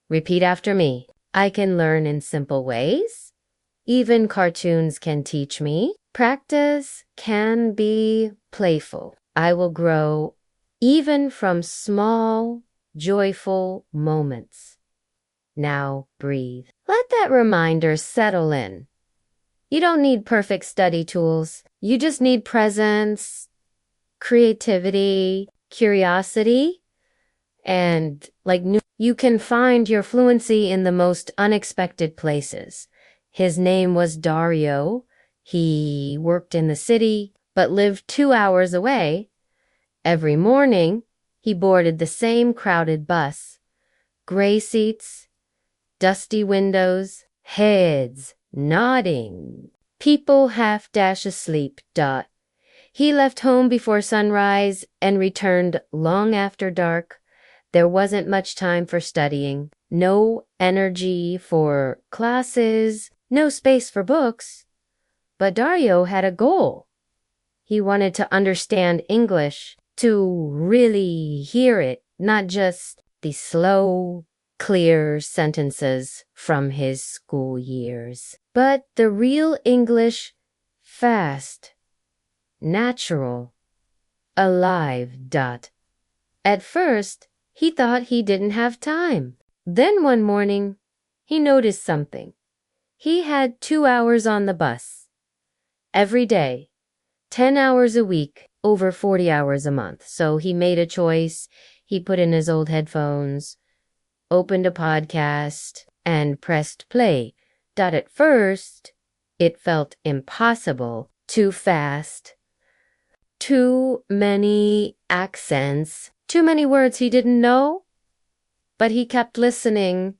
Repeat after me. I can learn in simple ways. Even cartoons can teach me. Practice can be playful. I will grow even from small, joyful moments. Now breathe. Let that reminder settle in. You don't need perfect study tools. You just need presence, creativity, curiosity, and you can find your fluency in the most unexpected places. His name was Dario. He worked in the city, but lived 2 hours away. Every morning, he boarded the same crowded bus. Gray seats, dusty windows, heads nodding, people half-asleep. He left home before sunrise and returned long after dark. There wasn't much time for studying, no energy for classes, no space for books. But Dario had a goal. He wanted to understand English, to really hear it, not just the slow, clear sentences from his school years, but the real English, fast, natural, alive. At first, he thought he didn't have time. Then one morning, he noticed something. He had 2 hours on the bus. Every day, 10 hours a week, over 40 hours a month. So he made a choice. He put in his old headphones, opened a podcast, and pressed play. At first, it felt impossible, too fast, too many accents, too many words he didn't know. But he kept listening,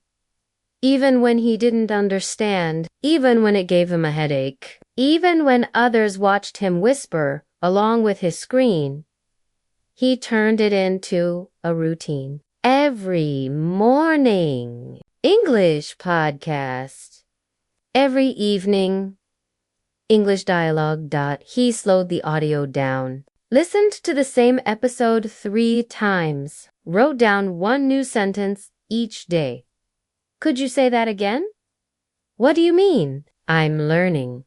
even when he didn't understand, even when it gave him a headache. Even when others watched him whisper along with his screen, he turned it into a routine. Every morning, English podcast. Every evening, English dialogue. He slowed the audio down, listened to the same episode 3 times, wrote down one new sentence each day. Could you say that again? What do you mean? I'm learning.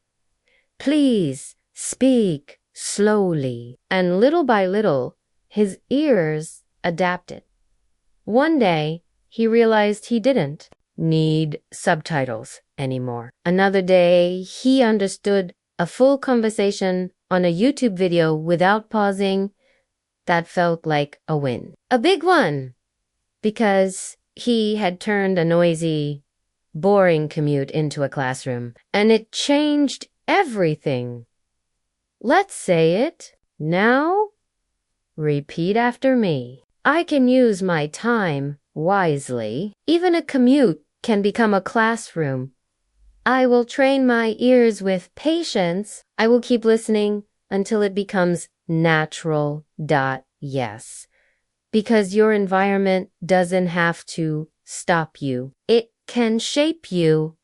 Please speak slowly. And little by little, his ears adapted. One day, he realized he didn't need subtitles anymore. Another day, he understood a full conversation on a YouTube video without pausing. That felt like a win. A big one, because he had turned a noisy, boring commute into a classroom, and it changed everything. Let's say it. Now, repeat after me. I can use my time wisely. Even a commute can become a classroom. I will train my ears with patience. I will keep listening until it becomes natural. Yes. Because your environment doesn't have to stop you. It can shape you.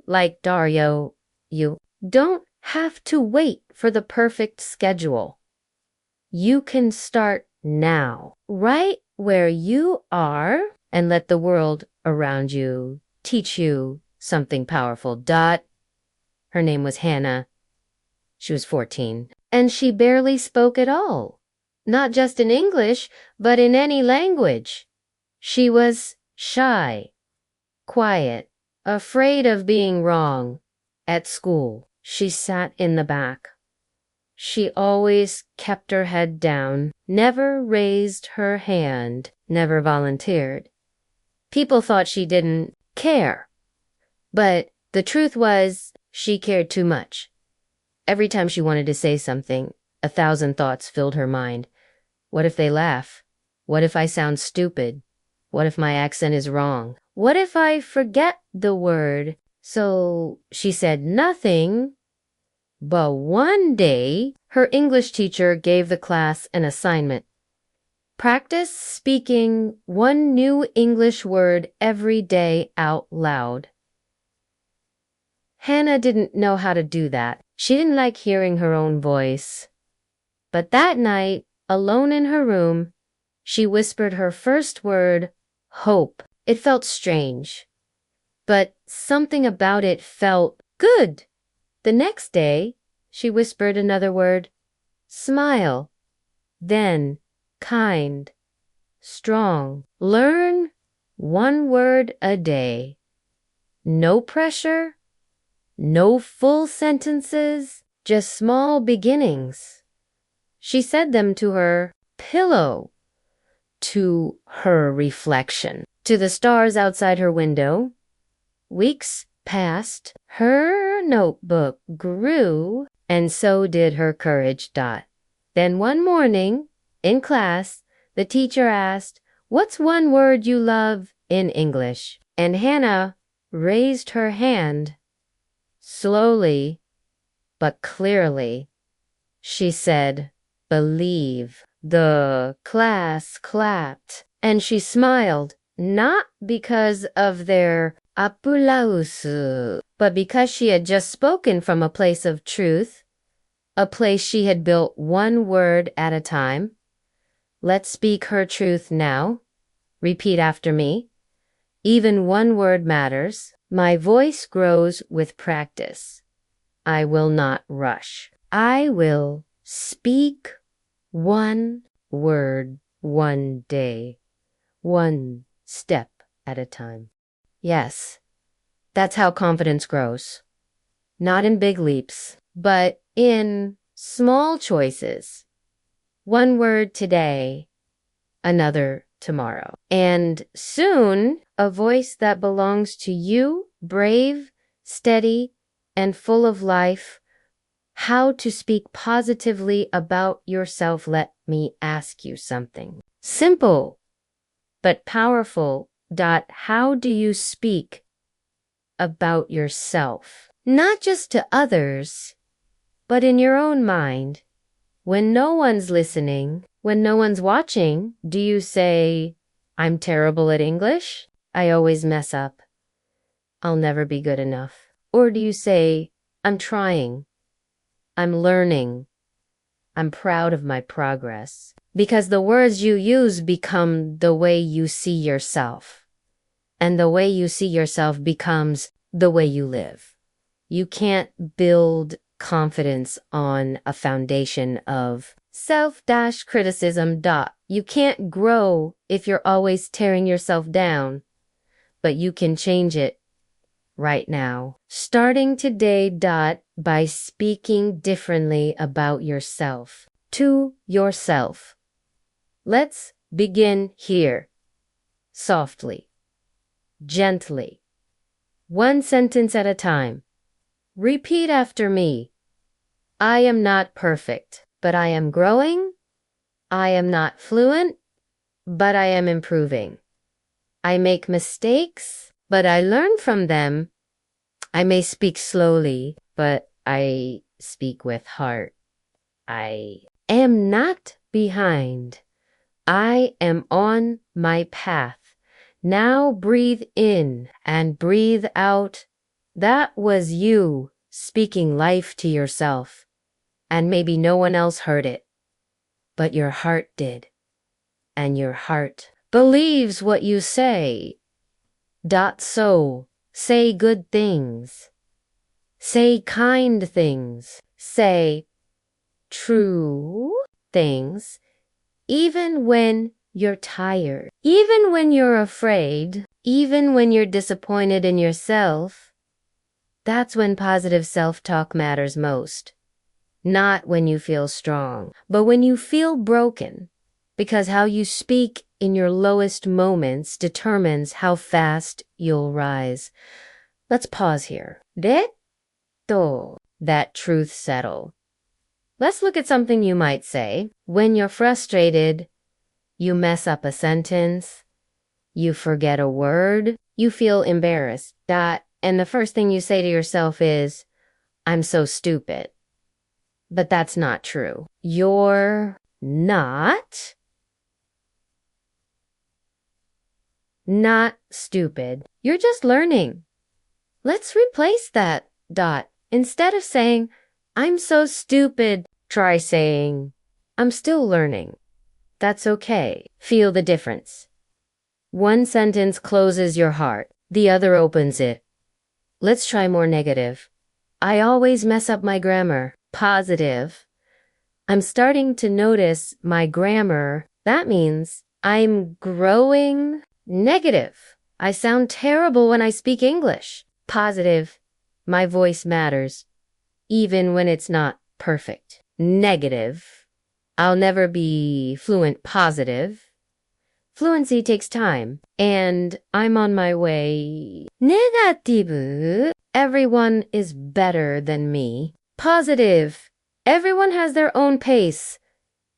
Like Dario, you don't have to wait for the perfect schedule. You can start now, right where you are, and let the world around you teach you something powerful. Her name was Hannah. She was 14, and she barely spoke at all. Not just in English, but in any language. She was shy, quiet, afraid of being wrong. At school, she sat in the back. She always kept her head down, never raised her hand, never volunteered. People thought she didn't care. But the truth was, she cared too much. Every time she wanted to say something, 1,000 thoughts filled her mind. What if they laugh? What if I sound stupid? What if my accent is wrong? What if I forget the word? So she said nothing. But one day, her English teacher gave the class an assignment. Practice speaking one new English word every day out loud. Hannah didn't know how to do that. She didn't like hearing her own voice. But that night, alone in her room, she whispered her first word, hope. It felt strange, but something about it felt good. The next day, she whispered another word, smile. Then, kind, strong. Learn one word a day. No pressure, no full sentences, just small beginnings. She said them to her pillow, to her reflection, to the stars outside her window. Weeks passed, her notebook grew, and so did her courage. Then one morning, in class, the teacher asked, "What's one word you love in English?" And Hannah raised her hand. Slowly, but clearly, she said, believe. The class clapped, and she smiled, not because of their aplauso, but because she had just spoken from a place of truth, a place she had built one word at a time. Let's speak her truth now. Repeat after me. Even one word matters. My voice grows with practice. I will not rush. I will speak one word one day, one step at a time. Yes, that's how confidence grows. Not in big leaps, but in small choices. One word today, another tomorrow. And soon, a voice that belongs to you, brave, steady, and full of life. How to speak positively about yourself. Let me ask you something. Simple, but powerful. How do you speak about yourself? Not just to others, but in your own mind. When no one's listening, when no one's watching, do you say, I'm terrible at English? I always mess up. I'll never be good enough. Or do you say, I'm trying. I'm learning. I'm proud of my progress. Because the words you use become the way you see yourself. And the way you see yourself becomes the way you live. You can't build confidence on a foundation of self-criticism. You can't grow if you're always tearing yourself down. But you can change it right now. Starting today. By speaking differently about yourself. To yourself. Let's begin here. Softly. Gently. One sentence at a time. Repeat after me. I am not perfect, but I am growing. I am not fluent, but I am improving. I make mistakes, but I learn from them. I may speak slowly, but I speak with heart. I am not behind. I am on my path. Now breathe in and breathe out. That was you speaking life to yourself. And maybe no one else heard it, but your heart did. And your heart believes what you say. So, say good things. Say kind things. Say true things. Even when you're tired. Even when you're afraid. Even when you're disappointed in yourself. That's when positive self-talk matters most. Not when you feel strong, but when you feel broken. Because how you speak in your lowest moments determines how fast you'll rise. Let's pause here. That truth settle. Let's look at something you might say. When you're frustrated, you mess up a sentence, you forget a word, you feel embarrassed. And the first thing you say to yourself is, I'm so stupid. But that's not true. You're not stupid. You're just learning. Let's replace that. Instead of saying, I'm so stupid, try saying, I'm still learning. That's okay. Feel the difference. One sentence closes your heart. The other opens it. Let's try more negative. I always mess up my grammar. Positive. I'm starting to notice my grammar. That means I'm growing. Negative. I sound terrible when I speak English. Positive. My voice matters, even when it's not perfect. Negative. I'll never be fluent. Positive. Fluency takes time, and I'm on my way. Negative. Everyone is better than me. Positive. Everyone has their own pace.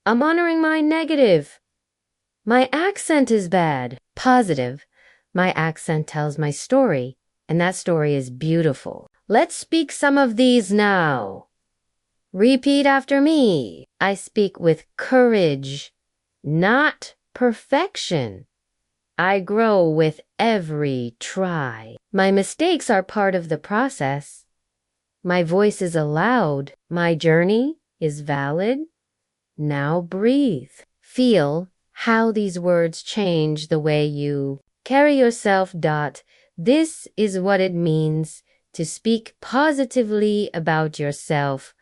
I'm honoring my negative. My accent is bad. Positive. My accent tells my story, and that story is beautiful. Let's speak some of these now. Repeat after me. I speak with courage, not perfection. I grow with every try. My mistakes are part of the process. My voice is allowed. My journey is valid. Now breathe. Feel how these words change the way you carry yourself. This is what it means to speak positively about yourself,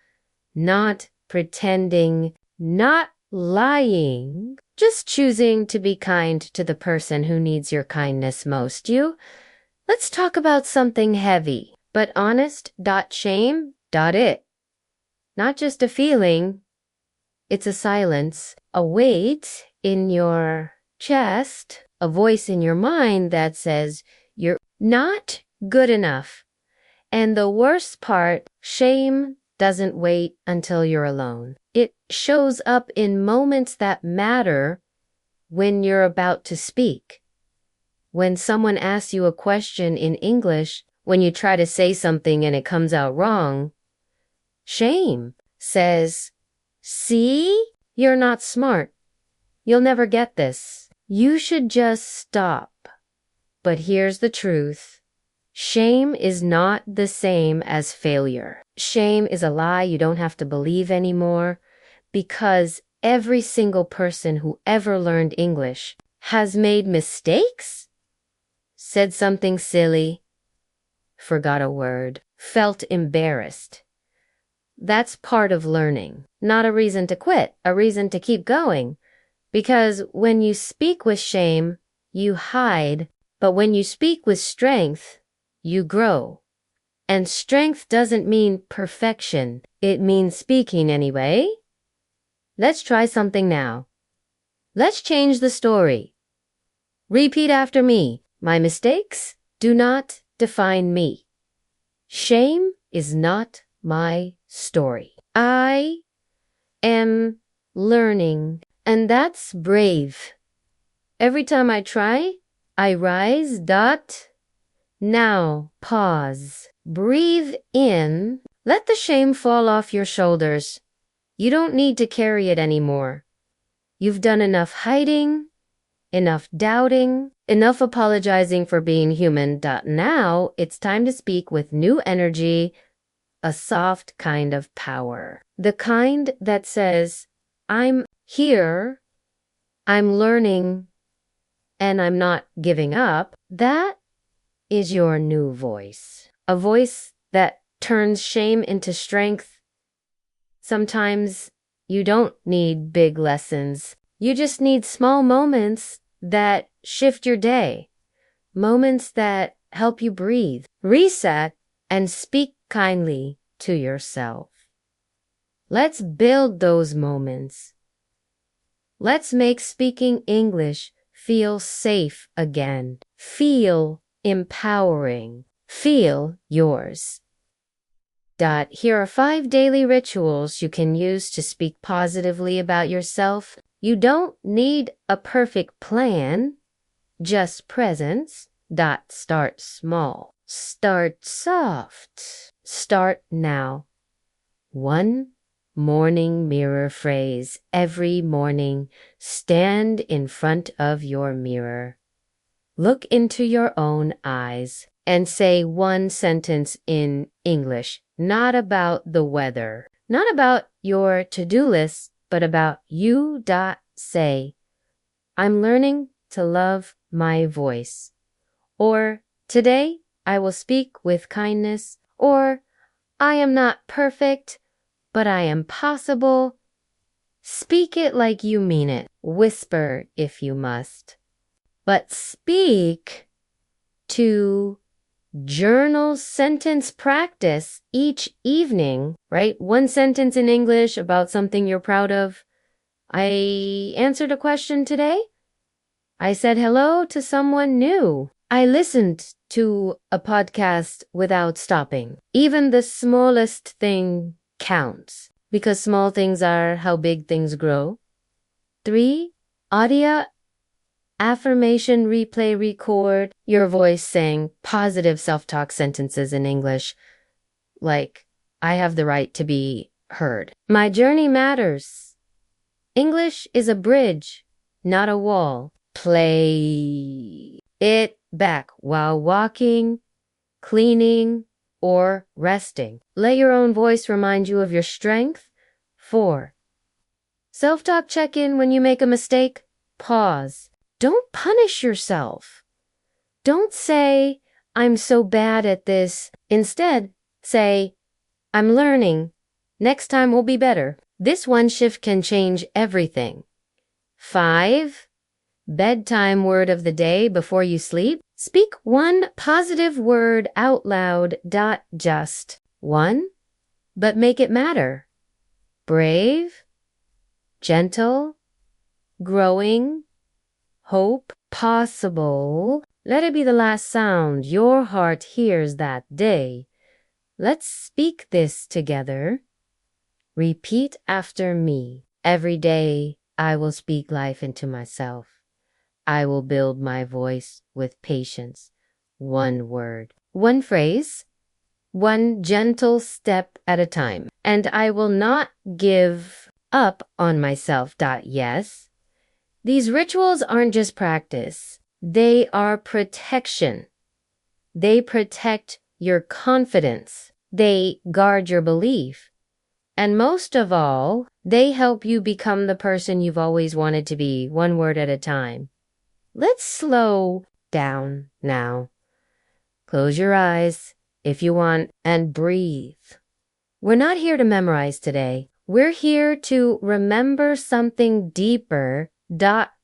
not pretending, not lying, just choosing to be kind to the person who needs your kindness most. Let's talk about something heavy, but honest. Shame. It. Not just a feeling, it's a silence, a weight in your chest, a voice in your mind that says you're not good enough. And the worst part, shame doesn't wait until you're alone. It shows up in moments that matter when you're about to speak. When someone asks you a question in English, when you try to say something and it comes out wrong, shame says, see, you're not smart. You'll never get this. You should just stop. But here's the truth. Shame is not the same as failure. Shame is a lie you don't have to believe anymore, because every single person who ever learned English has made mistakes, said something silly, forgot a word, felt embarrassed. That's part of learning, not a reason to quit, a reason to keep going. Because when you speak with shame, you hide, but when you speak with strength, you grow. And strength doesn't mean perfection, it means speaking anyway. Let's try something now. Let's change the story. Repeat after me. My mistakes do not define me. Shame is not my story. I am learning, and that's brave. Every time I try, I rise. Now, pause. Breathe in. Let the shame fall off your shoulders. You don't need to carry it anymore. You've done enough hiding, enough doubting, enough apologizing for being human. Now, it's time to speak with new energy, a soft kind of power. The kind that says, I'm here, I'm learning, and I'm not giving up. That is your new voice. A voice that turns shame into strength. Sometimes you don't need big lessons. You just need small moments that shift your day. Moments that help you breathe, reset, and speak kindly to yourself. Let's build those moments. Let's make speaking English feel safe again. Feel empowering. Feel yours. Here are 5 daily rituals you can use to speak positively about yourself. You don't need a perfect plan, just presence. Start small. Start soft. Start now. 1 morning mirror phrase. Every morning, stand in front of your mirror. Look into your own eyes and say 1 sentence in English, not about the weather, not about your to-do list, but about you. Say, I'm learning to love my voice. Or, today I will speak with kindness. Or, I am not perfect, but I am possible. Speak it like you mean it. Whisper if you must. But speak to journal sentence practice each evening, right? 1 sentence in English about something you're proud of. I answered a question today. I said hello to someone new. I listened to a podcast without stopping. Even the smallest thing counts, because small things are how big things grow. 3, audio affirmation replay record your voice saying positive self-talk sentences in English, like, I have the right to be heard. My journey matters. English is a bridge, not a wall. Play it back while walking, cleaning, or resting. Let your own voice remind you of your strength. 4, self-talk check-in when you make a mistake. Pause. Don't punish yourself. Don't say, I'm so bad at this. Instead, say, I'm learning. Next time will be better. This 1 shift can change everything. 5, bedtime word of the day before you sleep. Speak 1 positive word out loud. Just 1, but make it matter. Brave, gentle, growing, hope, possible. Let it be the last sound your heart hears that day. Let's speak this together. Repeat after me. Every day I will speak life into myself. I will build my voice with patience. 1 word one phrase, one gentle step at a time. And I will not give up on myself. Yes. These rituals aren't just practice. They are protection. They protect your confidence. They guard your belief. And most of all, they help you become the person you've always wanted to be, one word at a time. Let's slow down now. Close your eyes if you want and breathe. We're not here to memorize today. We're here to remember something deeper.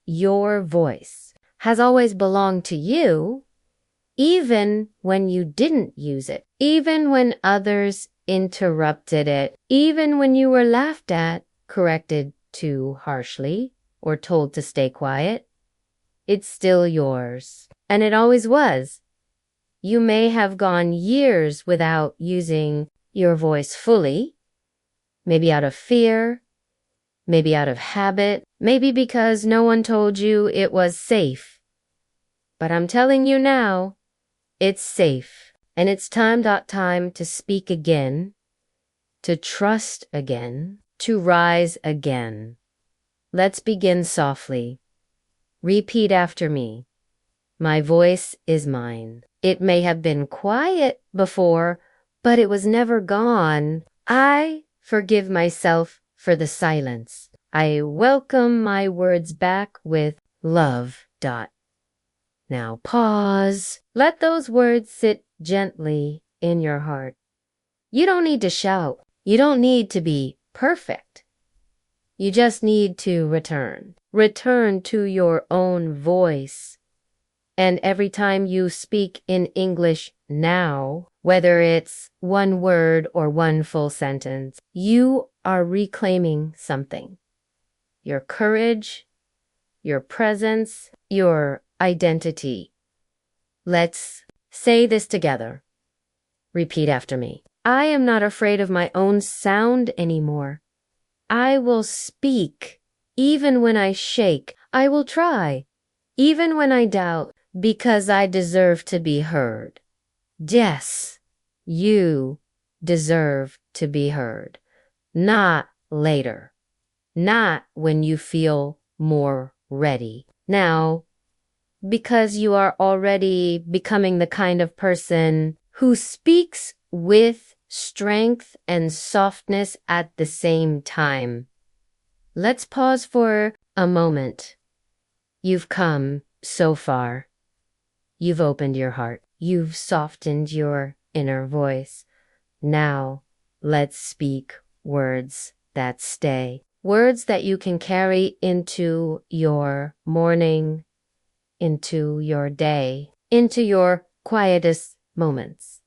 Your voice has always belonged to you, even when you didn't use it, even when others interrupted it, even when you were laughed at, corrected too harshly, or told to stay quiet. It's still yours, and it always was. You may have gone years without using your voice fully, maybe out of fear, maybe out of habit, maybe because no one told you it was safe. But I'm telling you now, it's safe, and it's time to speak again, to trust again, to rise again. Let's begin softly. Repeat after me. My voice is mine. It may have been quiet before, but it was never gone. I forgive myself for the silence. I welcome my words back with love. Now pause. Let those words sit gently in your heart. You don't need to shout. You don't need to be perfect. You just need to return. Return to your own voice. And every time you speak in English now, whether it's one word or one full sentence, you are reclaiming something. Your courage, your presence, your identity. Let's say this together. Repeat after me. I am not afraid of my own sound anymore. I will speak, even when I shake. I will try, even when I doubt, because I deserve to be heard. Yes, you deserve to be heard. Not later. Not when you feel more ready. Now, because you are already becoming the kind of person who speaks with strength and softness at the same time. Let's pause for a moment. You've come so far. You've opened your heart. You've softened your inner voice. Now, let's speak words that stay. Words that you can carry into your morning, into your day, into your quietest moments.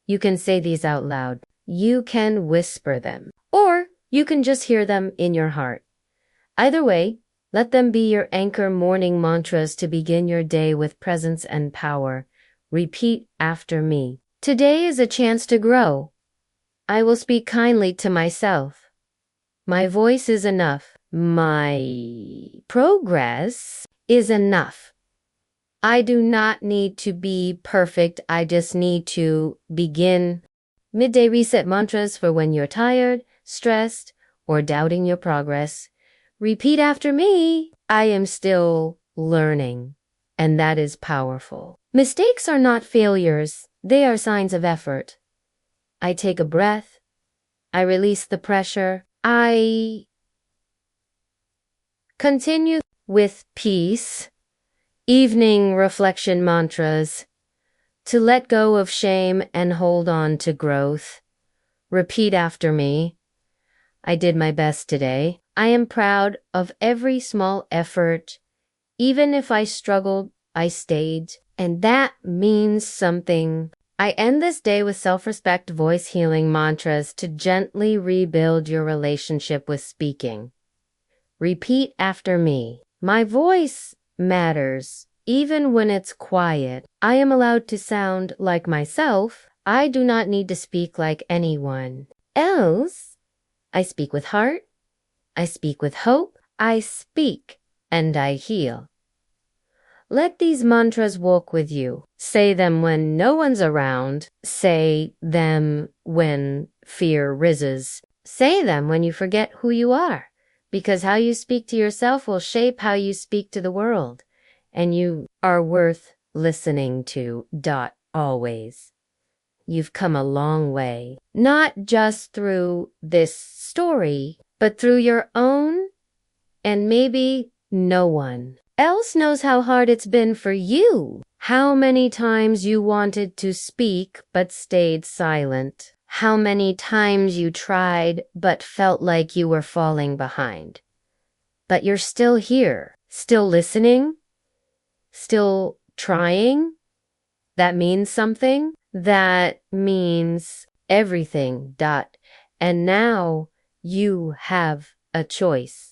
You can say these out loud. You can whisper them, or you can just hear them in your heart. Either way, let them be your anchor morning mantras to begin your day with presence and power. Repeat after me. Today is a chance to grow. I will speak kindly to myself. My voice is enough. My progress is enough. I do not need to be perfect. I just need to begin. Midday reset mantras for when you're tired, stressed, or doubting your progress. Repeat after me. I am still learning, and that is powerful. Mistakes are not failures. They are signs of effort. I take a breath. I release the pressure. I continue with peace. Evening reflection mantras. To let go of shame and hold on to growth. Repeat after me. I did my best today. I am proud of every small effort. Even if I struggled, I stayed. And that means something. I end this day with self-respect voice healing mantras to gently rebuild your relationship with speaking. Repeat after me. My voice matters. Even when it's quiet, I am allowed to sound like myself. I do not need to speak like anyone else. I speak with heart. I speak with hope. I speak and I heal. Let these mantras walk with you. Say them when no one's around. Say them when fear rises. Say them when you forget who you are. Because how you speak to yourself will shape how you speak to the world. And you are worth listening to. Always. You've come a long way. Not just through this story, but through your own, and maybe no one else knows how hard it's been for you. How many times you wanted to speak but stayed silent. How many times you tried but felt like you were falling behind. But you're still here, still listening, still trying. That means something. That means everything. And now you have a choice.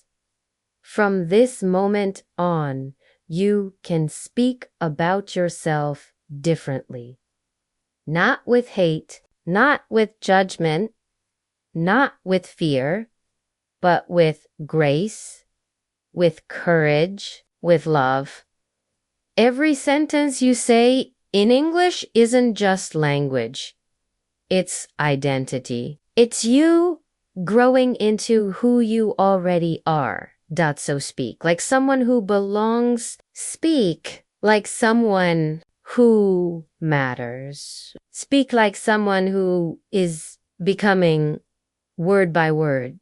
From this moment on, you can speak about yourself differently. Not with hate, not with judgment, not with fear, but with grace, with courage, with love. Every sentence you say in English isn't just language. It's identity. It's you growing into who you already are. So speak like someone who belongs. Speak like someone who matters. Speak like someone who is becoming word by word,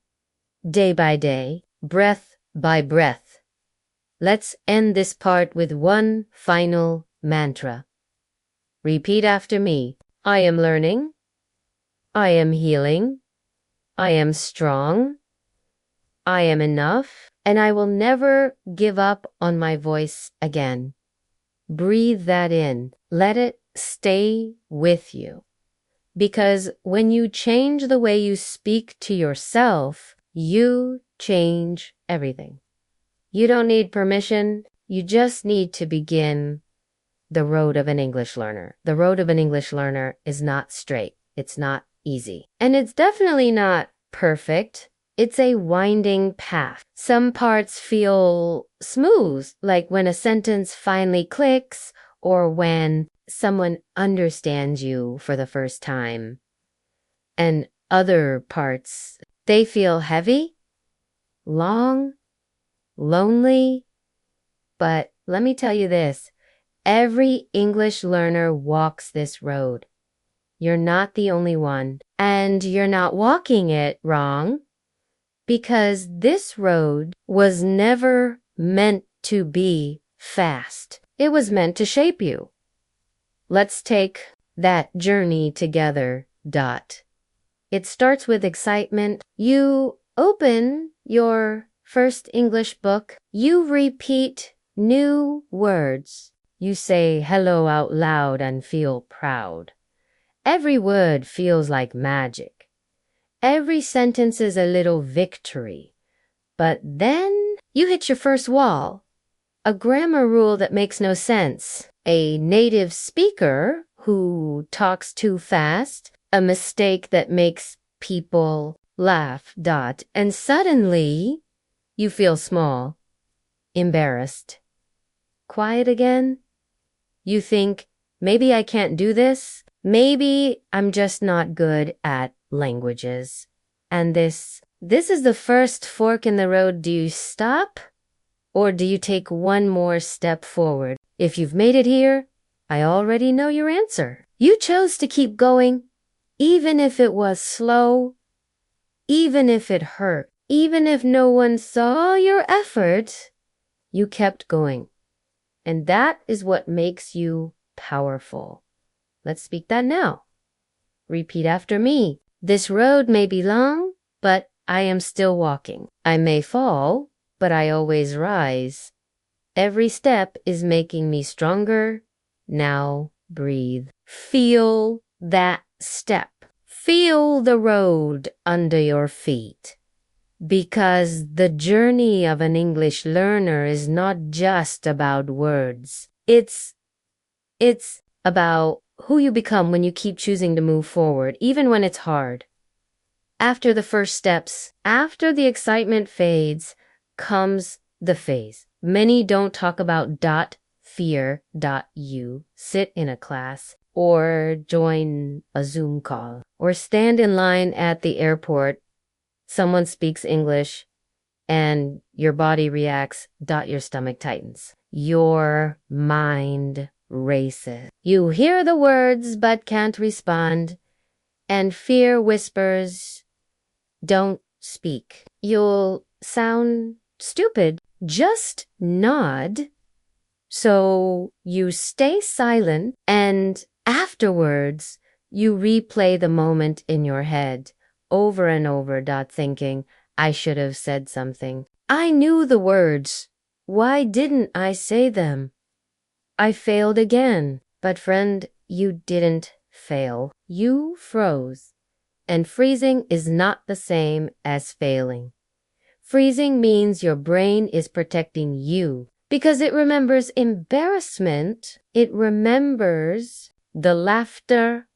day by day, breath by breath. Let's end this part with one final mantra. Repeat after me. I am learning. I am healing. I am strong. I am enough. And I will never give up on my voice again. Breathe that in. Let it stay with you. Because when you change the way you speak to yourself, you change everything. You don't need permission. You just need to begin the road of an English learner. The road of an English learner is not straight. It's not easy. And it's definitely not perfect. It's a winding path. Some parts feel smooth, like when a sentence finally clicks or when someone understands you for the first time. And other parts, they feel heavy, long, lonely. But let me tell you this, every English learner walks this road. You're not the only one, and you're not walking it wrong. Because this road was never meant to be fast. It was meant to shape you. Let's take that journey together. It starts with excitement. You open your first English book. You repeat new words. You say hello out loud and feel proud. Every word feels like magic. Every sentence is a little victory. But then you hit your first wall. A grammar rule that makes no sense. A native speaker who talks too fast. A mistake that makes people laugh. And suddenly you feel small, embarrassed. Quiet again. You think, maybe I can't do this. Maybe I'm just not good at languages. And this is the first fork in the road. Do you stop or do you take one more step forward? If you've made it here, I already know your answer. You chose to keep going, even if it was slow, even if it hurt, even if no one saw your effort, you kept going. And that is what makes you powerful. Let's speak that now. Repeat after me. This road may be long, but I am still walking. I may fall, but I always rise. Every step is making me stronger. Now breathe. Feel that step. Feel the road under your feet. Because the journey of an English learner is not just about words. It's about who you become when you keep choosing to move forward, even when it's hard. After the first steps, after the excitement fades, comes the phase. Many don't talk about fear.you, sit in a class, or join a Zoom call, or stand in line at the airport. Someone speaks English and your body reacts. Your stomach tightens. Your mind races. You hear the words but can't respond, and fear whispers, don't speak. You'll sound stupid. Just nod. So you stay silent, and afterwards you replay the moment in your head over and over, thinking, I should have said something. I knew the words. Why didn't I say them? I failed again. But friend, you didn't fail. You froze. And freezing is not the same as failing. Freezing means your brain is protecting you because it remembers embarrassment. It remembers the laughter,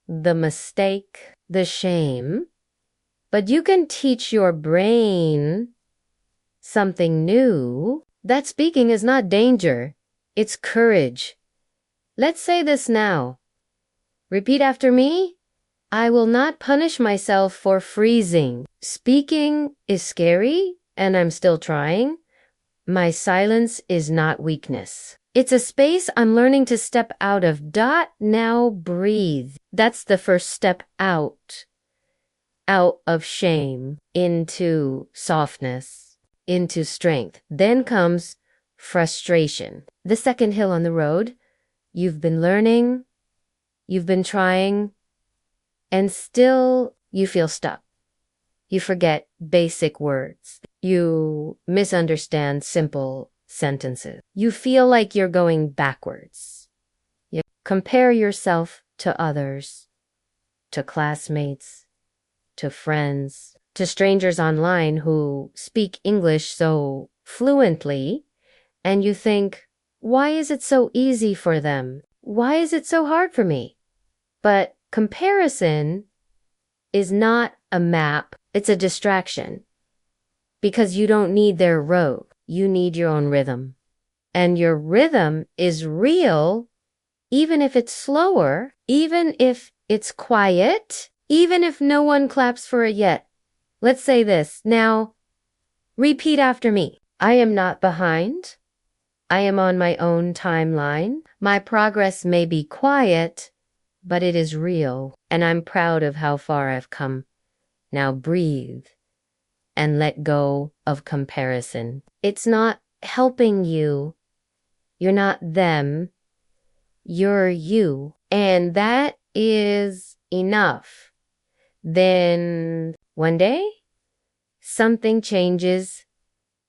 the mistake, the shame. But you can teach your brain something new. That speaking is not danger. It's courage. Let's say this now. Repeat after me. I will not punish myself for freezing. Speaking is scary, and I'm still trying. My silence is not weakness. It's a space I'm learning to step out of. Now breathe. That's the first step out. Out of shame, into softness, into strength. Then comes frustration. The second hill on the road. You've been learning, you've been trying, and still you feel stuck. You forget basic words. You misunderstand simple sentences. You feel like you're going backwards. You compare yourself to others, to classmates, to friends, to strangers online who speak English so fluently, and you think, why is it so easy for them? Why is it so hard for me? But comparison is not a map, it's a distraction. Because you don't need their road, you need your own rhythm. And your rhythm is real, even if it's slower, even if it's quiet, even if no one claps for it yet. Let's say this. Now, repeat after me. I am not behind. I am on my own timeline. My progress may be quiet, but it is real, and I'm proud of how far I've come. Now breathe and let go of comparison. It's not helping you. You're not them. You're you. And that is enough. Then one day, something changes,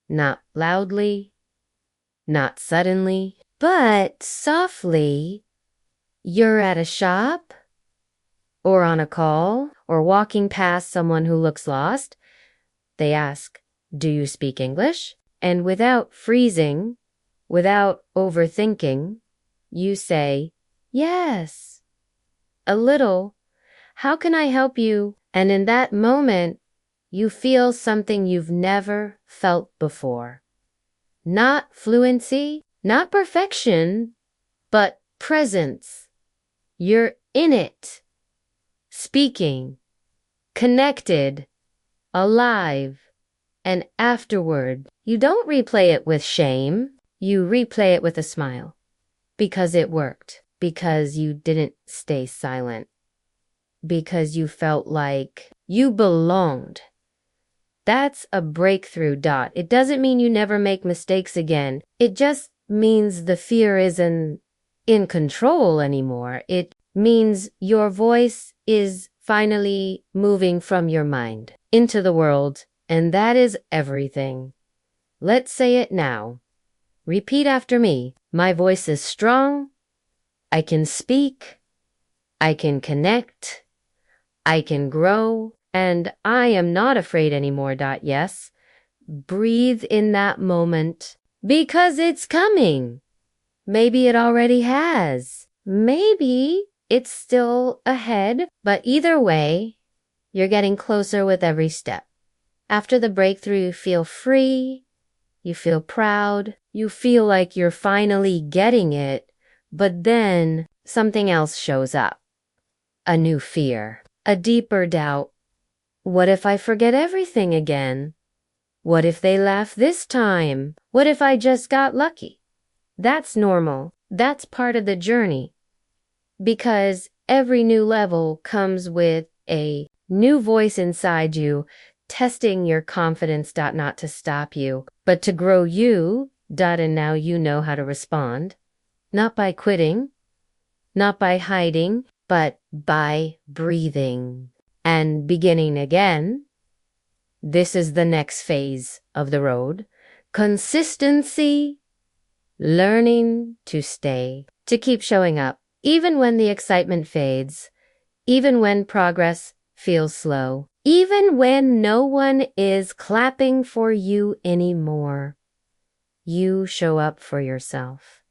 not loudly, not suddenly, but softly. You're at a shop, or on a call, or walking past someone who looks lost. They ask, do you speak English? And without freezing, without overthinking, you say, yes, a little. How can I help you? And in that moment, you feel something you've never felt before. Not fluency, not perfection, but presence. You're in it, speaking, connected, alive, and afterward, you don't replay it with shame. You replay it with a smile because it worked, because you didn't stay silent, because you felt like you belonged. That's a breakthrough. It doesn't mean you never make mistakes again. It just means the fear isn't in control anymore. It means your voice is finally moving from your mind into the world, and that is everything. Let's say it now. Repeat after me. My voice is strong. I can speak. I can connect. I can grow. And I am not afraid anymore. Yes. Breathe in that moment because it's coming. Maybe it already has. Maybe it's still ahead. But either way, you're getting closer with every step. After the breakthrough, you feel free. you feel proud, you feel like you're finally getting it, but then something else shows up. A new fear, a deeper doubt. What if I forget everything again? What if they laugh this time? What if I just got lucky? That's normal. That's part of the journey. Because every new level comes with a new voice inside you, testing your confidence, not to stop you, but to grow you, and now you know how to respond. Not by quitting, not by hiding, but by breathing and beginning again. This is the next phase of the road. Consistency, learning to stay, to keep showing up, even when the excitement fades, even when progress feels slow, even when no one is clapping for you anymore. You show up for yourself.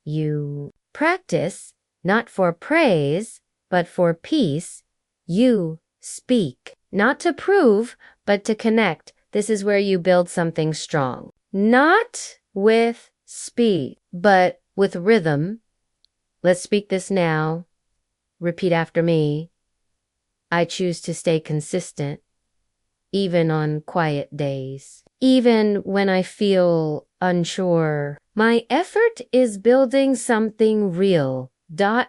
You practice, not for praise, but for peace. You speak, not to prove, but to connect. This is where you build something strong. Not with speed, but with rhythm. Let's speak this now. Repeat after me. I choose to stay consistent, even on quiet days. Even when I feel unsure, my effort is building something real.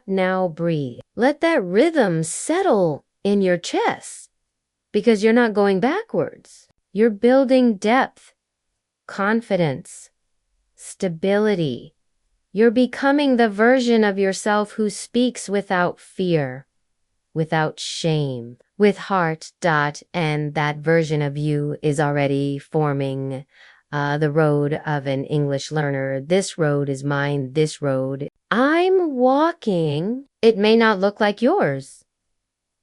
Now breathe. Let that rhythm settle in your chest because you're not going backwards. You're building depth, confidence, stability. You're becoming the version of yourself who speaks without fear, without shame, with heart. And that version of you is already forming the road of an English learner. This road is mine. This road I'm walking. It may not look like yours.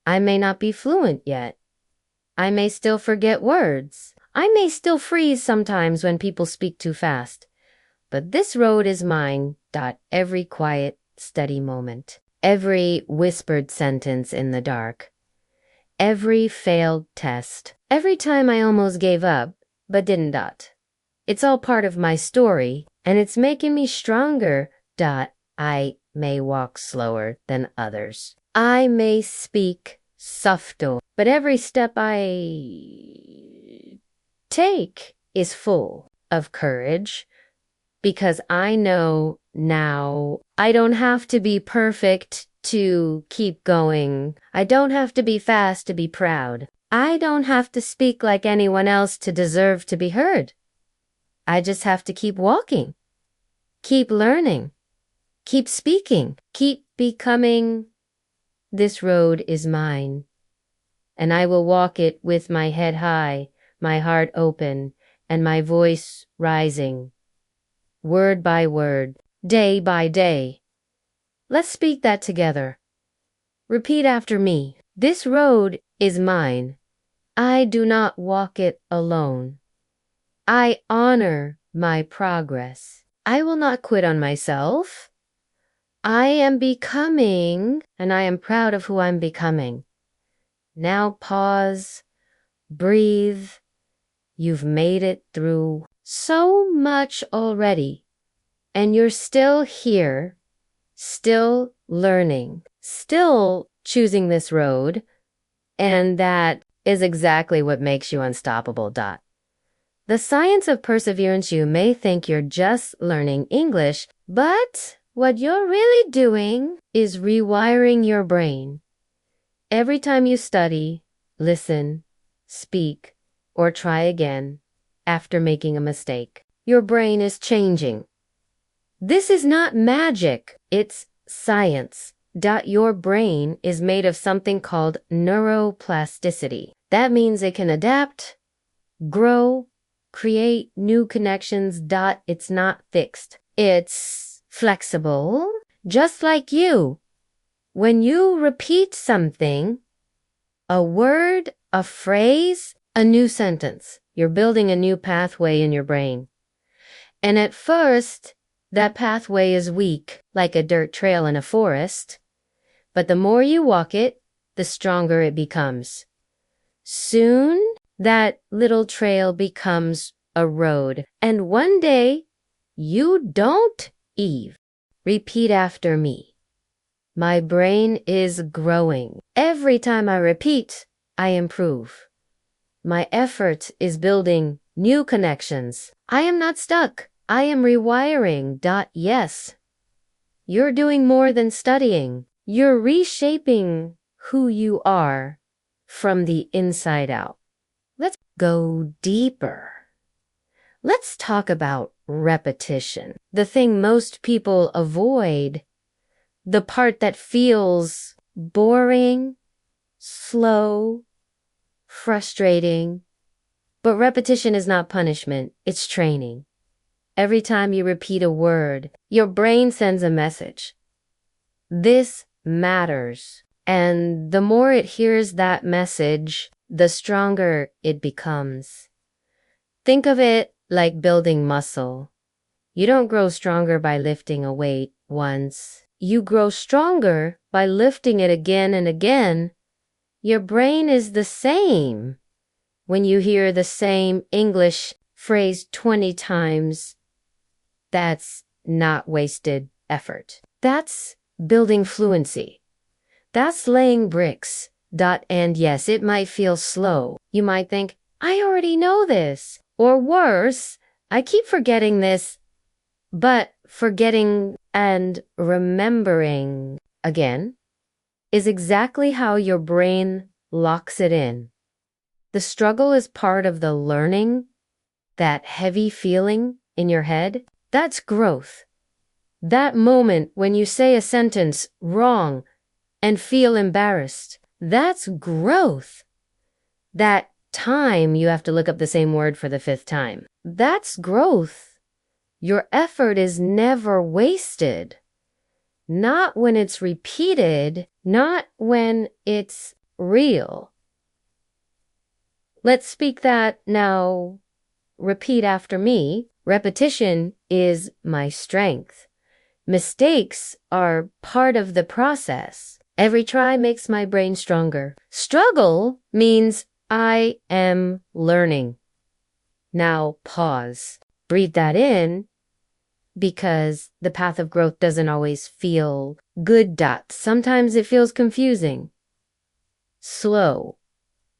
I may not be fluent yet. I may still forget words. I may still freeze sometimes when people speak too fast. But this road is mine. Every quiet, steady moment. Every whispered sentence in the dark. Every failed test. Every time I almost gave up, but didn't. It's all part of my story, and it's making me stronger. I may walk slower than others. I may speak softer, but every step I take is full of courage, because I know now I don't have to be perfect to keep going. I don't have to be fast to be proud. I don't have to speak like anyone else to deserve to be heard. I just have to keep walking, keep learning, keep speaking, keep becoming. This road is mine, and I will walk it with my head high, my heart open, and my voice rising, word by word, day by day. Let's speak that together. Repeat after me. This road is mine. I do not walk it alone. I honor my progress. I will not quit on myself. I am becoming, and I am proud of who I'm becoming. Now pause, breathe. You've made it through so much already, and you're still here, still learning, still choosing this road, and that is exactly what makes you unstoppable. The science of perseverance. You may think you're just learning English, but what you're really doing is rewiring your brain. Every time you study, listen, speak, or try again after making a mistake, your brain is changing. This is not magic, it's science. Your brain is made of something called neuroplasticity. That means it can adapt, grow, create new connections. It's not fixed. It's flexible, just like you. When you repeat something, a word, a phrase, a new sentence, you're building a new pathway in your brain. And at first, that pathway is weak, like a dirt trail in a forest. But the more you walk it, the stronger it becomes. Soon, that little trail becomes a road. And one day, you don't Eve. Repeat after me. My brain is growing. Every time I repeat, I improve. My effort is building new connections. I am not stuck. I am rewiring. Yes. You're doing more than studying. You're reshaping who you are from the inside out. Let's go deeper. Let's talk about repetition. The thing most people avoid. The part that feels boring, slow, frustrating. But repetition is not punishment, it's training. Every time you repeat a word, your brain sends a message. This matters. And the more it hears that message, the stronger it becomes. Think of it like building muscle. You don't grow stronger by lifting a weight once. You grow stronger by lifting it again and again. Your brain is the same. When you hear the same English phrase 20 times, that's not wasted effort. That's building fluency. That's laying bricks. And yes, it might feel slow. You might think, I already know this. Or worse, I keep forgetting this. But forgetting and remembering again is exactly how your brain locks it in. The struggle is part of the learning, that heavy feeling in your head. That's growth. That moment when you say a sentence wrong and feel embarrassed, that's growth. That time you have to look up the same word for the 5th time, that's growth. Your effort is never wasted. Not when it's repeated, not when it's real. Let's speak that now. Repeat after me. Repetition is my strength. Mistakes are part of the process. Every try makes my brain stronger. Struggle means I am learning. Now pause. Breathe that in, because the path of growth doesn't always feel good. Sometimes it feels confusing, slow,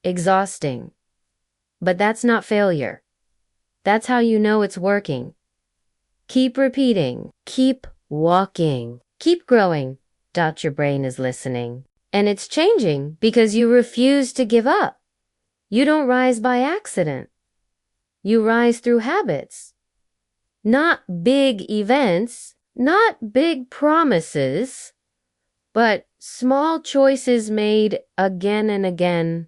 exhausting. But that's not failure. That's how you know it's working. Keep repeating. Keep walking. Keep growing. Your brain is listening. And it's changing because you refuse to give up. You don't rise by accident. You rise through habits. Not big events, not big promises, but small choices made again and again.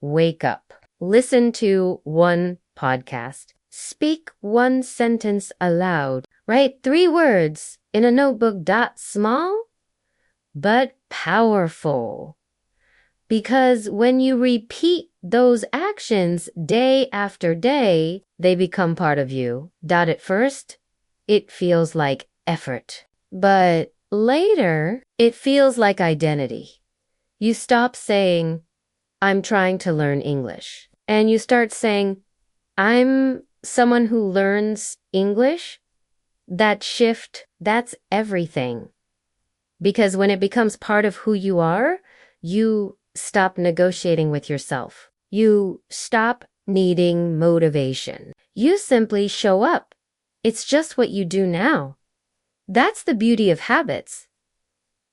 Wake up. Listen to one podcast. Speak one sentence aloud. Write 3 words in a notebook. Small, but powerful. Because when you repeat those actions day after day, they become part of you. At first, it feels like effort. But later, it feels like identity. You stop saying, I'm trying to learn English. And you start saying, I'm someone who learns English. That shift, that's everything. Because when it becomes part of who you are, you stop negotiating with yourself. You stop needing motivation. You simply show up. It's just what you do now. That's the beauty of habits.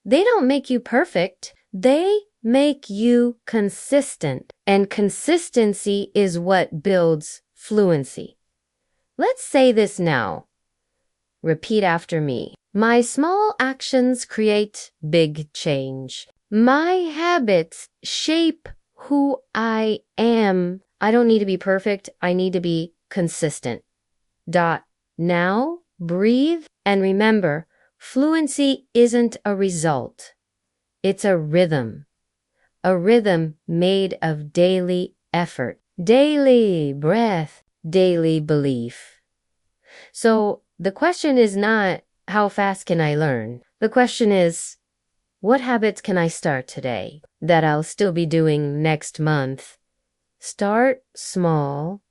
They don't make you perfect. They make you consistent. And consistency is what builds fluency. Let's say this now. Repeat after me. My small actions create big change. My habits shape who I am. I don't need to be perfect. I need to be consistent. Now, breathe and remember, fluency isn't a result. It's a rhythm made of daily effort, daily breath, daily belief. So the question is not, how fast can I learn? The question is, what habits can I start today that I'll still be doing next month? Start small,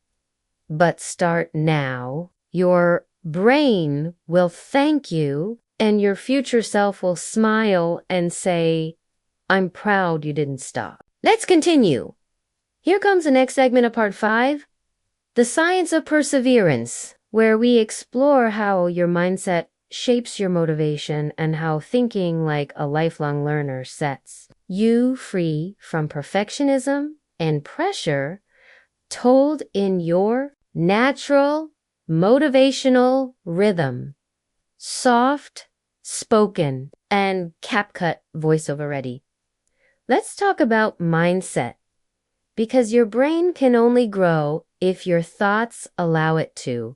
but start now. Your brain will thank you, and your future self will smile and say, I'm proud you didn't stop. Let's continue. Here comes the next segment of part 5, the science of perseverance, where we explore how your mindset shapes your motivation and how thinking like a lifelong learner sets you free from perfectionism and pressure, told in your natural, motivational rhythm. Soft, spoken, and CapCut voiceover ready. Let's talk about mindset, because your brain can only grow if your thoughts allow it to.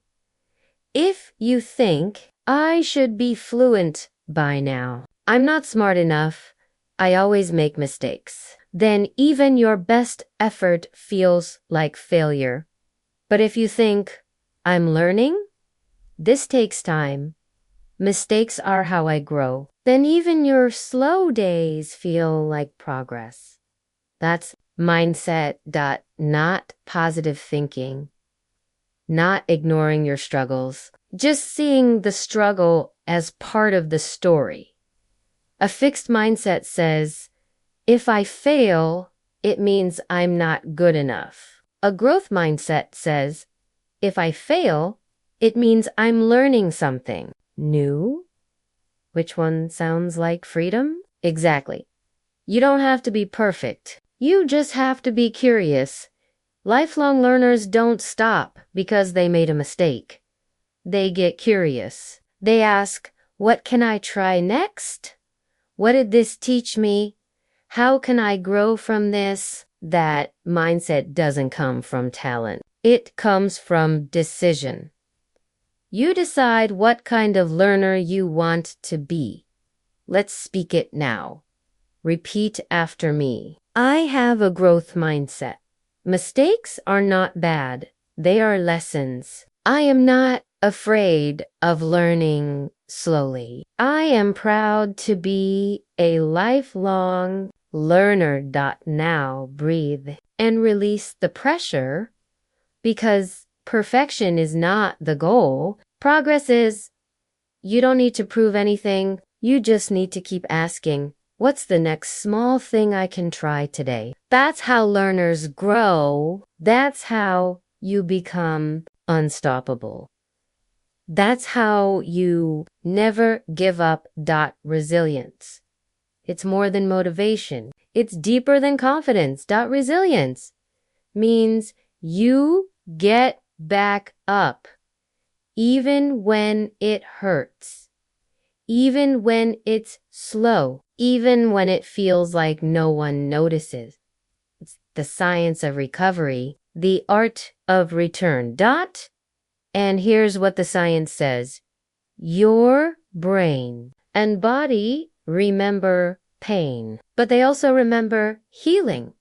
If you think, I should be fluent by now, I'm not smart enough, I always make mistakes, then even your best effort feels like failure. But if you think, I'm learning, this takes time, mistakes are how I grow, then even your slow days feel like progress. That's mindset. Not positive thinking, not ignoring your struggles, just seeing the struggle as part of the story. A fixed mindset says, if I fail, it means I'm not good enough. A growth mindset says, if I fail, it means I'm learning something new. Which one sounds like freedom? Exactly. You don't have to be perfect. You just have to be curious. Lifelong learners don't stop because they made a mistake. They get curious. They ask, what can I try next? What did this teach me? How can I grow from this? That mindset doesn't come from talent. It comes from decision. You decide what kind of learner you want to be. Let's speak it now. Repeat after me. I have a growth mindset. Mistakes are not bad. They are lessons. I am not afraid of learning slowly. I am proud to be a lifelong learner. Now breathe and release the pressure, because perfection is not the goal. Progress is. You don't need to prove anything. You just need to keep asking, what's the next small thing I can try today? That's how learners grow. That's how you become unstoppable. That's how you never give up. Resilience. It's more than motivation. It's deeper than confidence. Resilience means you get back up, even when it hurts, even when it's slow, even when it feels like no one notices. It's the science of recovery, the art of return. And here's what the science says. Your brain and body remember pain, but they also remember healing.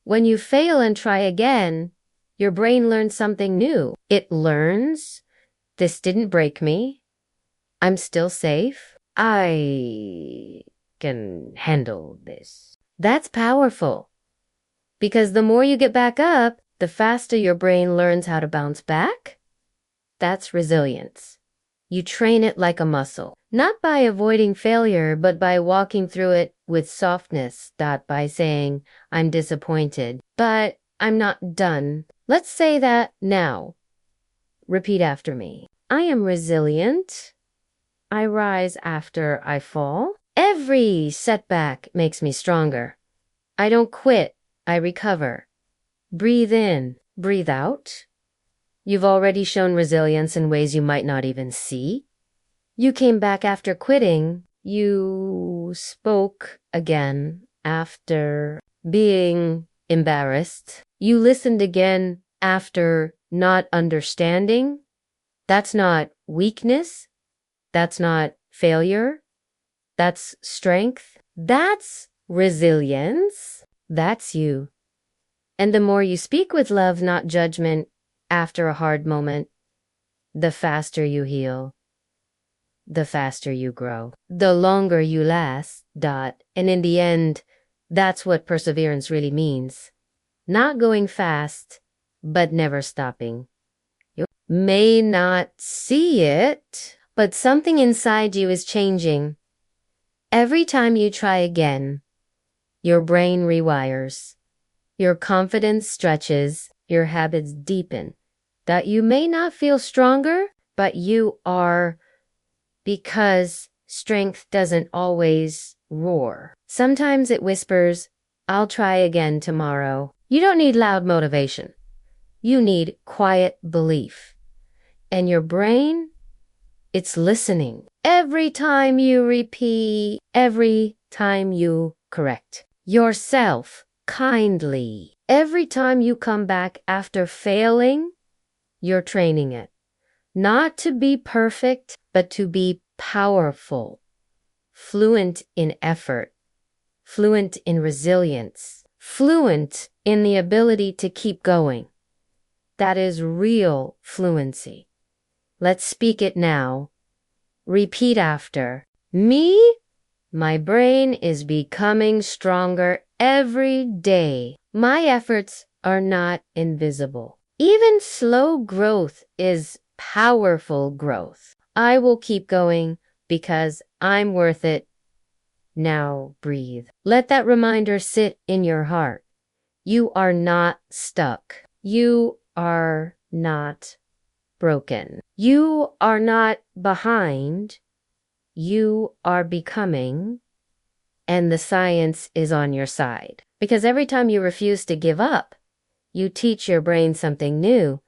When you fail and try again, your brain learns something new. It learns, this didn't break me. I'm still safe. I can handle this. That's powerful, because the more you get back up, the faster your brain learns how to bounce back. That's resilience. You train it like a muscle, not by avoiding failure, but by walking through it with softness. By saying, I'm disappointed, but I'm not done. Let's say that now. Repeat after me. I am resilient. I rise after I fall. Every setback makes me stronger. I don't quit. I recover. Breathe in, breathe out. You've already shown resilience in ways you might not even see. You came back after quitting. You spoke again after being embarrassed. You listened again after not understanding. That's not weakness. That's not failure. That's strength. That's resilience. That's you. And the more you speak with love, not judgment, after a hard moment, the faster you heal, the faster you grow, the longer you last. And in the end, that's what perseverance really means. Not going fast, but never stopping. may not see it, but something inside you is changing. Every time you try again, your brain rewires, your confidence stretches, your habits deepen. That you may not feel stronger, but you are, because strength doesn't always roar. Sometimes it whispers, "I'll try again tomorrow." You don't need loud motivation. You need quiet belief. And your brain, it's listening. Every time you repeat, every time you correct yourself kindly, every time you come back after failing, you're training it. Not to be perfect, but to be powerful, fluent in effort, fluent in resilience, fluent in the ability to keep going. That is real fluency. Let's speak it now. Repeat after me. My brain is becoming stronger every day. My efforts are not invisible. Even slow growth is powerful growth. I will keep going because I'm worth it. Now breathe. Let that reminder sit in your heart. You are not stuck. You are not broken. You are not behind. You are becoming, and the science is on your side. Because every time you refuse to give up, you teach your brain something new.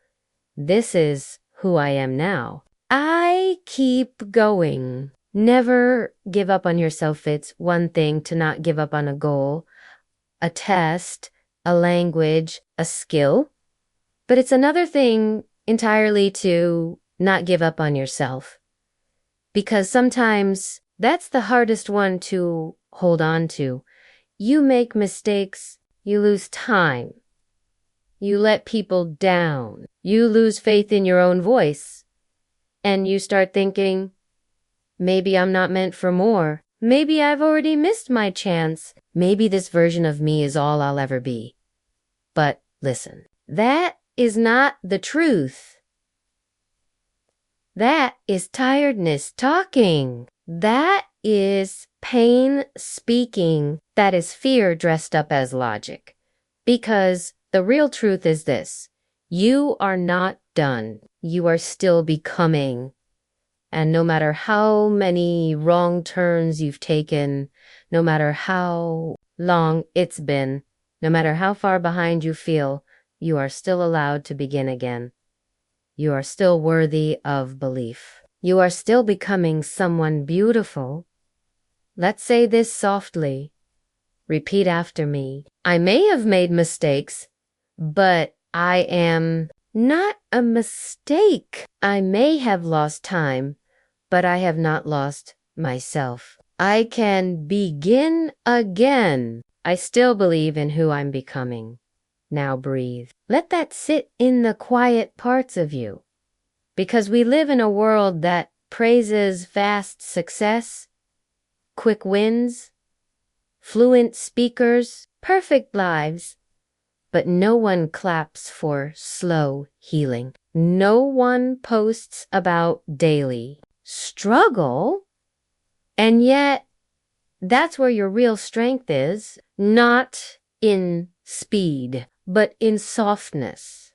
This is who I am now. I keep going. Never give up on yourself. It's one thing to not give up on a goal, a test, a language, a skill. But it's another thing entirely to not give up on yourself. Because sometimes that's the hardest one to hold on to. You make mistakes, you lose time. You let people down. You lose faith in your own voice. And you start thinking, maybe I'm not meant for more. Maybe I've already missed my chance. Maybe this version of me is all I'll ever be. But listen, that is not the truth. That is tiredness talking. That is pain speaking. That is fear dressed up as logic. Because the real truth is this: you are not done. You are still becoming. And no matter how many wrong turns you've taken, no matter how long it's been, no matter how far behind you feel, you are still allowed to begin again. You are still worthy of belief. You are still becoming someone beautiful. Let's say this softly. Repeat after me. I may have made mistakes, but I am not a mistake. I may have lost time, but I have not lost myself. I can begin again. I still believe in who I'm becoming. Now breathe. Let that sit in the quiet parts of you. Because we live in a world that praises fast success, quick wins, fluent speakers, perfect lives, but no one claps for slow healing. No one posts about daily struggle, and yet that's where your real strength is, not in speed, but in softness,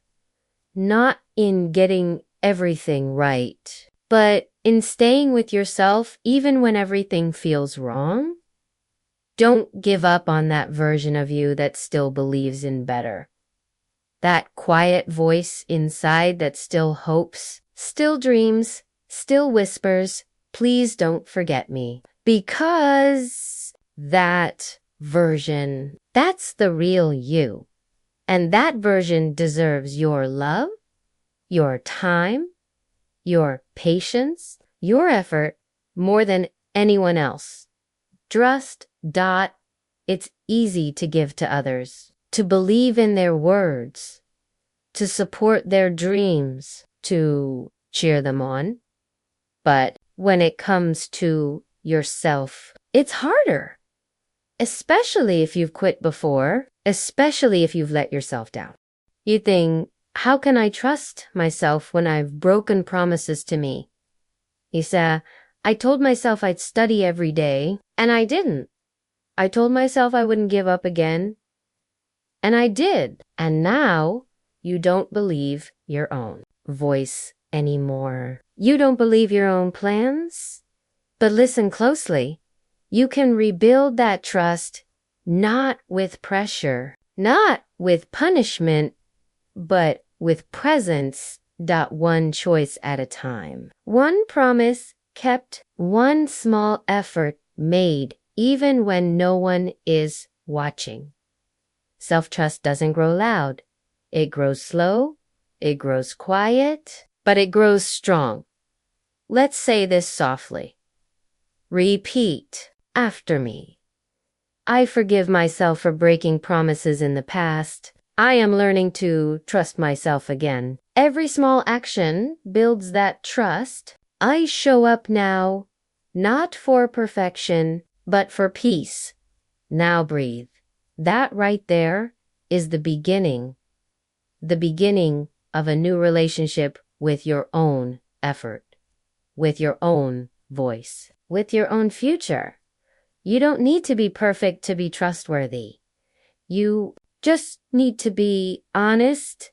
not in getting everything right, but in staying with yourself even when everything feels wrong. Don't give up on that version of you that still believes in better. That quiet voice inside that still hopes, still dreams, still whispers, "Please don't forget me." Because that version, that's the real you. And that version deserves your love, your time, your patience, your effort more than anyone else. It's easy to give to others, to believe in their words, to support their dreams, to cheer them on. But when it comes to yourself, it's harder, especially if you've quit before, especially if you've let yourself down. You think, how can I trust myself when I've broken promises to me? Isa, I told myself I'd study every day, and I didn't. I told myself I wouldn't give up again, and I did. And now you don't believe your own voice anymore. You don't believe your own plans? But listen closely. You can rebuild that trust not with pressure, not with punishment, but with presence. One choice at a time. One promise kept, one small effort made, even when no one is watching. Self-trust doesn't grow loud. It grows slow, it grows quiet, but it grows strong. Let's say this softly. Repeat after me. I forgive myself for breaking promises in the past. I am learning to trust myself again. Every small action builds that trust. I show up now, not for perfection, but for peace. Now breathe. That right there is the beginning of a new relationship with your own effort, with your own voice, with your own future. You don't need to be perfect to be trustworthy. You just need to be honest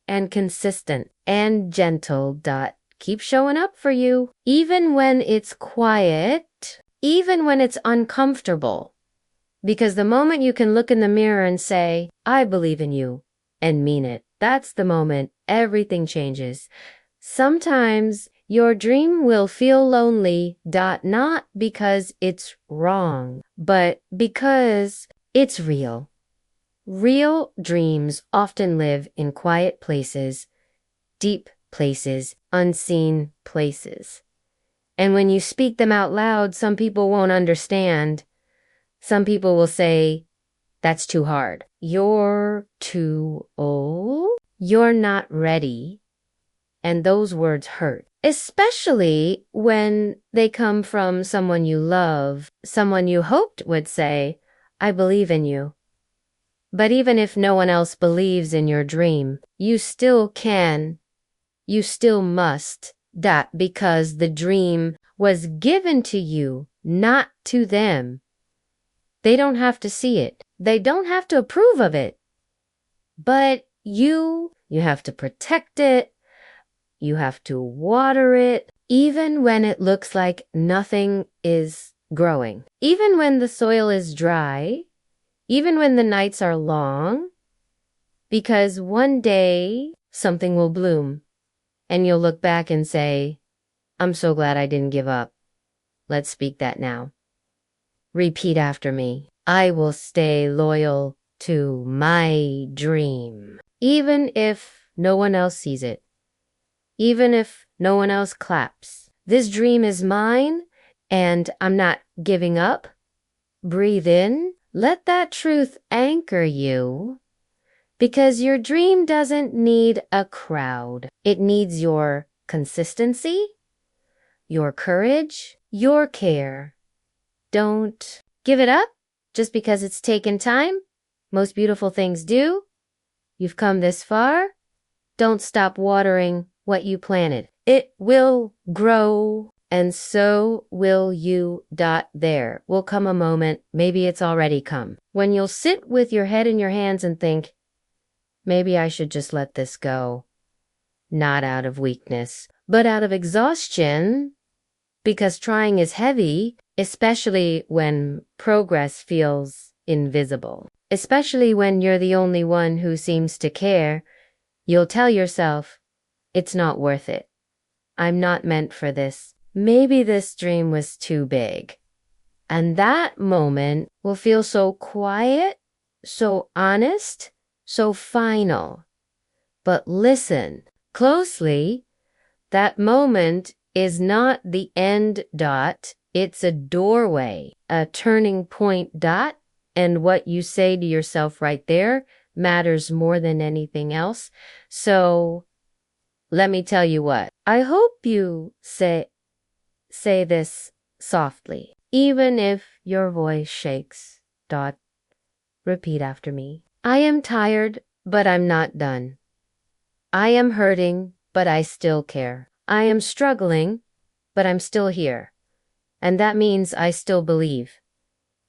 and consistent and gentle. Keep showing up for you, even when it's quiet, even when it's uncomfortable. Because the moment you can look in the mirror and say, I believe in you, and mean it, that's the moment everything changes. Sometimes your dream will feel lonely, not because it's wrong, but because it's real. Real dreams often live in quiet places, deep places, unseen places. And when you speak them out loud, some people won't understand. Some people will say, that's too hard. You're too old. You're not ready. And those words hurt, especially when they come from someone you love, someone you hoped would say, I believe in you. But even if no one else believes in your dream, you still can, you still must, because the dream was given to you, not to them. They don't have to see it. They don't have to approve of it. But you have to protect it. You have to water it, even when it looks like nothing is growing. Even when the soil is dry, even when the nights are long, because one day something will bloom and you'll look back and say, I'm so glad I didn't give up. Let's speak that now. Repeat after me. I will stay loyal to my dream, even if no one else sees it, even if no one else claps. This dream is mine, and I'm not giving up. Breathe in. Let that truth anchor you, because your dream doesn't need a crowd. It needs your consistency, your courage, your care. Don't give it up just because it's taken time. Most beautiful things do. You've come this far. Don't stop watering what you planted. It will grow, and so will you. There will come a moment, maybe it's already come, when you'll sit with your head in your hands and think, maybe I should just let this go. Not out of weakness, but out of exhaustion, because trying is heavy, especially when progress feels invisible. Especially when you're the only one who seems to care, you'll tell yourself, it's not worth it. I'm not meant for this. Maybe this dream was too big. And that moment will feel so quiet, so honest, so final. But listen closely, that moment is not the end. It's a doorway, a turning point. And what you say to yourself right there matters more than anything else. So let me tell you what. I hope you say this softly, even if your voice shakes. Repeat after me. I am tired, but I'm not done. I am hurting, but I still care. I am struggling, but I'm still here. And that means I still believe.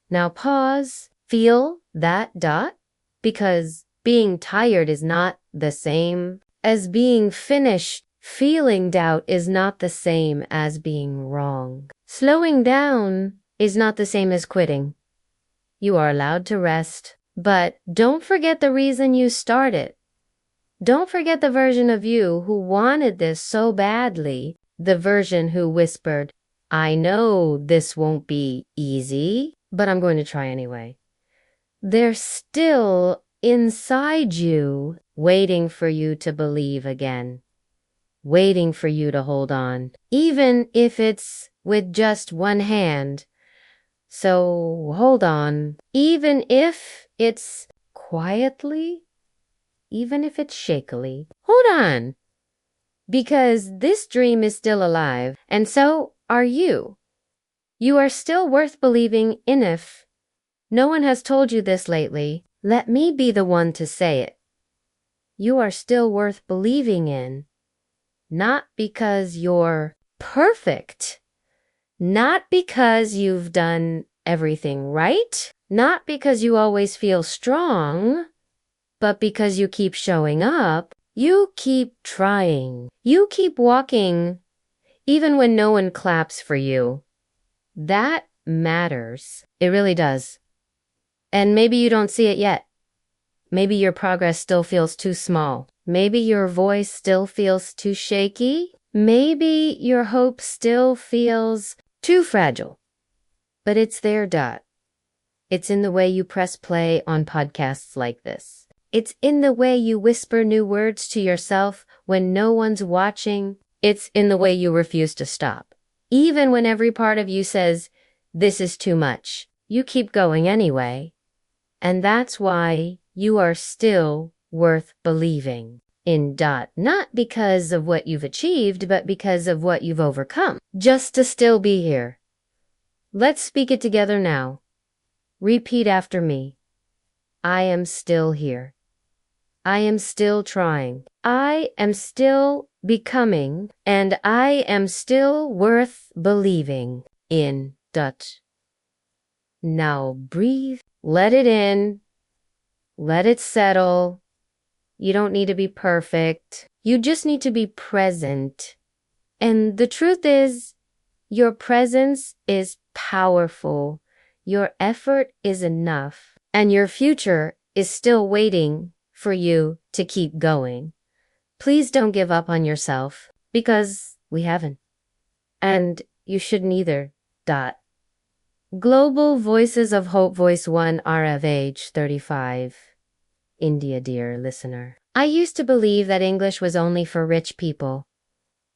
Now pause, feel that dot, because being tired is not the same as being finished. Feeling doubt is not the same as being wrong. Slowing down is not the same as quitting. You are allowed to rest, but don't forget the reason you started. Don't forget the version of you who wanted this so badly, the version who whispered, I know this won't be easy, but I'm going to try anyway. They're still inside you, waiting for you to believe again, waiting for you to hold on, even if it's with just one hand. So hold on, even if it's quietly, even if it's shakily. Hold on, because this dream is still alive, and so are you. You are still worth believing in. If no one has told you this lately, let me be the one to say it. You are still worth believing in, not because you're perfect, not because you've done everything right, not because you always feel strong, but because you keep showing up, you keep trying, you keep walking, even when no one claps for you. That matters. It really does. And maybe you don't see it yet. Maybe your progress still feels too small. Maybe your voice still feels too shaky. Maybe your hope still feels too fragile. But it's there, Dot. It's in the way you press play on podcasts like this. It's in the way you whisper new words to yourself when no one's watching. It's in the way you refuse to stop. Even when every part of you says, this is too much, you keep going anyway. And that's why you are still worth believing in. Dot. Not because of what you've achieved, but because of what you've overcome. Just to still be here. Let's speak it together now. Repeat after me. I am still here. I am still trying. I am still becoming, and I am still worth believing in. Dot. Now breathe. Let it in. Let it settle. You don't need to be perfect. You just need to be present. And the truth is, your presence is powerful. Your effort is enough. And your future is still waiting for you to keep going. Please don't give up on yourself, because we haven't. And you shouldn't either. Dot. Global Voices of Hope Voice 1 RFH 35. India, dear listener. I used to believe that English was only for rich people,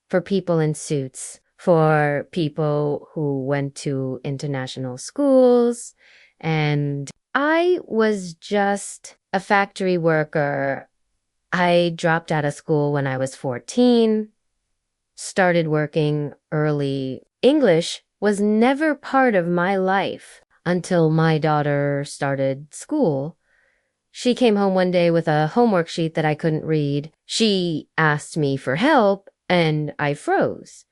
for people in suits, for people who went to international schools, and I was just a factory worker. I dropped out of school when I was 14, started working early. English was never part of my life until my daughter started school. She came home one day with a homework sheet that I couldn't read. She asked me for help, and I froze.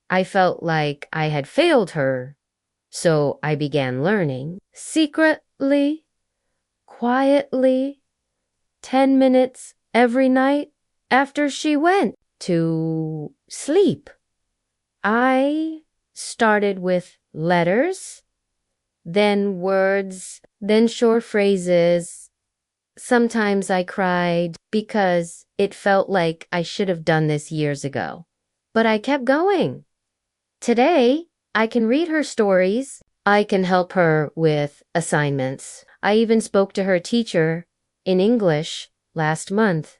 I felt like I had failed her, so I began learning. Secretly, quietly, 10 minutes every night after she went to sleep. I started with letters, then words, then short phrases. Sometimes I cried because it felt like I should have done this years ago. But I kept going. Today, I can read her stories. I can help her with assignments. I even spoke to her teacher in English last month.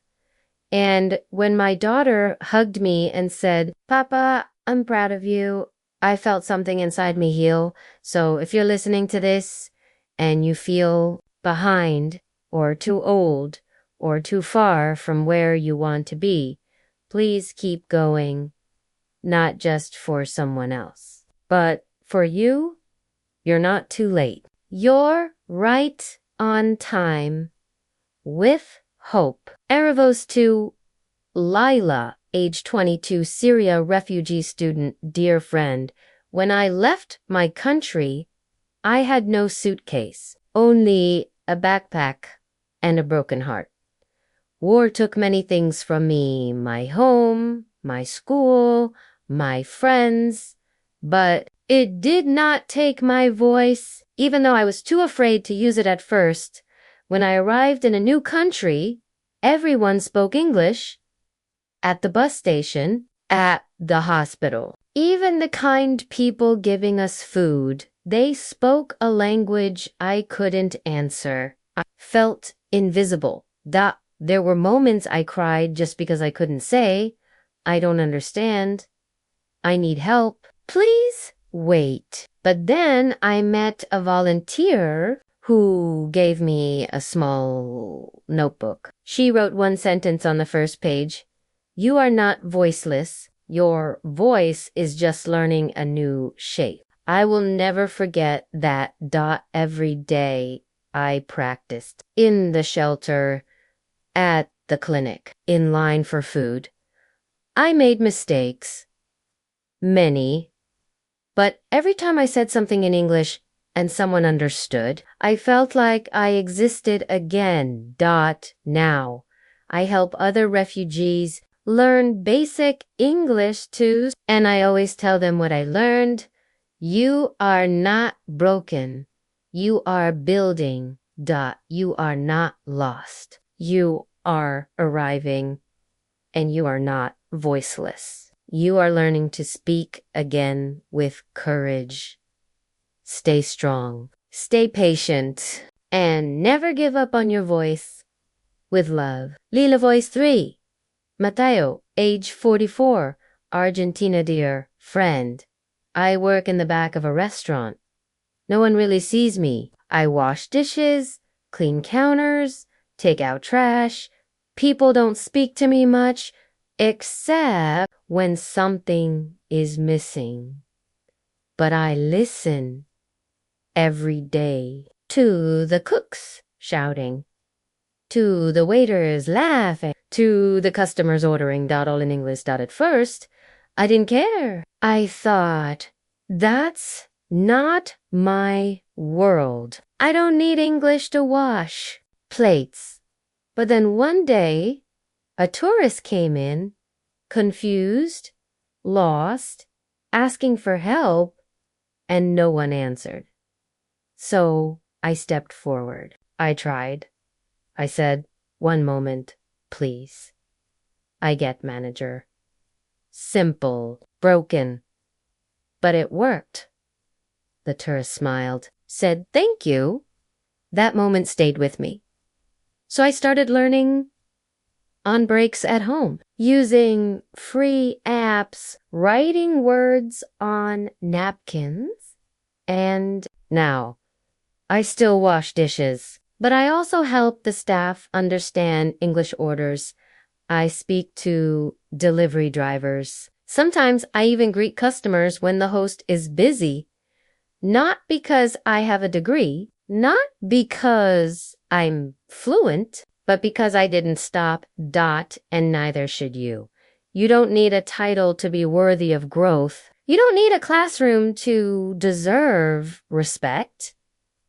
And when my daughter hugged me and said, Papa, I'm proud of you, I felt something inside me heal. So if you're listening to this and you feel behind or too old or too far from where you want to be, please keep going, not just for someone else, but for you. You're not too late. You're right on time with hope. Erebos 2 Lila, age 22, Syria refugee student, dear friend. When I left my country, I had no suitcase, only a backpack and a broken heart. War took many things from me, my home, my school, my friends, but it did not take my voice, even though I was too afraid to use it at first. When I arrived in a new country, everyone spoke English. At the bus station, at the hospital. Even the kind people giving us food, they spoke a language I couldn't answer. I felt invisible. There were moments I cried just because I couldn't say, I don't understand. I need help. Please wait. But then I met a volunteer who gave me a small notebook. She wrote one sentence on the first page. You are not voiceless. Your voice is just learning a new shape. I will never forget that. Every day I practiced. In the shelter, at the clinic, in line for food. I made mistakes. Many. But every time I said something in English and someone understood, I felt like I existed again. Now, I help other refugees learn basic English too, and I always tell them what I learned. You are not broken. You are building. You are not lost. You are arriving, and you are not voiceless. You are learning to speak again with courage. Stay strong, stay patient, and never give up on your voice. With love. Lila Voice 3. Mateo, age 44, Argentina, dear friend. I work in the back of a restaurant. No one really sees me. I wash dishes, clean counters, take out trash. People don't speak to me much, except when something is missing. But I listen every day to the cooks shouting, to the waiters laughing, to the customers ordering. All in English. At first, I didn't care. I thought, that's not my world. I don't need English to wash plates. But then one day, a tourist came in, confused, lost, asking for help, and no one answered. So I stepped forward. I tried. I said, one moment, please. I get, manager. Simple, broken. But it worked. The tourist smiled, said thank you. That moment stayed with me. So I started learning on breaks at home, using free apps, writing words on napkins, and now I still wash dishes. But I also help the staff understand English orders. I speak to delivery drivers. Sometimes I even greet customers when the host is busy. Not because I have a degree, not because I'm fluent, but because I didn't stop. And neither should you. You don't need a title to be worthy of growth. You don't need a classroom to deserve respect.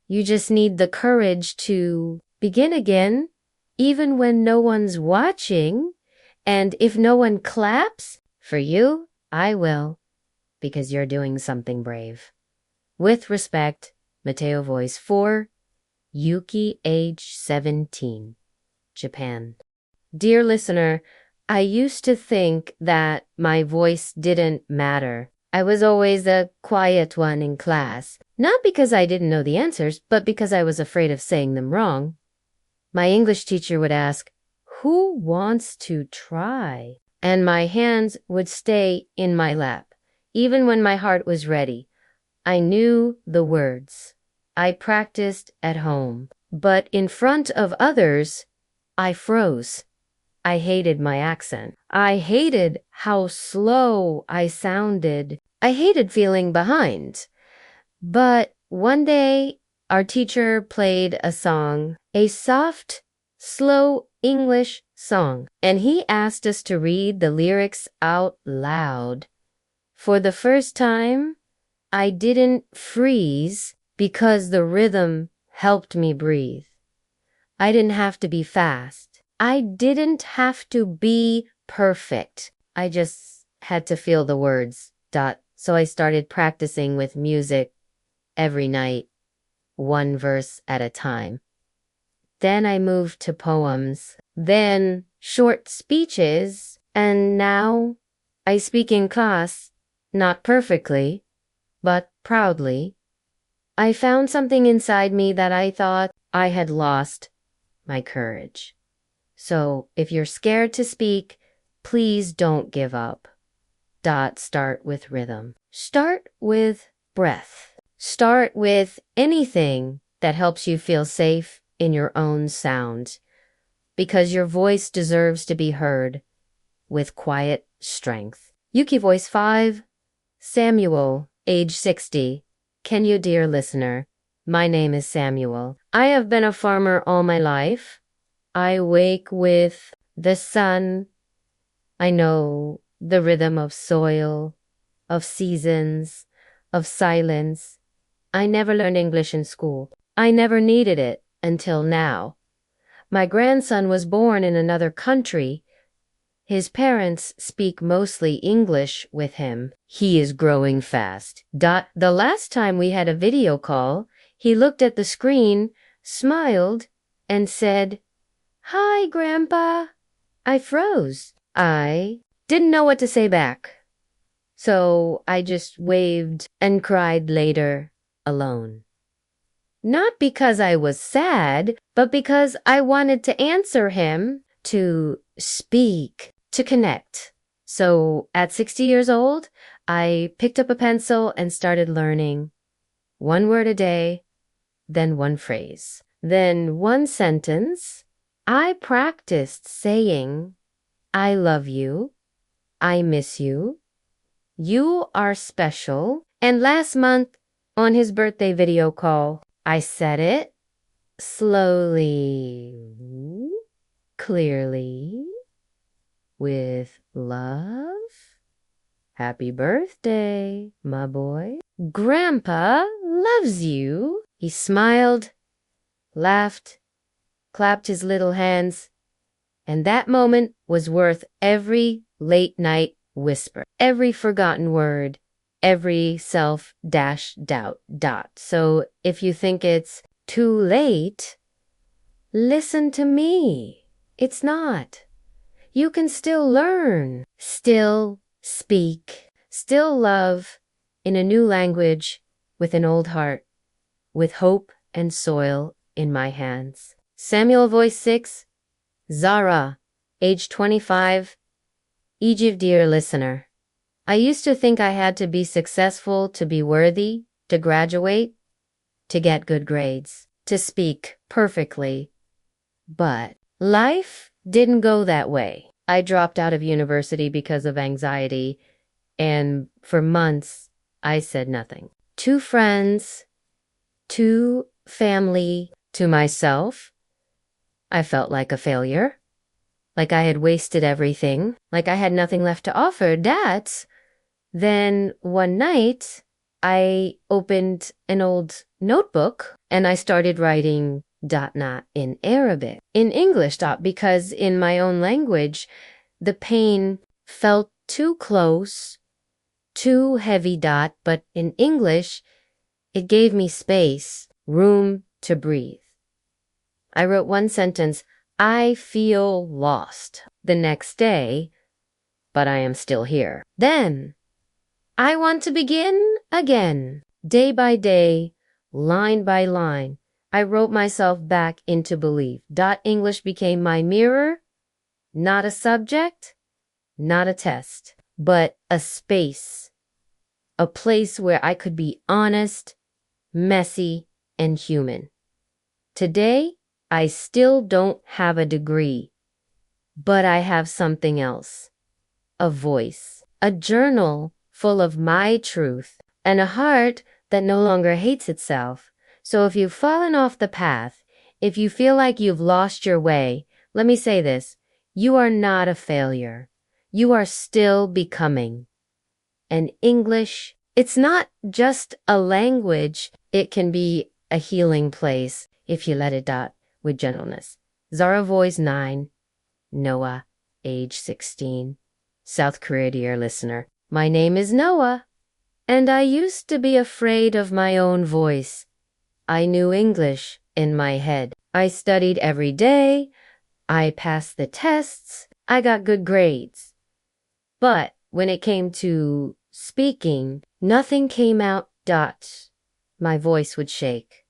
You just need the courage to begin again, even when no one's watching. And if no one claps for you, I will, because you're doing something brave. With respect, Mateo Voice 4, Yuki, age 17, Japan. Dear listener, I used to think that my voice didn't matter. I was always the quiet one in class. Not because I didn't know the answers, but because I was afraid of saying them wrong. My English teacher would ask, who wants to try? And my hands would stay in my lap, even when my heart was ready. I knew the words. I practiced at home. But in front of others, I froze. I hated my accent. I hated how slow I sounded. I hated feeling behind. But one day, our teacher played a song, a soft, slow English song, and he asked us to read the lyrics out loud. For the first time, I didn't freeze because the rhythm helped me breathe. I didn't have to be fast. I didn't have to be perfect. I just had to feel the words. So I started practicing with music every night, one verse at a time. Then I moved to poems, then short speeches, and now I speak in class, not perfectly, but proudly. I found something inside me that I thought I had lost, my courage. So if you're scared to speak, please don't give up. Start with rhythm. Start with breath. Start with anything that helps you feel safe in your own sound, because your voice deserves to be heard with quiet strength. Yuki Voice 5, Samuel, age 60. Can you, dear listener? My name is Samuel. I have been a farmer all my life. I wake with the sun. I know the rhythm of soil, of seasons, of silence. I never learned English in school. I never needed it until now. My grandson was born in another country. His parents speak mostly English with him. He is growing fast. The last time we had a video call, he looked at the screen, smiled, and said, "Hi, Grandpa." I froze. I didn't know what to say back. So I just waved and cried later, alone. Not because I was sad, but because I wanted to answer him, to speak, to connect. So at 60 years old, I picked up a pencil and started learning one word a day, then one phrase, then one sentence. I practiced saying, "I love you, I miss you, you are special." And last month, on his birthday video call, I said it slowly, clearly, with love. "Happy birthday, my boy. Grandpa loves you." He smiled, laughed, clapped his little hands, and that moment was worth every late night whisper, every forgotten word, every self-doubt. So if you think it's too late, listen to me. It's not. You can still learn, still speak, still love in a new language with an old heart, with hope and soil in my hands. Samuel Voice 6, Zara, age 25, Egypt. Dear listener, I used to think I had to be successful to be worthy, to graduate, to get good grades, to speak perfectly. But life didn't go that way. I dropped out of university because of anxiety, and for months, I said nothing. To friends, to family, to myself, I felt like a failure, like I had wasted everything, like I had nothing left to offer. Then one night, I opened an old notebook and I started writing not in Arabic, in English, because in my own language, the pain felt too close, too heavy, but in English, it gave me space, room to breathe. I wrote one sentence, "I feel lost," the next day, but I am still here. Then, "I want to begin again." Day by day, line by line, I wrote myself back into belief. English became my mirror, not a subject, not a test, but a space, a place where I could be honest, messy, and human. Today, I still don't have a degree, but I have something else. A voice, a journal full of my truth, and a heart that no longer hates itself. So if you've fallen off the path, if you feel like you've lost your way, Let me say this. You are not a failure. You are still becoming. And English, it's not just a language. It can be a healing place if you let it dot with gentleness. Zara Voice 9, Noah, age 16, South Korea, dear listener. My name is Noah, and I used to be afraid of my own voice. I knew English in my head. I studied every day. I passed the tests. I got good grades. But when it came to speaking, nothing came out. My voice would shake.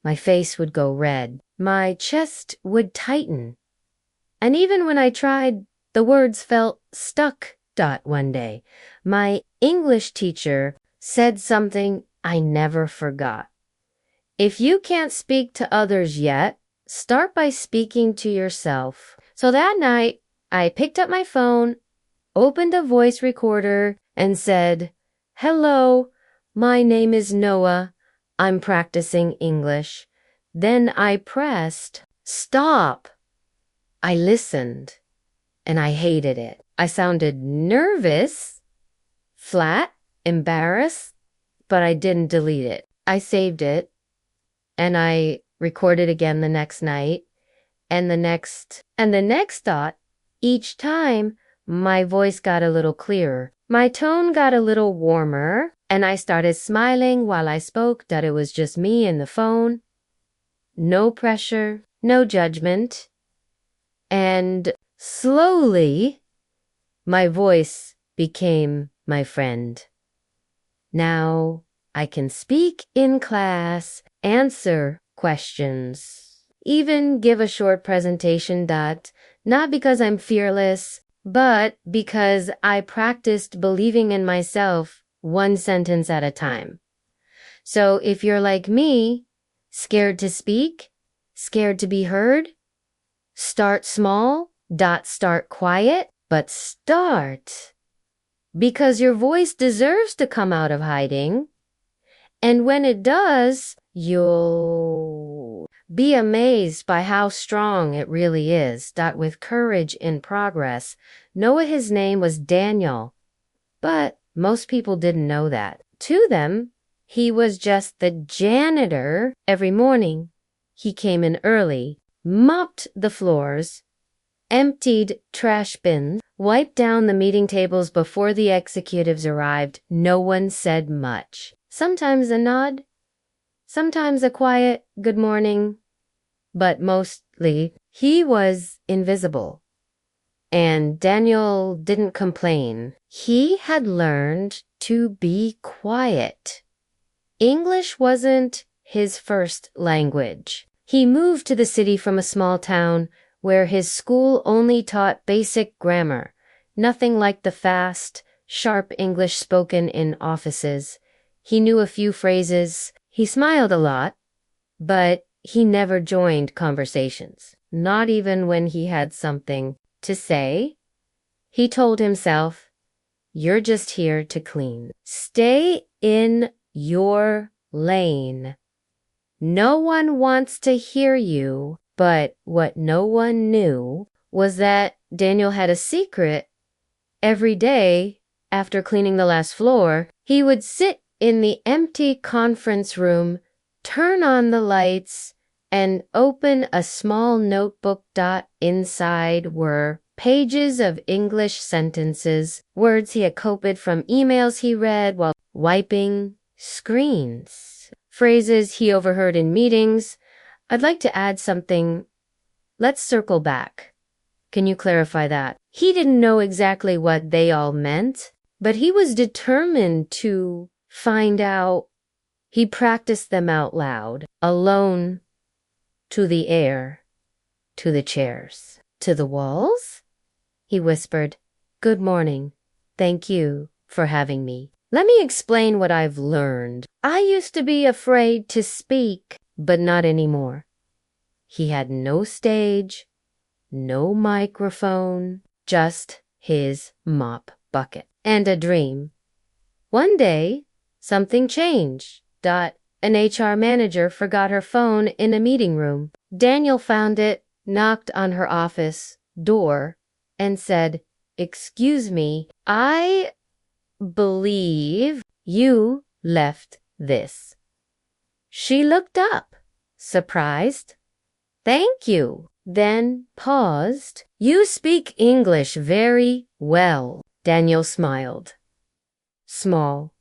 My face would go red. My chest would tighten. And even when I tried, the words felt stuck. One day, my English teacher said something I never forgot. If you can't speak to others yet, start by speaking to yourself. So that night, I picked up my phone, opened a voice recorder, and said, "Hello, my name is Noah. I'm practicing English." Then I pressed stop. I listened, and I hated it. I sounded nervous, flat, embarrassed, but I didn't delete it. I saved it, and I recorded again the next night, and the next thought. Each time, my voice got a little clearer. My tone got a little warmer, and I started smiling while I spoke. That it was just me and the phone. No pressure, no judgment. And slowly, my voice became my friend. Now I can speak in class, answer questions, even give a short presentation. Not because I'm fearless, but because I practiced believing in myself one sentence at a time. So if you're like me, scared to speak, scared to be heard, start small. Start quiet, but start. Because your voice deserves to come out of hiding. And when it does, you'll be amazed by how strong it really is. With courage in progress. Noah, his name was Daniel, but most people didn't know that. To them, he was just the janitor. Every morning, he came in early, mopped the floors, emptied trash bins, wiped down the meeting tables before the executives arrived. No one said much. Sometimes a nod, sometimes a quiet good morning, but mostly he was invisible. And Daniel didn't complain. He had learned to be quiet. English wasn't his first language. He moved to the city from a small town where his school only taught basic grammar, nothing like the fast, sharp English spoken in offices. He knew a few phrases. He smiled a lot, but he never joined conversations, not even when he had something to say. He told himself, "You're just here to clean. Stay in your lane. No one wants to hear you." But what no one knew was that Daniel had a secret. Every day, after cleaning the last floor, he would sit in the empty conference room, turn on the lights, and open a small notebook. Inside were pages of English sentences, words he had copied from emails he read while wiping screens, phrases he overheard in meetings. I'd like to add something. Let's circle back. Can you clarify that? He didn't know exactly what they all meant, but he was determined to find out. He practiced them out loud, alone, to the air, to the chairs, to the walls. He whispered, "Good morning. Thank you for having me. Let me explain what I've learned. I used to be afraid to speak, but not anymore." He had no stage, no microphone, just his mop bucket and a dream. One day, something changed. An HR manager forgot her phone in a meeting room. Daniel found it knocked on her office door and said, "Excuse me, I believe you left this." She looked up, surprised. "Thank you." Then paused. "You speak English very well." Daniel smiled. Small,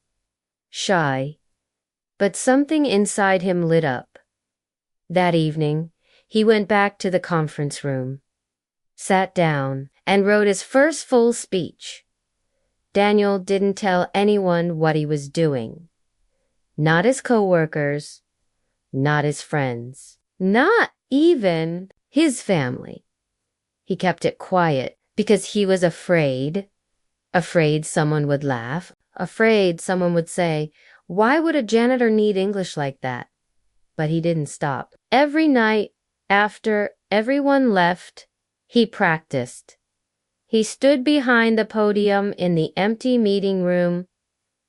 shy, but something inside him lit up. That evening, he went back to the conference room, sat down, and wrote his first full speech. Daniel didn't tell anyone what he was doing. Not his coworkers, not his friends, not even his family. He kept it quiet because he was afraid someone would laugh, afraid someone would say, "Why would a janitor need English like that?" But he didn't stop. Every night after everyone left, he practiced. He stood behind the podium in the empty meeting room,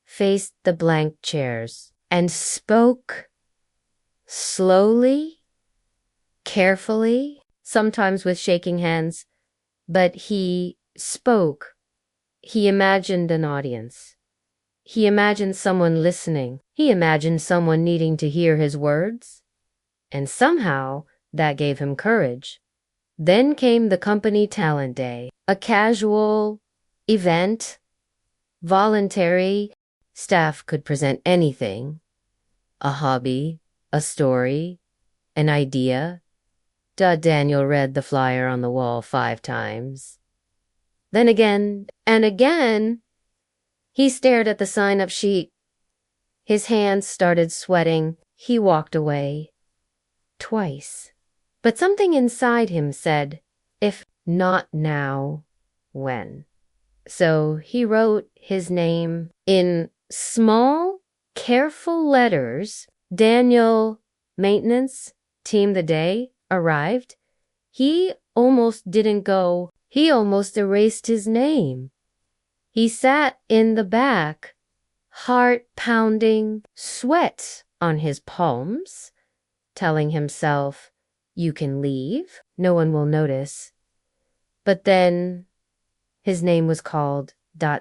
faced the blank chairs, and spoke slowly, carefully, sometimes with shaking hands, but he spoke. He imagined an audience. He imagined someone listening. He imagined someone needing to hear his words. And somehow that gave him courage. Then came the company talent day, a casual event, voluntary. Staff could present anything, a hobby, a story, an idea. Daniel read the flyer on the wall 5 times. Then again and again, he stared at the sign-up sheet. His hands started sweating. He walked away. Twice. But something inside him said, if not now, when? So he wrote his name in small, careful letters. Daniel, maintenance, team the day, arrived. He almost didn't go. He almost erased his name. He sat in the back, heart pounding, sweat on his palms, telling himself, "You can leave, no one will notice." But then his name was called.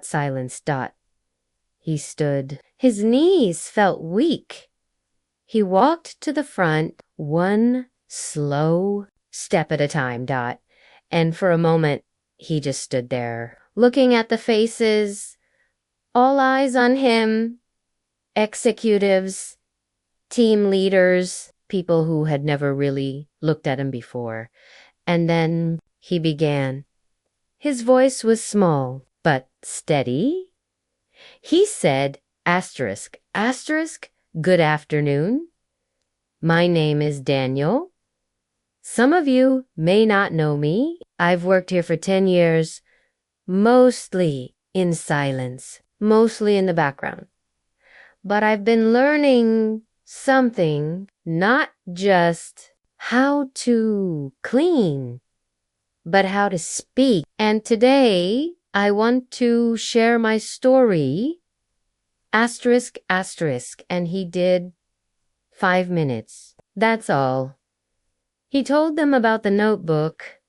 Silence. He stood. His knees felt weak. He walked to the front, one slow step at a time. And for a moment, he just stood there, looking at the faces, all eyes on him, executives, team leaders, people who had never really looked at him before. And then he began. His voice was small, but steady. He said, asterisk, good afternoon. My name is Daniel. Some of you may not know me. I've worked here for 10 years, mostly in silence, mostly in the background. But I've been learning something, not just how to clean, but how to speak. And today, I want to share my story, asterisk, and he did 5 minutes. That's all. He told them about the notebook,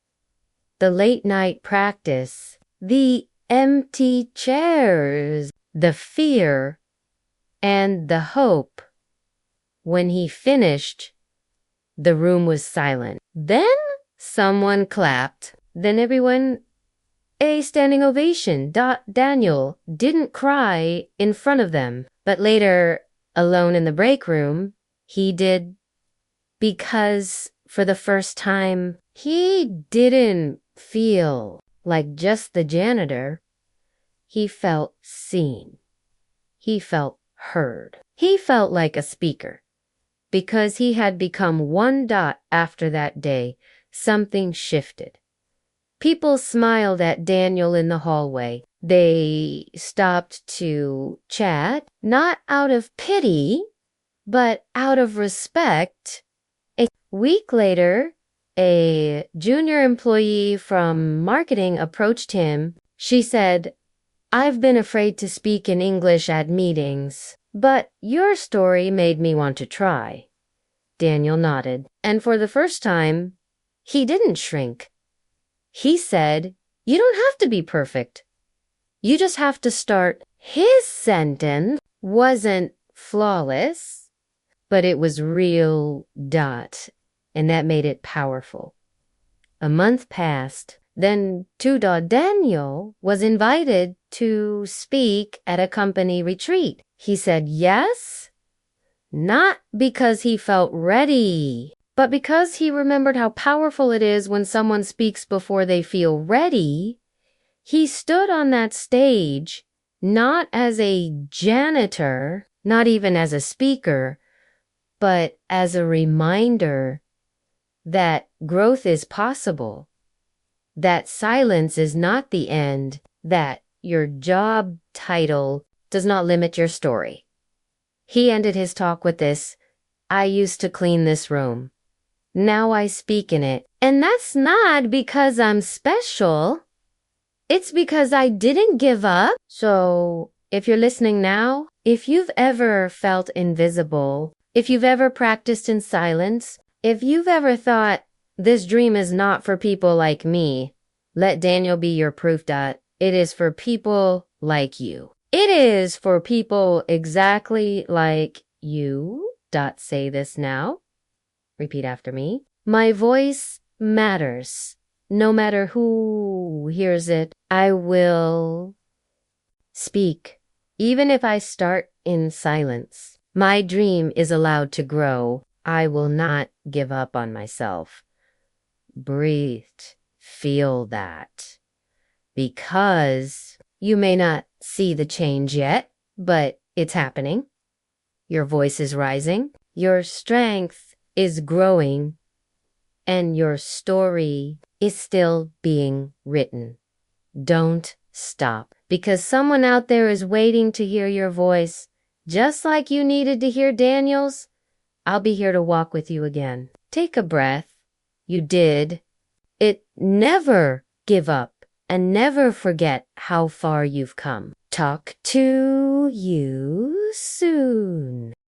the late night practice, the empty chairs, the fear, and the hope. When he finished, the room was silent. Then someone clapped. Then everyone, a standing ovation. Daniel didn't cry in front of them, but later, alone in the break room, he did, because for the first time, he didn't feel like just the janitor. He felt seen. He felt heard. He felt like a speaker. Because he had become one. After that day, something shifted. People smiled at Daniel in the hallway. They stopped to chat, not out of pity, but out of respect. A week later, a junior employee from marketing approached him. She said, "I've been afraid to speak in English at meetings, but your story made me want to try." Daniel nodded, and for the first time, He didn't shrink. He said, "You don't have to be perfect. You just have to start." His sentence wasn't flawless, but it was real dot, and that made it powerful. A month passed. Then Daniel was invited to speak at a company retreat. He said yes, not because he felt ready, but because he remembered how powerful it is when someone speaks before they feel ready. He stood on that stage, not as a janitor, not even as a speaker, but as a reminder that growth is possible, that silence is not the end, that your job title does not limit your story. He ended his talk with this: "I used to clean this room. Now I speak in it. And that's not because I'm special. It's because I didn't give up." So, if you're listening now, if you've ever felt invisible, if you've ever practiced in silence, if you've ever thought, "This dream is not for people like me," let Daniel be your proof dot. It is for people like you. It is for people exactly like you. Dot, say this now. Repeat after me. My voice matters. No matter who hears it, I will speak. Even if I start in silence, my dream is allowed to grow. I will not give up on myself. Breathe. Feel that. Because you may not see the change yet, but it's happening. Your voice is rising. Your strength is growing. And your story is still being written. Don't stop, because someone out there is waiting to hear your voice, just like you needed to hear Daniel's. I'll be here to walk with you again. Take a breath. You did. Never give up and never forget how far you've come. Talk to you soon.